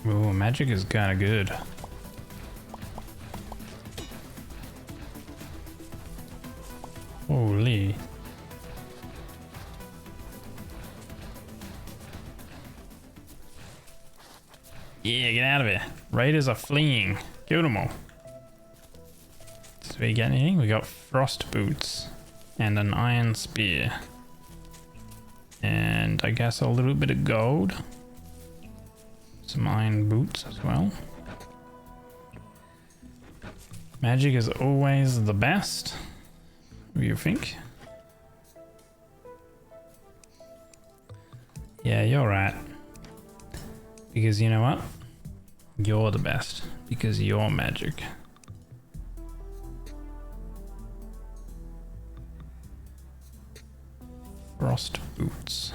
Oh, magic is kinda good. Holy. Yeah, get out of here. Raiders are fleeing. Kill them all. Did we get anything? We got frost boots and an iron spear. And I guess a little bit of gold. Some iron boots as well. Magic is always the best. What do you think? Yeah, you're right. Because you know what? You're the best. Because you're magic. Frost boots.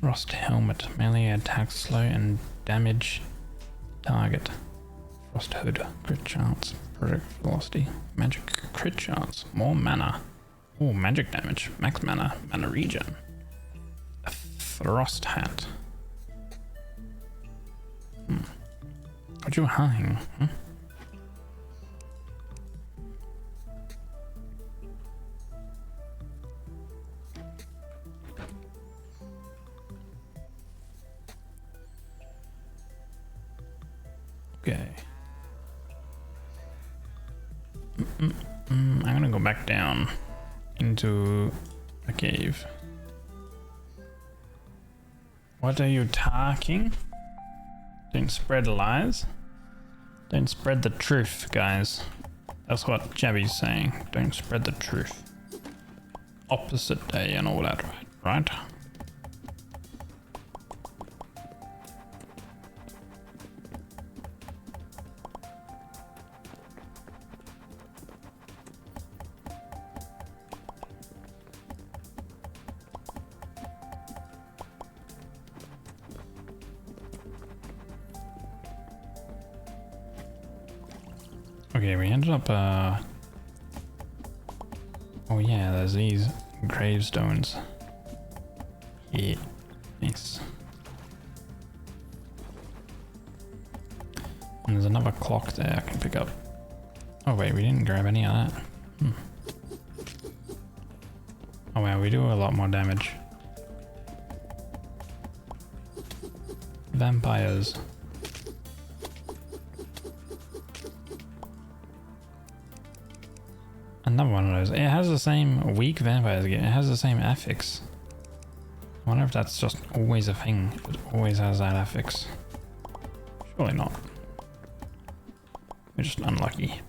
Frost helmet. Melee attack slow and damage target. Frost hood. Crit chance. Project velocity. Magic crit chance. More mana. Oh, magic damage. Max mana. Mana regen. A frost hat. What you hiding? Okay. I'm gonna go back down into the cave. What are you talking? Don't spread lies. Don't spread the truth, guys. That's what Jabby's saying. Don't spread the truth. Opposite day and all that, right? Okay, we ended up, oh yeah, there's these gravestones. Yeah, nice. And there's another clock there I can pick up. Oh wait, we didn't grab any of that. Oh wow, we do a lot more damage. Vampires. Another one of those. It has the same weak vampires again. It has the same affix. I wonder if that's just always a thing. It always has that affix. Surely not. We're just unlucky.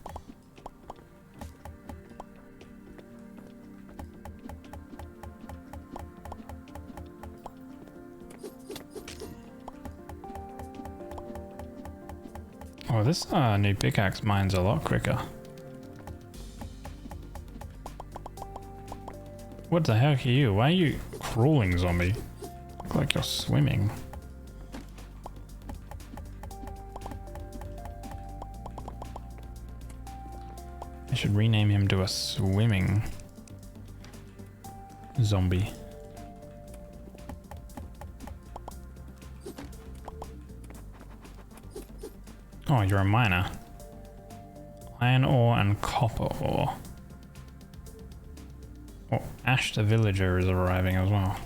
Oh, this new pickaxe mines a lot quicker. What the heck are you? Why are you crawling, zombie? Look like you're swimming. I should rename him to a swimming zombie. Oh, you're a miner. Iron ore and copper ore. Oh, Ash the villager is arriving as well.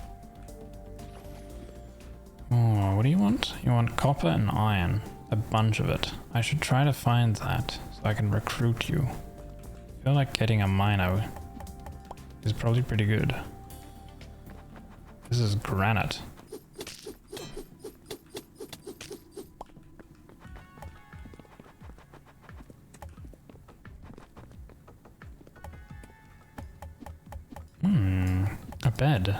Oh, what do you want? You want copper and iron. A bunch of it. I should try to find that so I can recruit you. I feel like getting a miner is probably pretty good. This is granite. A bed.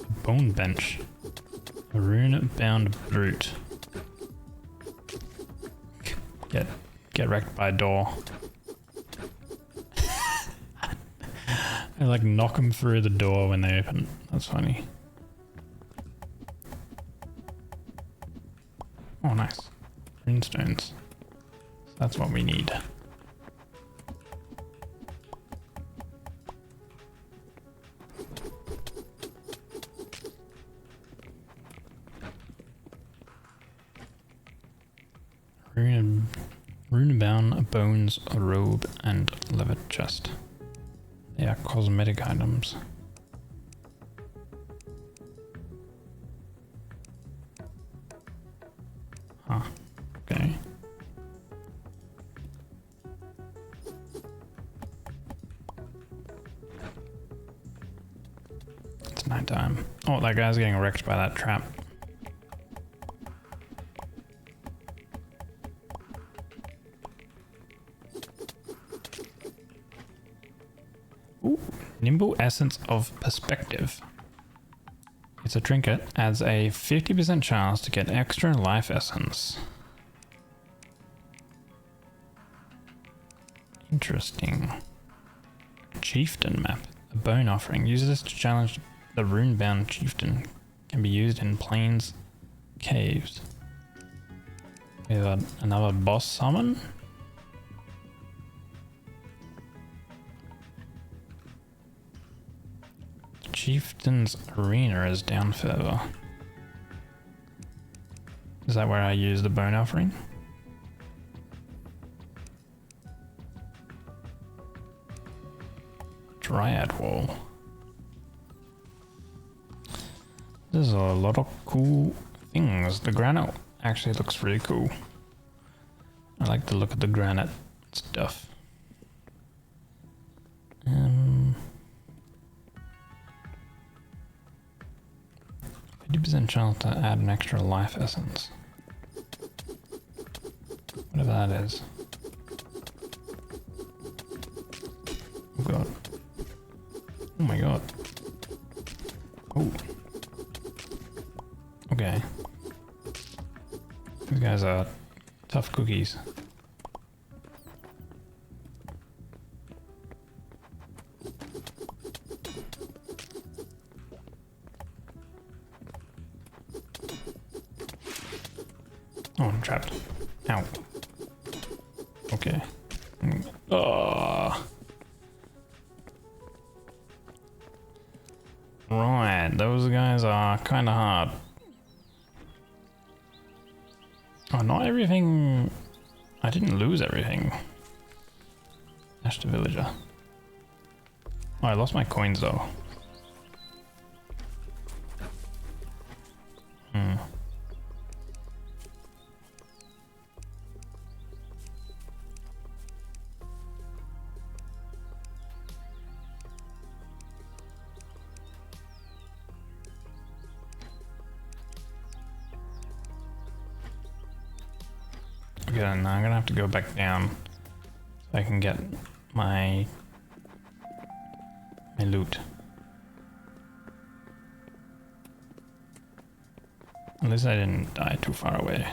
A bone bench. A rune-bound brute. Get wrecked by a door. I like knock them through the door when they open. That's funny. Oh, nice. Runestones. That's what we need. Rune-bound bones, a robe, and leather chest. They are cosmetic items. Huh. Okay. It's nighttime. Oh, that guy's getting wrecked by that trap. Ooh, Nimble Essence of Perspective. It's a trinket, adds a 50% chance to get extra life essence. Interesting. Chieftain map. A bone offering. Use this to challenge the rune-bound chieftain. Can be used in plains caves. We got another boss summon. Chieftain's Arena is down further. Is that where I use the bone offering? Dryad Wall. There's a lot of cool things. The granite actually looks really cool. I like the look of the granite stuff. 50% chance to add an extra life essence. Whatever that is. Oh god. Oh my god. Oh. Okay. These guys are tough cookies. Oh, I'm trapped. Ow. Okay. Right, those guys are kind of hard. Oh, not everything... I didn't lose everything. Ash the villager. Oh, I lost my coins though. Okay, then I'm gonna have to go back down so I can get my loot. At least I didn't die too far away.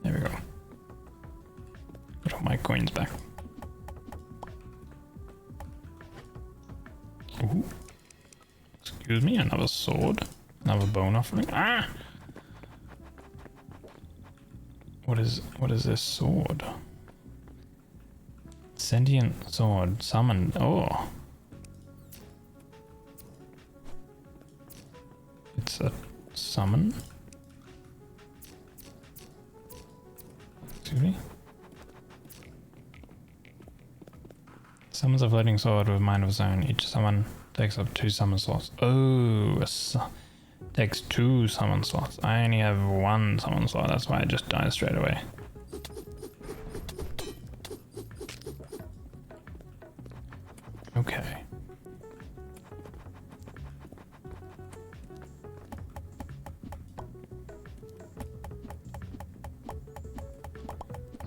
There we go. Put all my coins back. Ooh. Excuse me, another sword. Another bone offering. Ah! What is this sword? Sentient sword summoned. Oh. It's a summon. Excuse me. Summons a floating sword with mind of its own. Each summon takes up 2 summon slots. Oh, takes 2 summon slots. I only have 1 summon slot. That's why I just died straight away. Okay.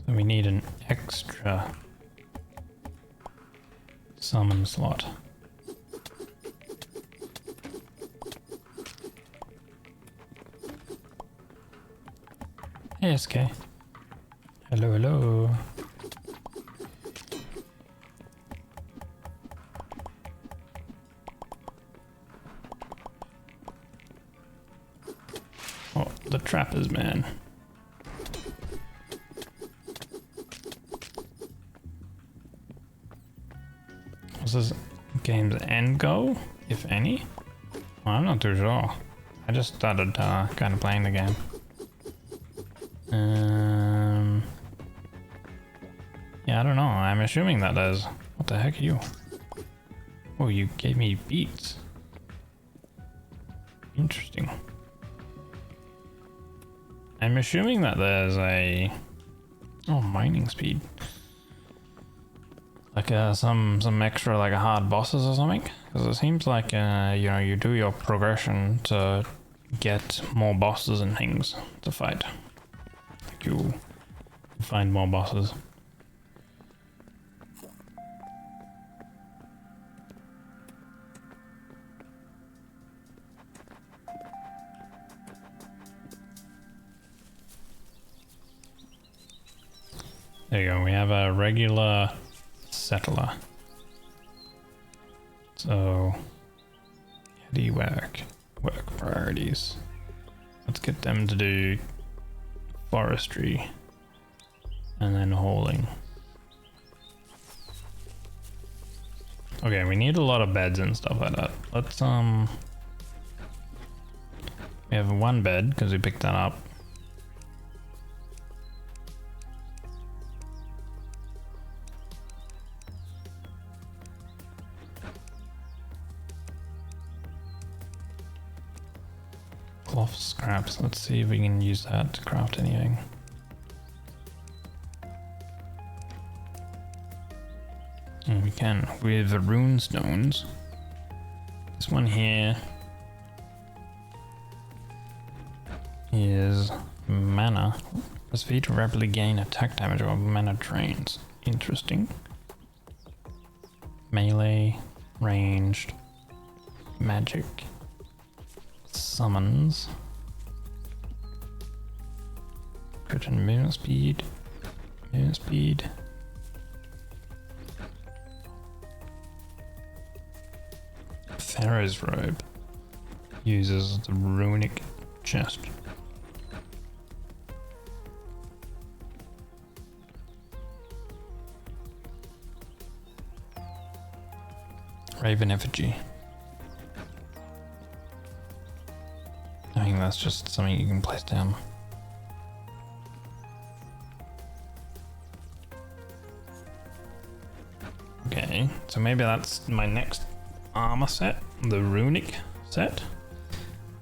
So we need an extra summon slot. Hey, SK. Hello, hello. Oh, the trappers, man. What's this game's end goal, if any? Well, I'm not too sure. I just started kind of playing the game. Yeah, I don't know. I'm assuming that does. What the heck are you? Oh, you gave me beats. Interesting. I'm assuming that there's a... Oh, mining speed. Like some extra like hard bosses or something? Because it seems like, you know, you do your progression to get more bosses and things to fight. Like you find more bosses. There you go. We have a regular settler. So, how do you work? Work priorities. Let's get them to do forestry and then hauling. Okay, we need a lot of beds and stuff like that. Let's we have one bed because we picked that up. Cloth scraps. Let's see if we can use that to craft anything. And we can with the rune stones. This one here is mana. This feat to rapidly gain attack damage while mana drains. Interesting. Melee, ranged, magic, summons, crit and movement speed, Pharaoh's robe uses the runic chest. Raven effigy. I think that's just something you can place down. Okay, so maybe that's my next armor set, the runic set.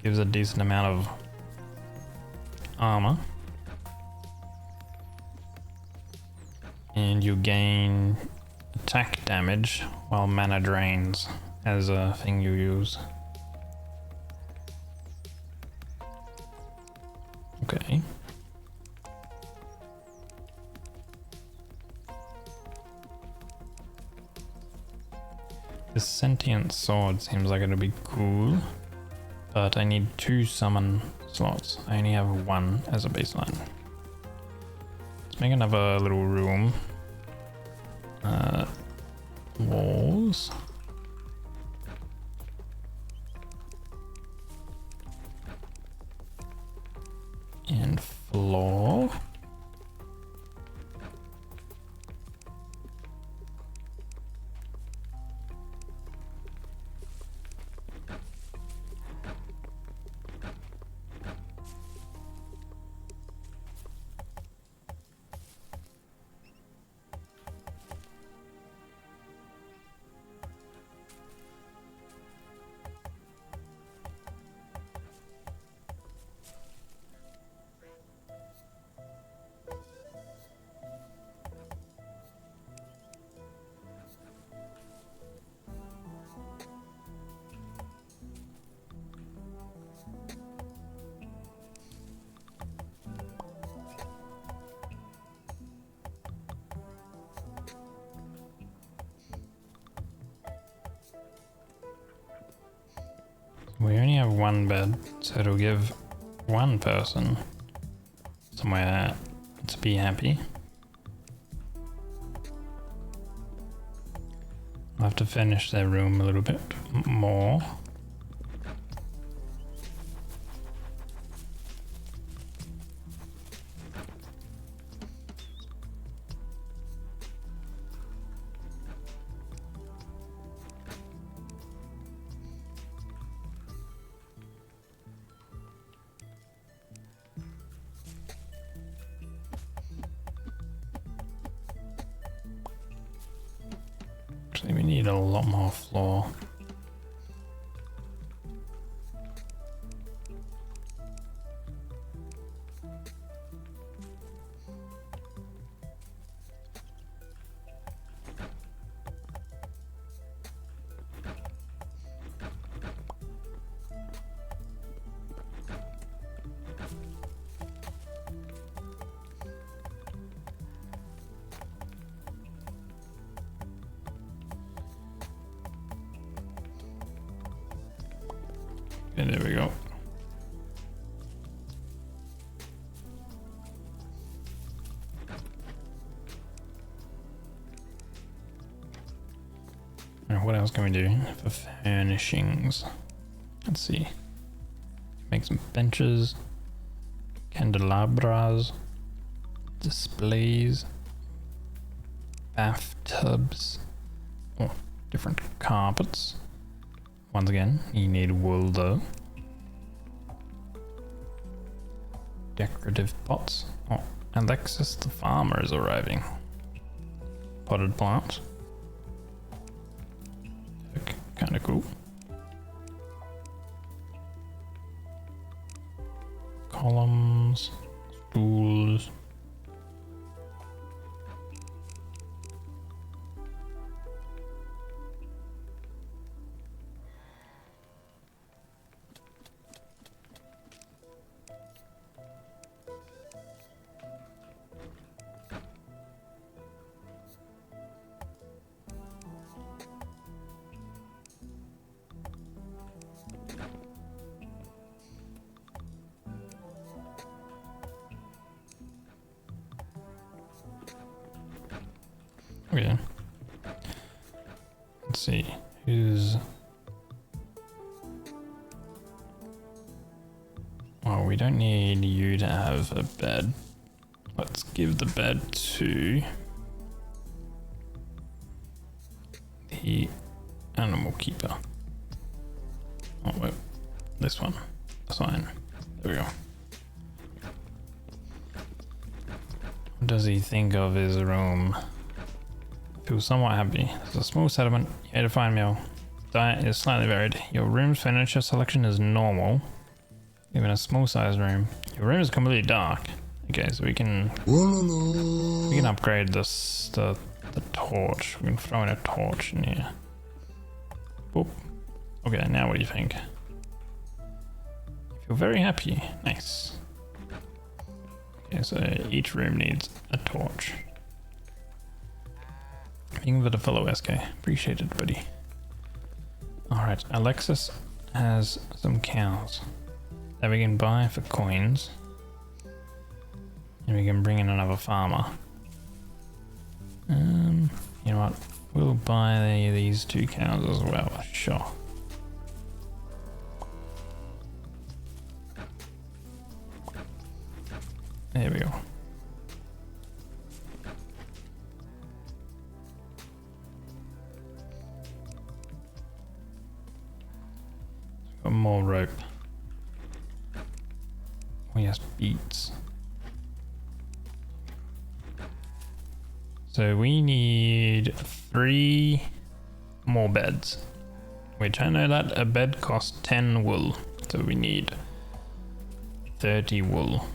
Gives a decent amount of armor. And you gain attack damage while mana drains as a thing you use. Okay. This sentient sword seems like it'll be cool, but I need 2 summon slots. I only have 1 as a baseline. Let's make another little room. Walls. And floor. We only have 1 bed, so it'll give 1 person somewhere to be happy. I'll have to finish their room a little bit more. Actually, we need a lot more floor. Okay, there we go. we do for furnishings? Let's see. Make some benches, candelabras, displays, bathtubs, oh, different carpets. Once again, you need wool though. Decorative pots. Oh, Alexis the farmer is arriving. Potted plants. Kind of cool. Columns, stools. Okay. Let's see. Who's... Well, we don't need you to have a bed. Let's give the bed to the animal keeper. Oh, wait. This one. Sign. There we go. What does he think of his room? Feels somewhat happy. There's a small settlement, you ate a fine meal. Diet is slightly varied. Your room's furniture selection is normal. Even a small sized room. Your room is completely dark. Okay, so we can upgrade this the torch. We can throw in a torch in here. Boop. Okay, now what do you think? You feel very happy. Nice. Okay, so each room needs a torch. Thank you for the follow, SK. Appreciate it, buddy. Alright, Alexis has some cows that we can buy for coins. And we can bring in another farmer. You know what? We'll buy these 2 cows as well, sure. There we go. Got more rope. Oh yes, beets. So we need 3 more beds. Which I know that a bed costs 10 wool. So we need 30 wool.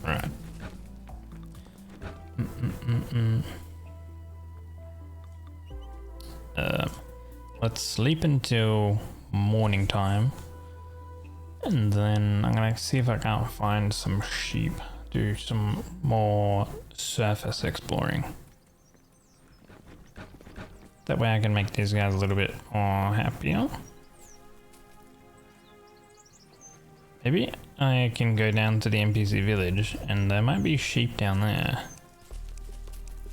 Alright. Let's sleep until morning time. And then I'm gonna see if I can't find some sheep. Do some more surface exploring. That way I can make these guys a little bit more happier. Maybe I can go down to the NPC village and there might be sheep down there.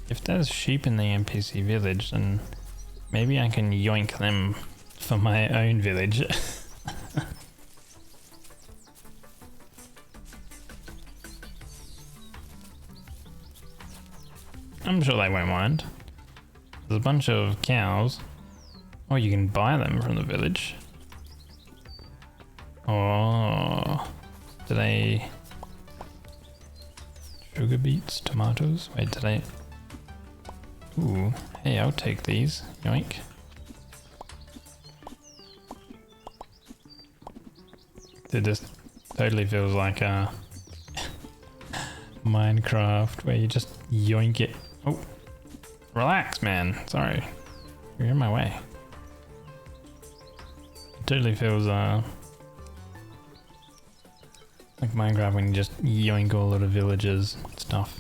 If there's sheep in the NPC village, then maybe I can yoink them for my own village. I'm sure they won't mind. There's a bunch of cows. Oh, you can buy them from the village. Oh, do they... Sugar beets, tomatoes? Wait, did I... Ooh, hey, I'll take these. Yoink. It just totally feels like Minecraft, where you just yoink it. Oh, relax, man. Sorry, you're in my way. It totally feels like Minecraft when you just yoink all of the villages and stuff.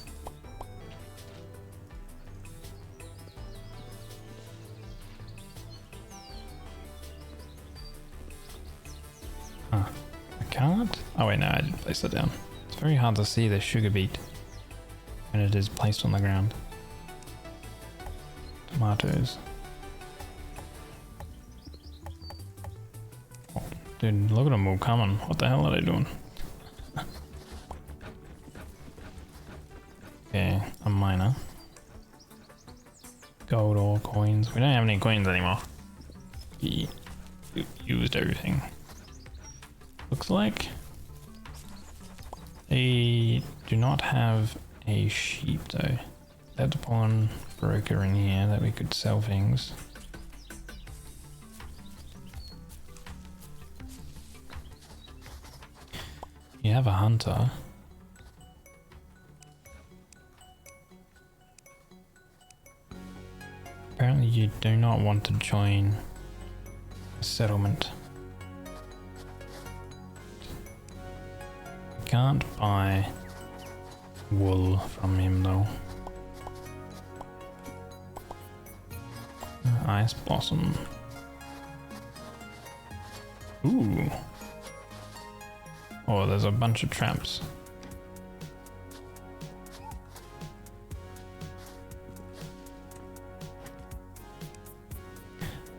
Huh. I can't? Oh wait, no, I didn't place that down. It's very hard to see the sugar beet. when it is placed on the ground. Tomatoes. Oh, dude, look at them all coming. What the hell are they doing? Okay, a miner. Gold ore coins. We don't have any coins anymore. We used everything. Looks like they do not have a sheep though. That's upon broker in here that we could sell things. You have a hunter. Apparently you do not want to join a settlement. You can't buy wool from him though. Ice blossom. Ooh. Oh, there's a bunch of traps.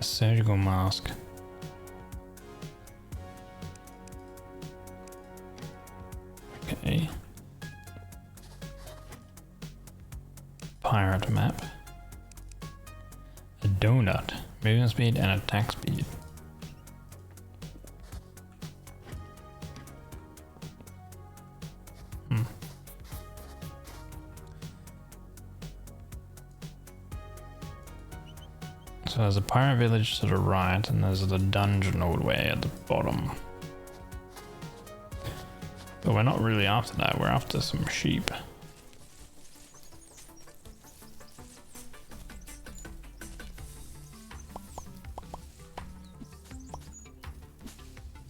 A surgical mask. Okay. Pirate map. A donut. Movement speed and attack speed. So there's a pirate village to the right and there's the dungeon all the way at the bottom. But we're not really after that, we're after some sheep.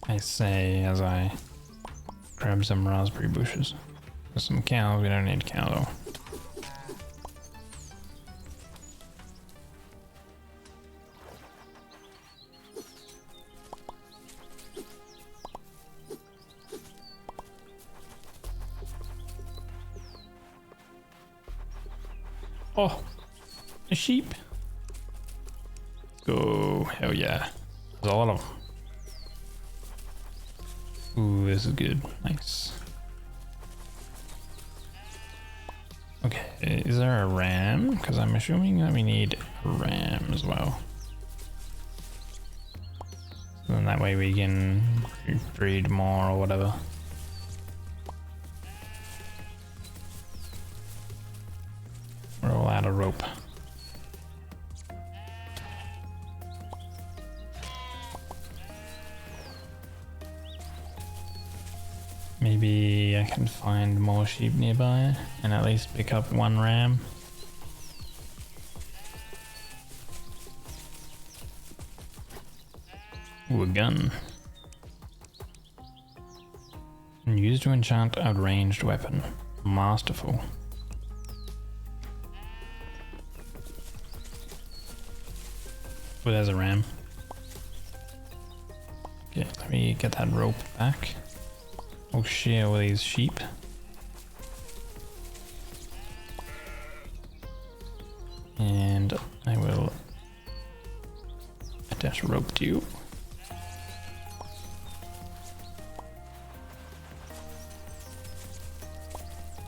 I say as I grab some raspberry bushes. There's some cows, we don't need cow though. Oh, a sheep. Let's go. Hell yeah. There's a lot of them. Ooh, this is good. Nice. Okay, is there a ram? Because I'm assuming that we need a ram as well. So then that way we can breed more or whatever. We're all out of rope. Maybe I can find more sheep nearby and at least pick up one ram. Ooh, a gun. And used to enchant a ranged weapon. Masterful. Oh, there's a ram. Okay, let me get that rope back. I'll share all these sheep. And I will attach rope to you.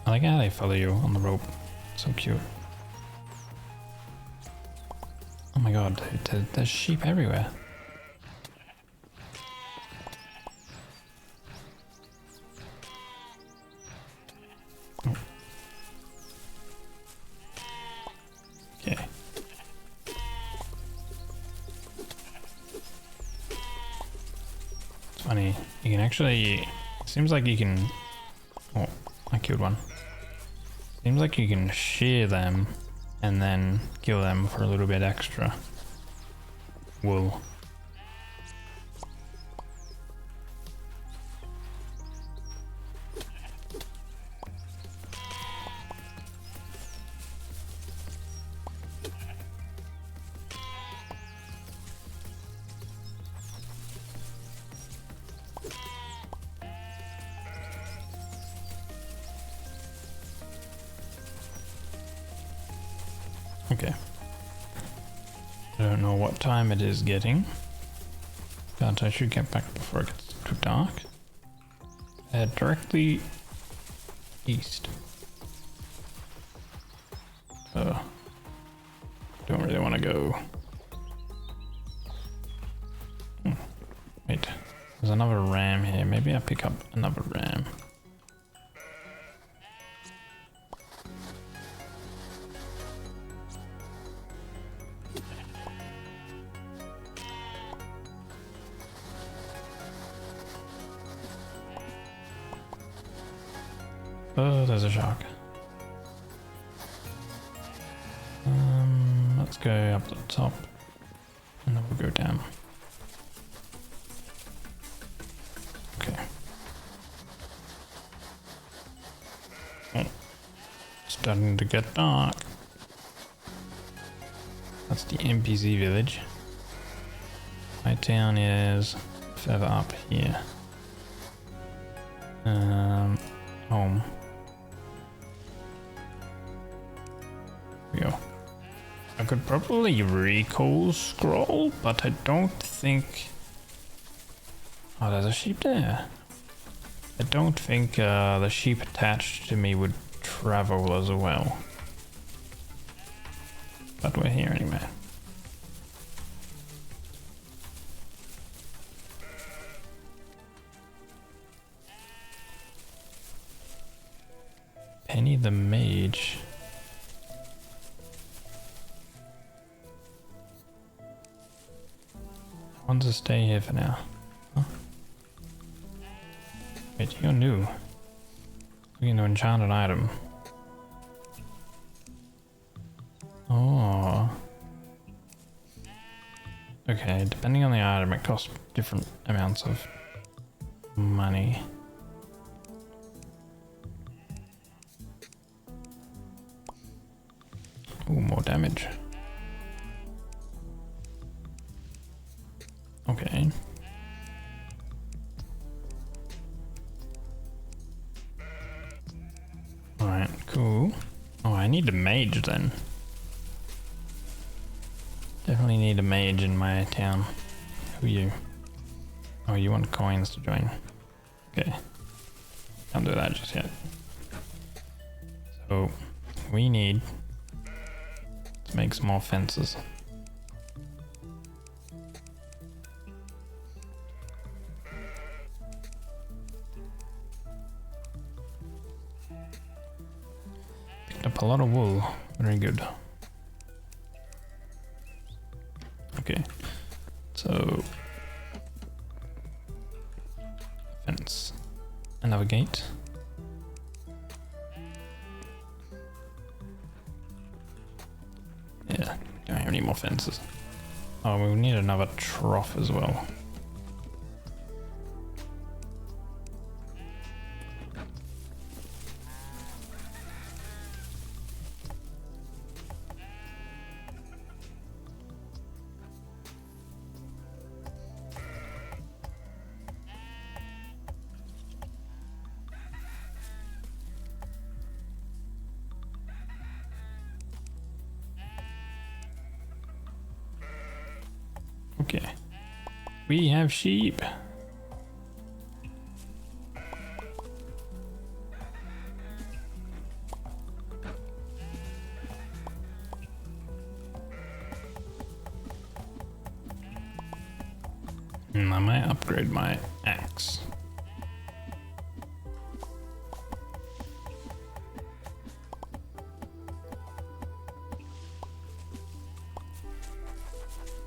I like how they follow you on the rope. So cute. Oh my god, there's sheep everywhere. Oh. Okay. It's funny, you can actually, seems like you can, oh, I killed one. Seems like you can shear them and then kill them for a little bit extra wool. Okay. I don't know what time it is getting, but I should get back before it gets too dark. Head directly east. Don't really want to go. Wait, there's another ram here. Maybe I pick up another ram. Oh, there's a shark. Let's go up the top and then we'll go down. Okay. Oh, starting to get dark. That's the NPC village. My town is further up here. Home. Here we go. I could probably recall scroll, but I don't think... Oh, there's a sheep there. I don't think the sheep attached to me would travel as well. But we're here anyway. Penny the Mage. I want to stay here for now. Huh? Wait, you're new. Looking to enchant an item. Oh. Okay, depending on the item, it costs different amounts of money. Ooh, more damage. Okay. Alright, cool. Oh, I need a mage then. Definitely need a mage in my town. Who are you? Oh, you want coins to join. Okay. Can't do that just yet. So, we need to make some more fences. Picked up a lot of wool. Very good. Okay, so fence, another gate. Yeah, don't have any more fences. Oh, we need another trough as well. Okay, we have sheep. I might upgrade my axe.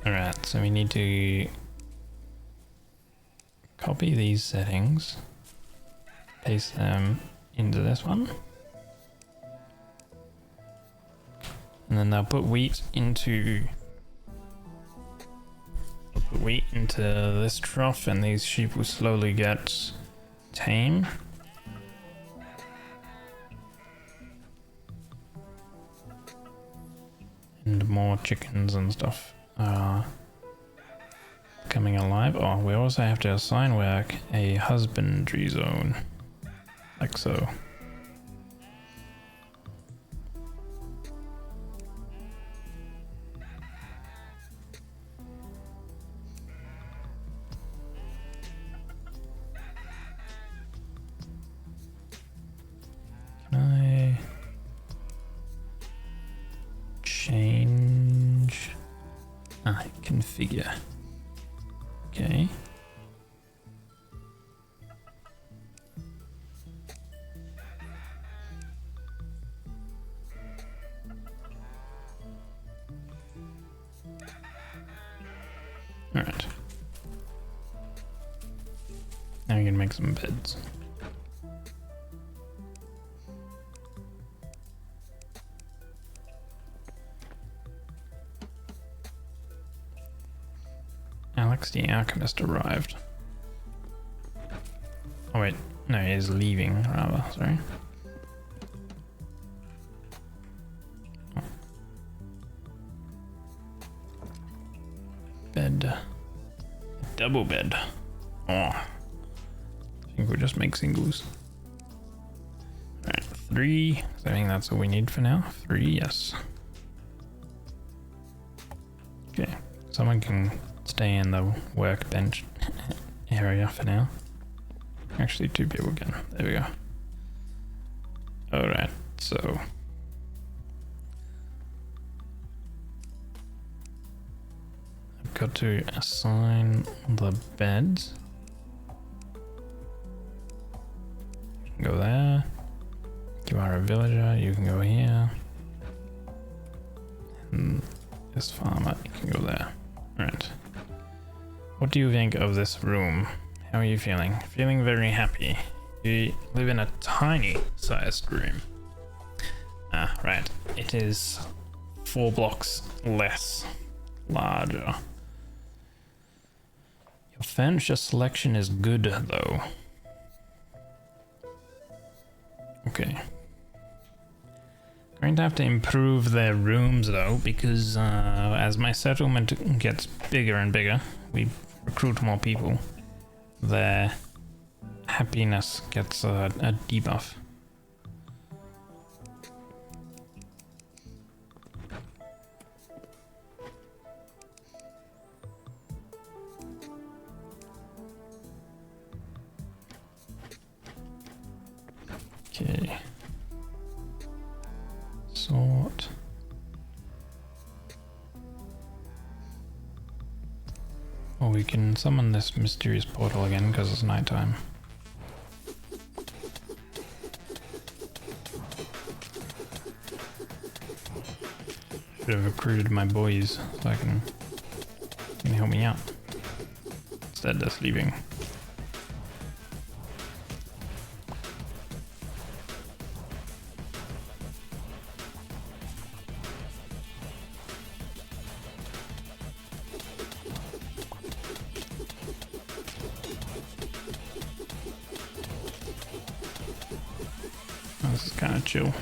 Alright, so we need to copy these settings, paste them into this one, and then I'll put wheat into this trough, and these sheep will slowly get tame. And more chickens and stuff are coming alive. Oh, we also have to assign work a husbandry zone, like so. change. Configure. Okay. Alright. Now we can make some beds. Alex the Alchemist arrived. Oh wait, no, he is leaving, rather, sorry. Oh. Bed. Double bed. Oh. I think we'll just make singles. Alright, 3. I think that's all we need for now. 3, yes. Okay, someone can stay in the workbench area for now. Actually, 2 people can. There we go. Alright, so I've got to assign the beds. You can go there. You are a villager, you can go here. And this farmer, you can go there. Alright. What do you think of this room? How are you feeling? Feeling very happy. You live in a tiny sized room. Ah, right. It is 4 blocks less larger. Your furniture selection is good though. Okay. Going to have to improve their rooms though, because as my settlement gets bigger and bigger, we recruit more people, their happiness gets a debuff. Okay. Sort. Oh, we can summon this mysterious portal again because it's nighttime. Should have recruited my boys so I can help me out. Instead, they're sleeping. This is kind of chill.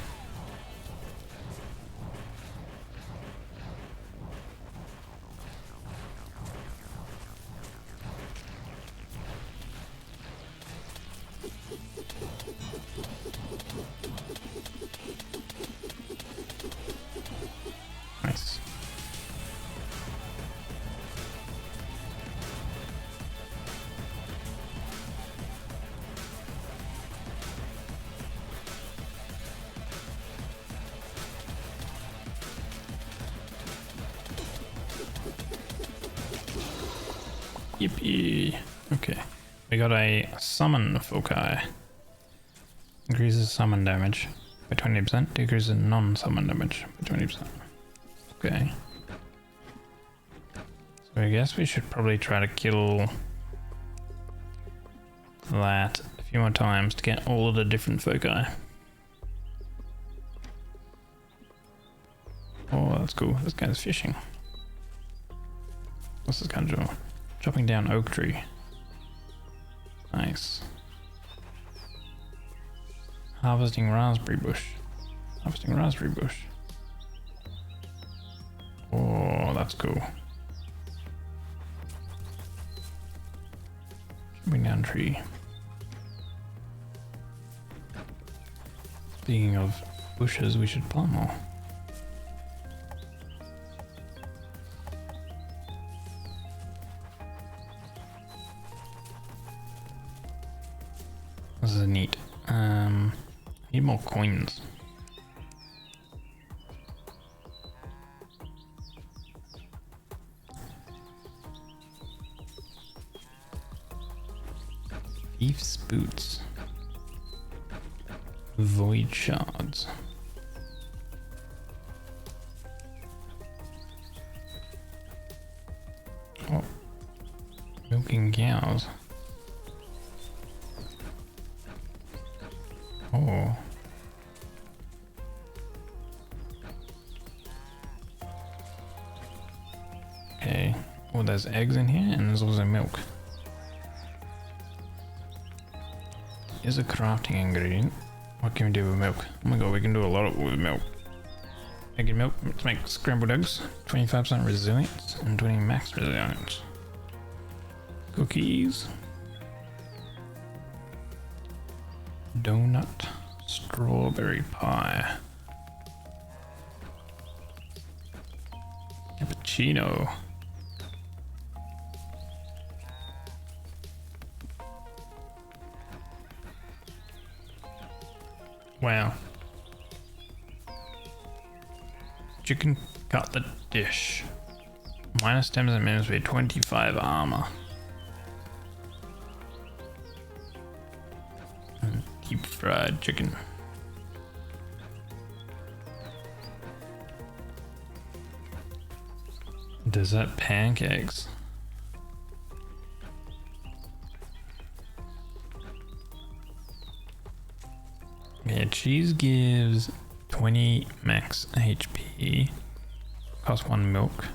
Nice. Yippee. Okay. We got a summon foci. Increases summon damage by 20%, decreases non-summon damage by 20%. Okay. So I guess we should probably try to kill that a few more times to get all of the different foci. Oh, that's cool. This guy's fishing. What's this guy doing? Chopping down oak tree. Nice. Harvesting raspberry bush. Harvesting raspberry bush. Oh, that's cool. Chopping down tree. Speaking of bushes, we should plant more. This is neat. Need more coins. Thief's boots. Void shards. Oh. Milking cows. Oh. Okay. Oh, there's eggs in here and there's also milk. Here's a crafting ingredient. What can we do with milk? Oh my god, we can do a lot with milk. Egg and milk. Let's make scrambled eggs. 25% resilience and 20 max resilience. Cookies. Donut. Strawberry pie. Cappuccino. Wow. Chicken cutlet dish. Minus 10% minus speed, 25 armor. And deep fried chicken. Dessert pancakes. Yeah, cheese gives 20 max HP. Costs 1 milk.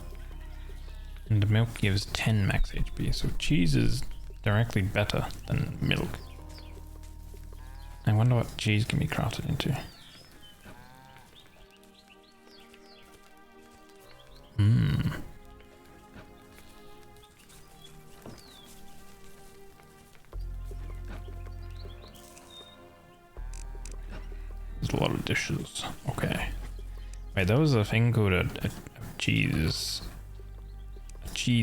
And the milk gives 10 max HP. So cheese is directly better than milk. I wonder what cheese can be crafted into. There's a lot of dishes. Okay. Wait, there was a thing called a cheese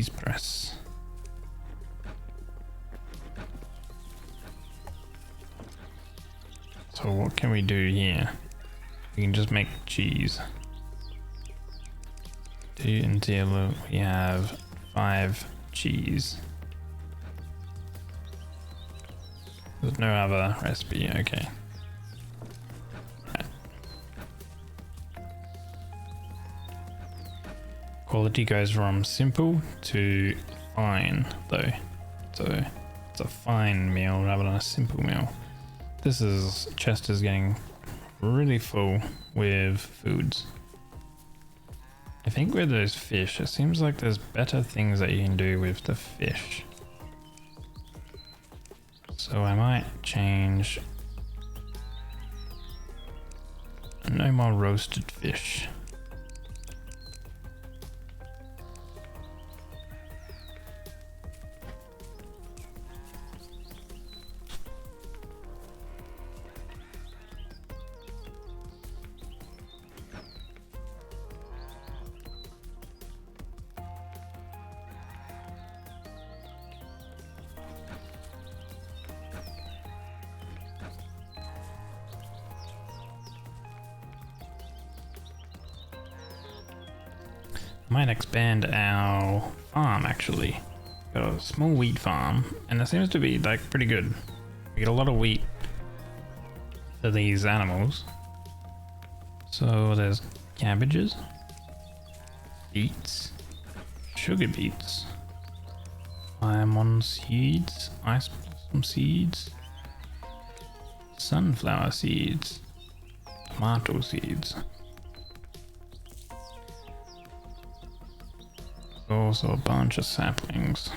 press. So what can we do here? We can just make cheese. 2 until we have 5 cheese. There's no other recipe, okay. Right. Quality goes from simple to fine though. So it's a fine meal rather than a simple meal. Chest is getting really full with foods. I think with those fish, it seems like there's better things that you can do with the fish. So I might change. No more roasted fish. Might expand our farm actually. Got a small wheat farm and it seems to be like pretty good. We get a lot of wheat for these animals. So there's cabbages, beets, sugar beets, lemon seeds, ice blossom seeds, sunflower seeds, tomato seeds. Also a bunch of saplings.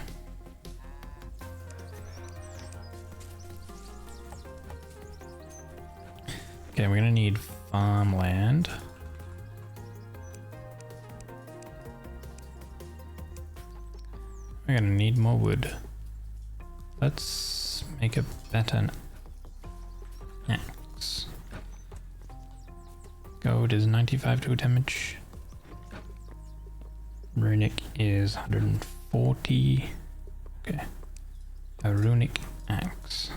Okay, we're gonna need farmland. We're gonna need more wood. Let's make a better axe. Gold is 95 to damage. Runic is 140. Okay. A runic axe.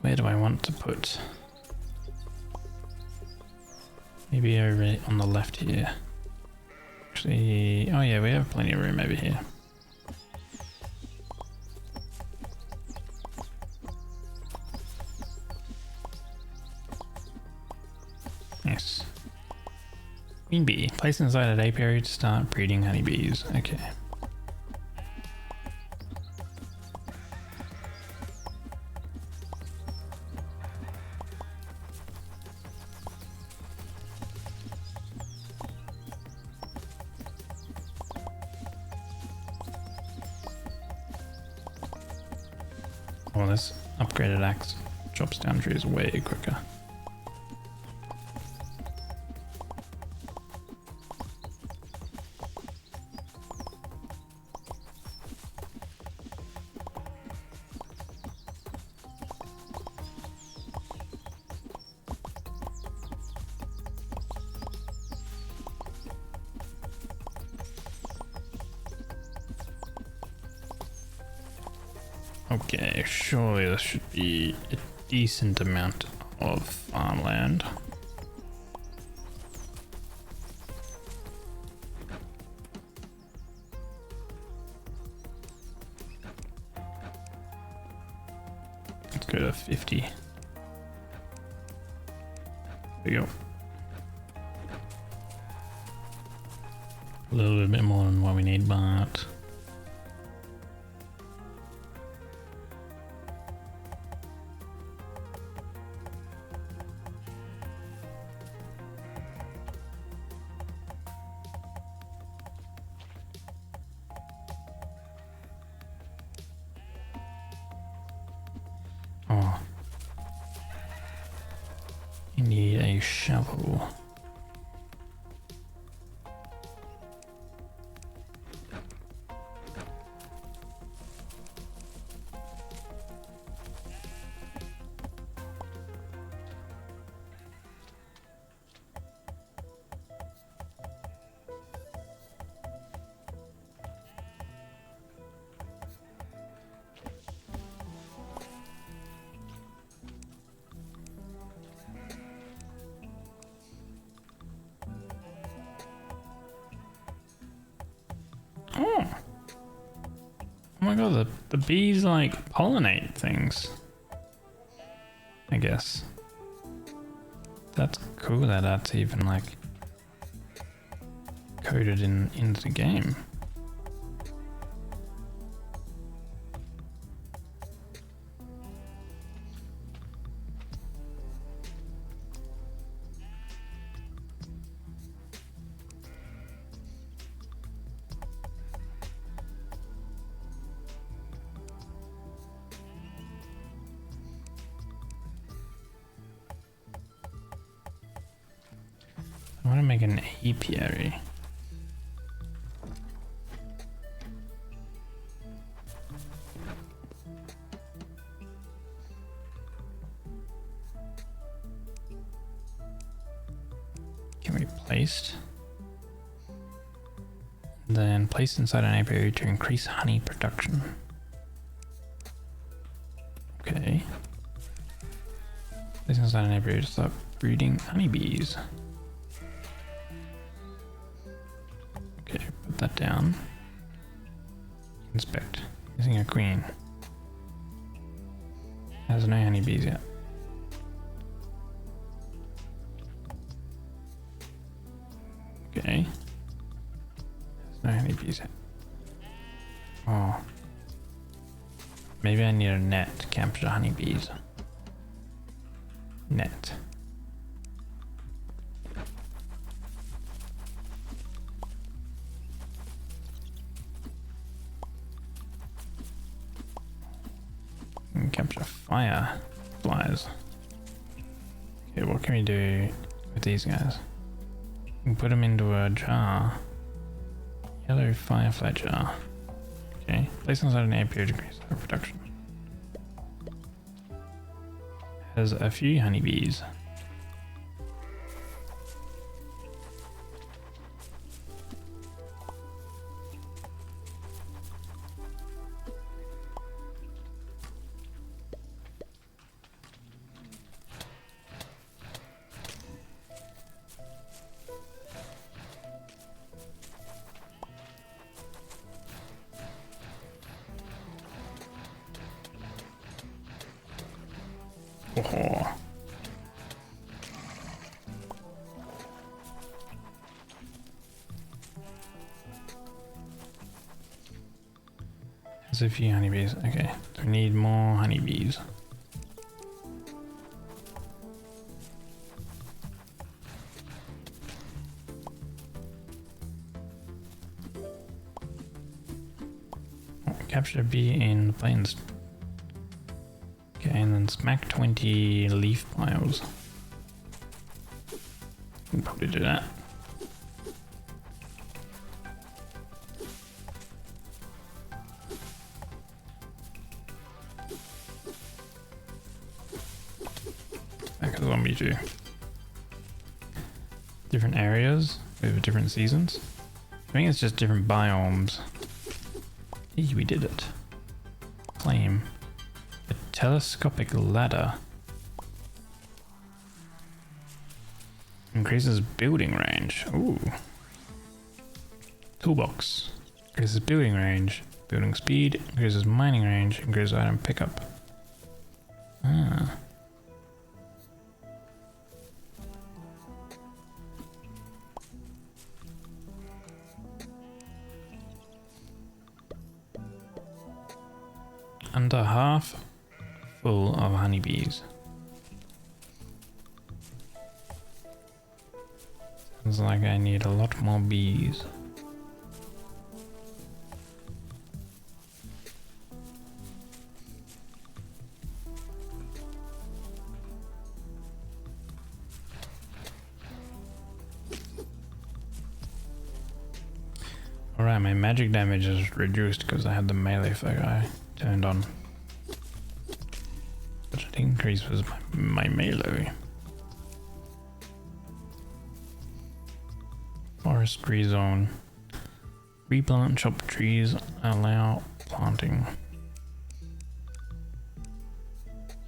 Where do I want want to put? Maybe over on the left here. Actually, oh yeah, we have plenty of room over here. Yes. Queen bee. Place inside an apiary to start breeding honeybees. Okay. Oh, this upgraded axe chops down trees way quicker. Okay, surely this should be a decent amount of farmland. Let's go to 50. There we go. A little bit more than what we need, but... Oh. You need a shovel. Oh. Oh my god, the bees like pollinate things. I guess. That's cool that that's even like coded into the game. I want to make an apiary. Can be placed. Then placed inside an apiary to increase honey production. Okay. Placed inside an apiary to start breeding honeybees. Okay, put that down. Inspect. Missing a queen. Has no honeybees yet. Okay. There's no honeybees yet. Oh. Maybe I need a net to capture honeybees. Net. And capture fireflies. Okay, what can we do with these guys? We can put them into a jar. Yellow firefly jar. Okay, place inside an apiary to increase their production. Has a few honeybees. Oh. There's a few honeybees. Okay, so we need more honeybees. Oh, capture a bee in the plains. Okay, and then smack 20 leaf piles. We can probably do that. Back a zombie too. Different areas with different seasons. I think it's just different biomes. Hey, we did it. Claim. A telescopic ladder. Increases building range. Ooh. Toolbox. Increases building range. Building speed. Increases mining range. Increases item pickup. Ah. Under half full of honeybees. Sounds like I need a lot more bees. Alright, my magic damage is reduced because I had the melee guy turned on. But it increases my melee. Forestry zone. Replant chop trees, allow planting.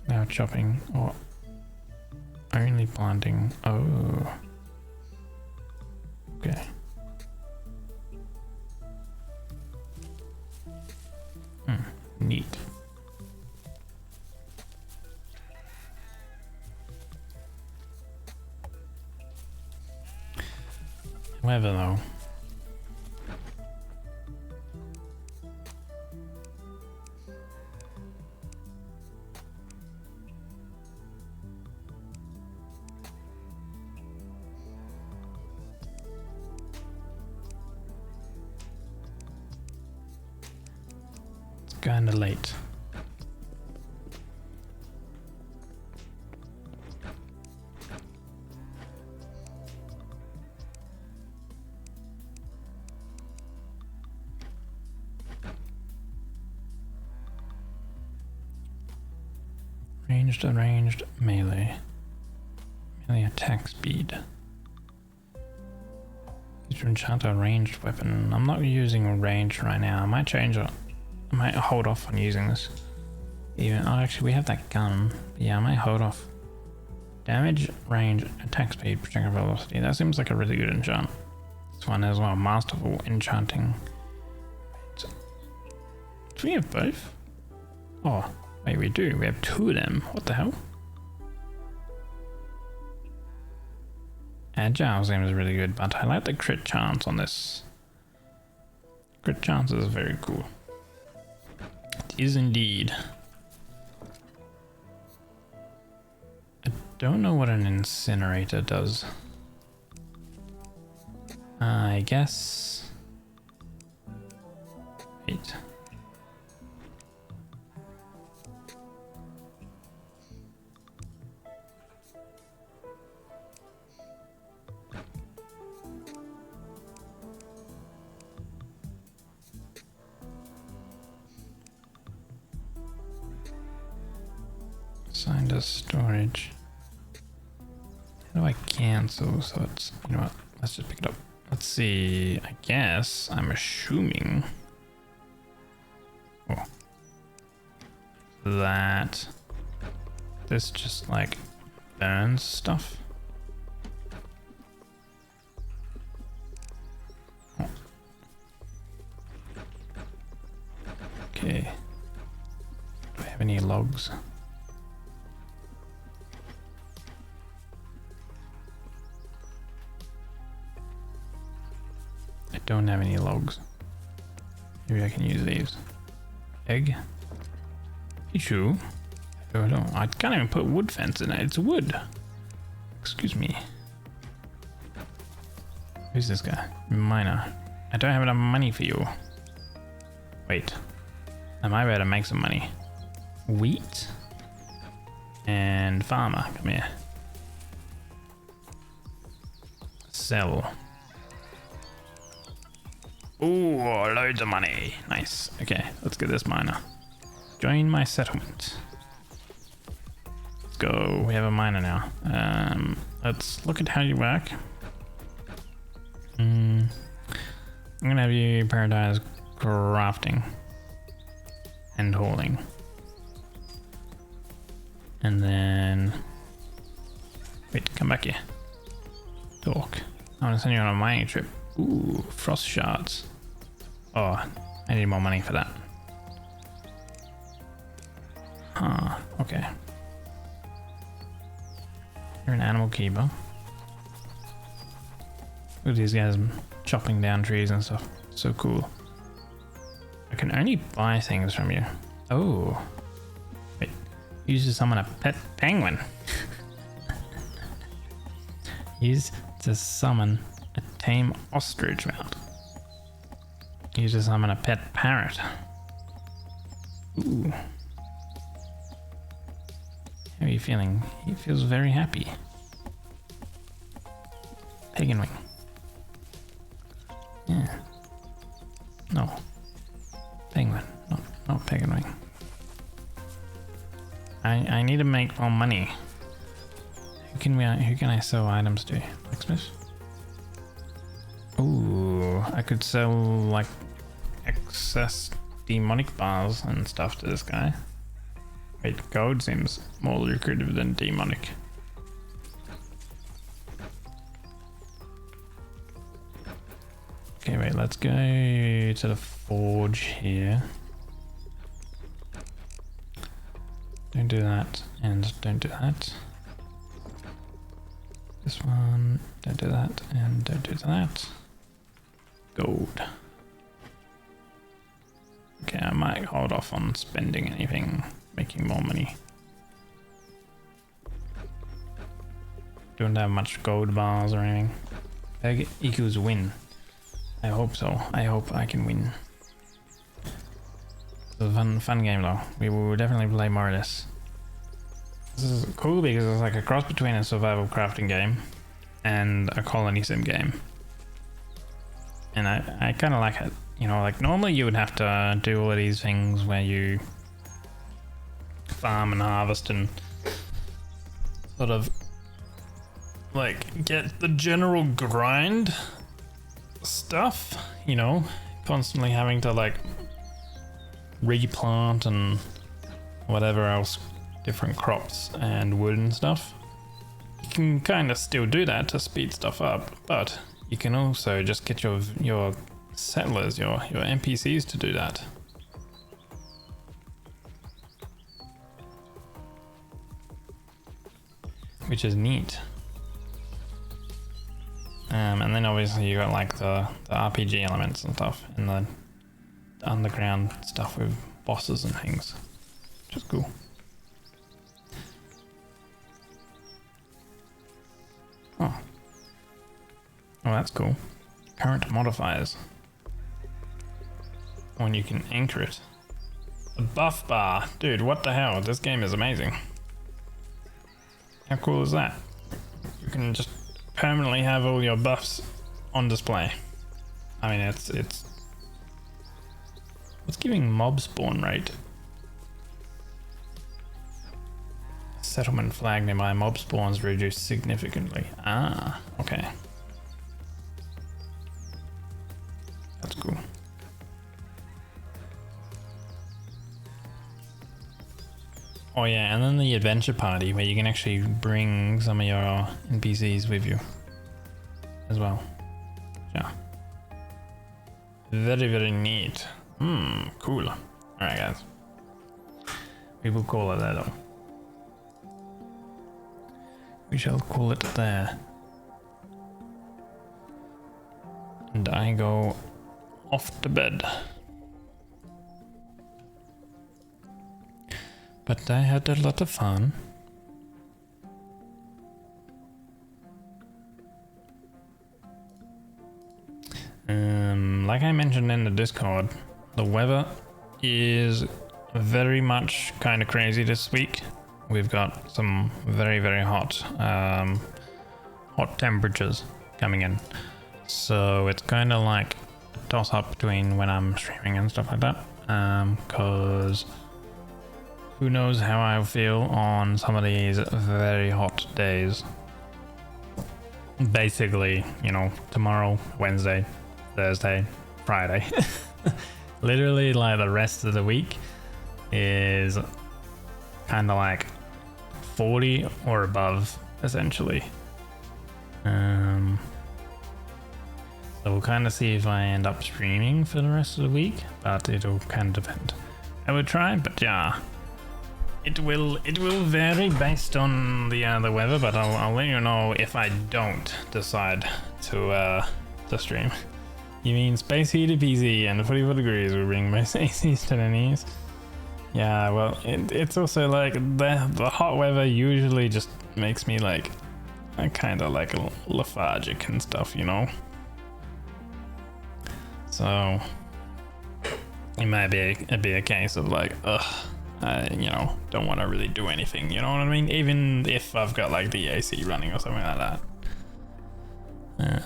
Allow chopping or only planting. Oh. Okay. Neat. However, though, it's kinda late. Ranged melee. Melee attack speed. Use to enchant a ranged weapon. I'm not using a ranged right now. I might change it. I might hold off on using this. Even actually we have that gun. But yeah, I might hold off. Damage, range, attack speed, projectile velocity. That seems like a really good enchant. This one as well. Masterful enchanting. Do we have both? Oh. Wait, we do. We have two of them. What the hell? Agile seems really good, but I like the crit chance on this. Crit chance is very cool. It is indeed. I don't know what an incinerator does. I guess... Wait. Assigned as storage. How do I cancel? So it's, you know what, let's just pick it up. Let's see, I guess, I'm assuming that this just like burns stuff. Okay. Do I have any logs? don't have any logs. Maybe I can use these. Egg. Issue. I can't even put wood fence in it. It's wood. Excuse me. Who's this guy? Miner. I don't have enough money for you. Wait. I might be able to make some money. Wheat. And farmer. Come here. Sell. Ooh, loads of money. Nice. Okay, let's get this miner. Join my settlement. Let's go. We have a miner now. Let's look at how you work. I'm gonna have you prioritize crafting and hauling. And then... Wait, come back here. Talk. I want to send you on a mining trip. Ooh, frost shards. Oh, I need more money for that. Huh, okay. You're an animal keeper. Look at these guys chopping down trees and stuff. So cool. I can only buy things from you. Oh. Wait. Use to summon a pet penguin. Use to summon a tame ostrich mount. Use to summon a pet parrot. Ooh. How are you feeling? He feels very happy. Pagan wing. Yeah. No. Penguin. Not pagan wing. I need to make more money. Who can I sell items to? Blacksmith? Ooh, I could sell like excess demonic bars and stuff to this guy. Wait, gold seems more lucrative than demonic. Okay, wait, let's go to the forge here. Don't do that, and don't do that. This one, don't do that, and don't do that. Gold. Okay, I might hold off on spending anything, making more money. Don't have much gold bars or anything. Peg equals win. I hope so. I hope I can win. It's a fun game though. We will definitely play more of this. This is cool because it's like a cross between a survival crafting game and a colony sim game. And I kind of like it. You know, like normally you would have to do all of these things where you farm and harvest and sort of like get the general grind stuff, you know, constantly having to like replant and whatever else, different crops and wood and stuff. You can kind of still do that to speed stuff up, but you can also just get your settlers, your NPCs to do that. Which is neat. And then obviously you got like the RPG elements and stuff, and the underground stuff with bosses and things, which is cool. Oh, that's cool. Current modifiers. When you can anchor it. The buff bar, dude. What the hell? This game is amazing. How cool is that? You can just permanently have all your buffs on display. I mean, it's what's giving mob spawn rate? Settlement flag nearby, mob spawns reduced significantly. Ah, okay. That's cool. Oh yeah, and then the adventure party where you can actually bring some of your NPCs with you as well. Yeah. Very, very neat. Cool. Alright guys. We will call it there though. We shall call it there. and I go off to bed. But I had a lot of fun. Like I mentioned in the Discord, the weather is very much kind of crazy this week. We've got some very, very hot, hot temperatures coming in. So it's kind of like a toss up between when I'm streaming and stuff like that. Cause who knows how I feel on some of these very hot days. Basically, you know, tomorrow, Wednesday, Thursday, Friday. Literally, like the rest of the week is kind of like 40 or above, essentially. So we'll kind of see if I end up streaming for the rest of the week, but it'll kind of depend. I would try, but yeah, it will vary based on the weather. But I'll let you know if I don't decide to stream. You mean space heater PC and 44 degrees will bring most ACs to their knees? Yeah, well, it's also like the hot weather usually just makes me like kind of like lethargic and stuff, you know? So it might be a case of like, you know, don't want to really do anything, you know what I mean? Even if I've got like the AC running or something like that.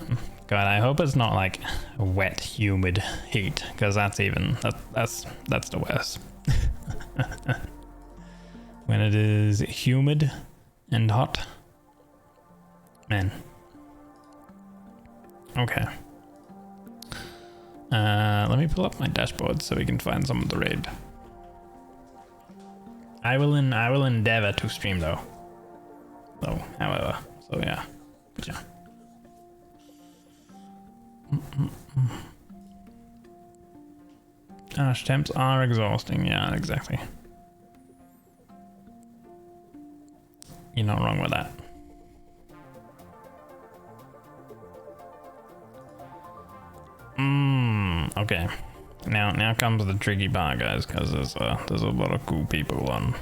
God, I hope it's not like wet, humid heat, because that's the worst. When it is humid and hot, man. Okay. Let me pull up my dashboard so we can find some of the raid. I will endeavor to stream though. However, so yeah. But yeah. Ash temps are exhausting, yeah, exactly. You're not wrong with that. Okay. Now comes the tricky part, guys, because there's a lot of cool people on.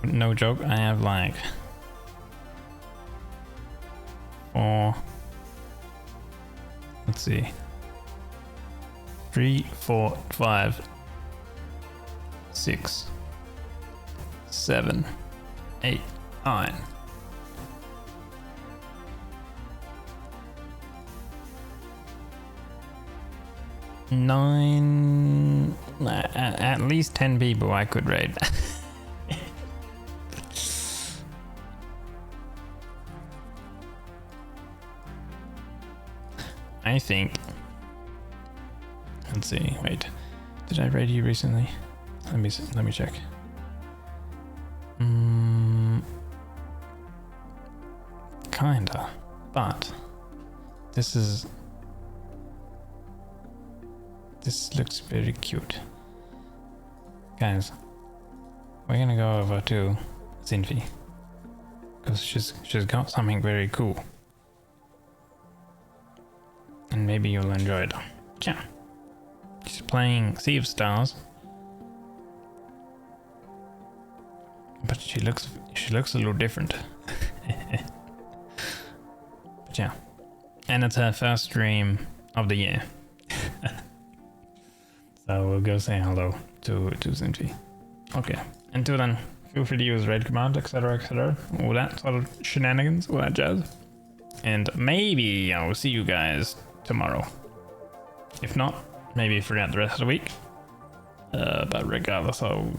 No joke, I have like 4, let's see, 3, 4, 5, 6, 7, 8, 9. 9, at least 10 people I could raid. I think. Let's see. Wait, did I raid you recently? Let me check. Kinda, but this looks very cute, guys. We're gonna go over to Zinfi because she's got something very cool. And maybe you'll enjoy it. Yeah. She's playing Sea of Stars. But she looks a little different. But yeah. And it's her first stream of the year. So we'll go say hello to Zinfi. Okay. Until then, feel free to use raid command, etc, etc. All that sort of shenanigans, all that jazz. And maybe I will see you guys tomorrow. If not, maybe forget the rest of the week. But regardless, I'll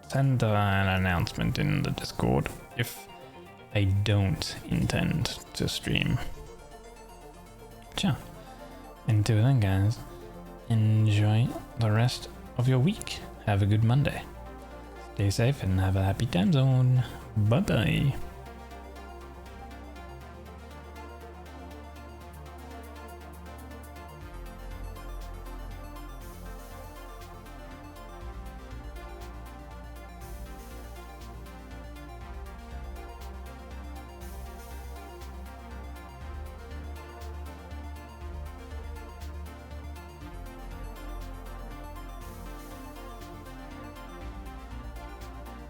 send an announcement in the Discord if I don't intend to stream. Yeah. Until then, guys, enjoy the rest of your week. Have a good Monday. Stay safe and have a happy time zone. Bye bye.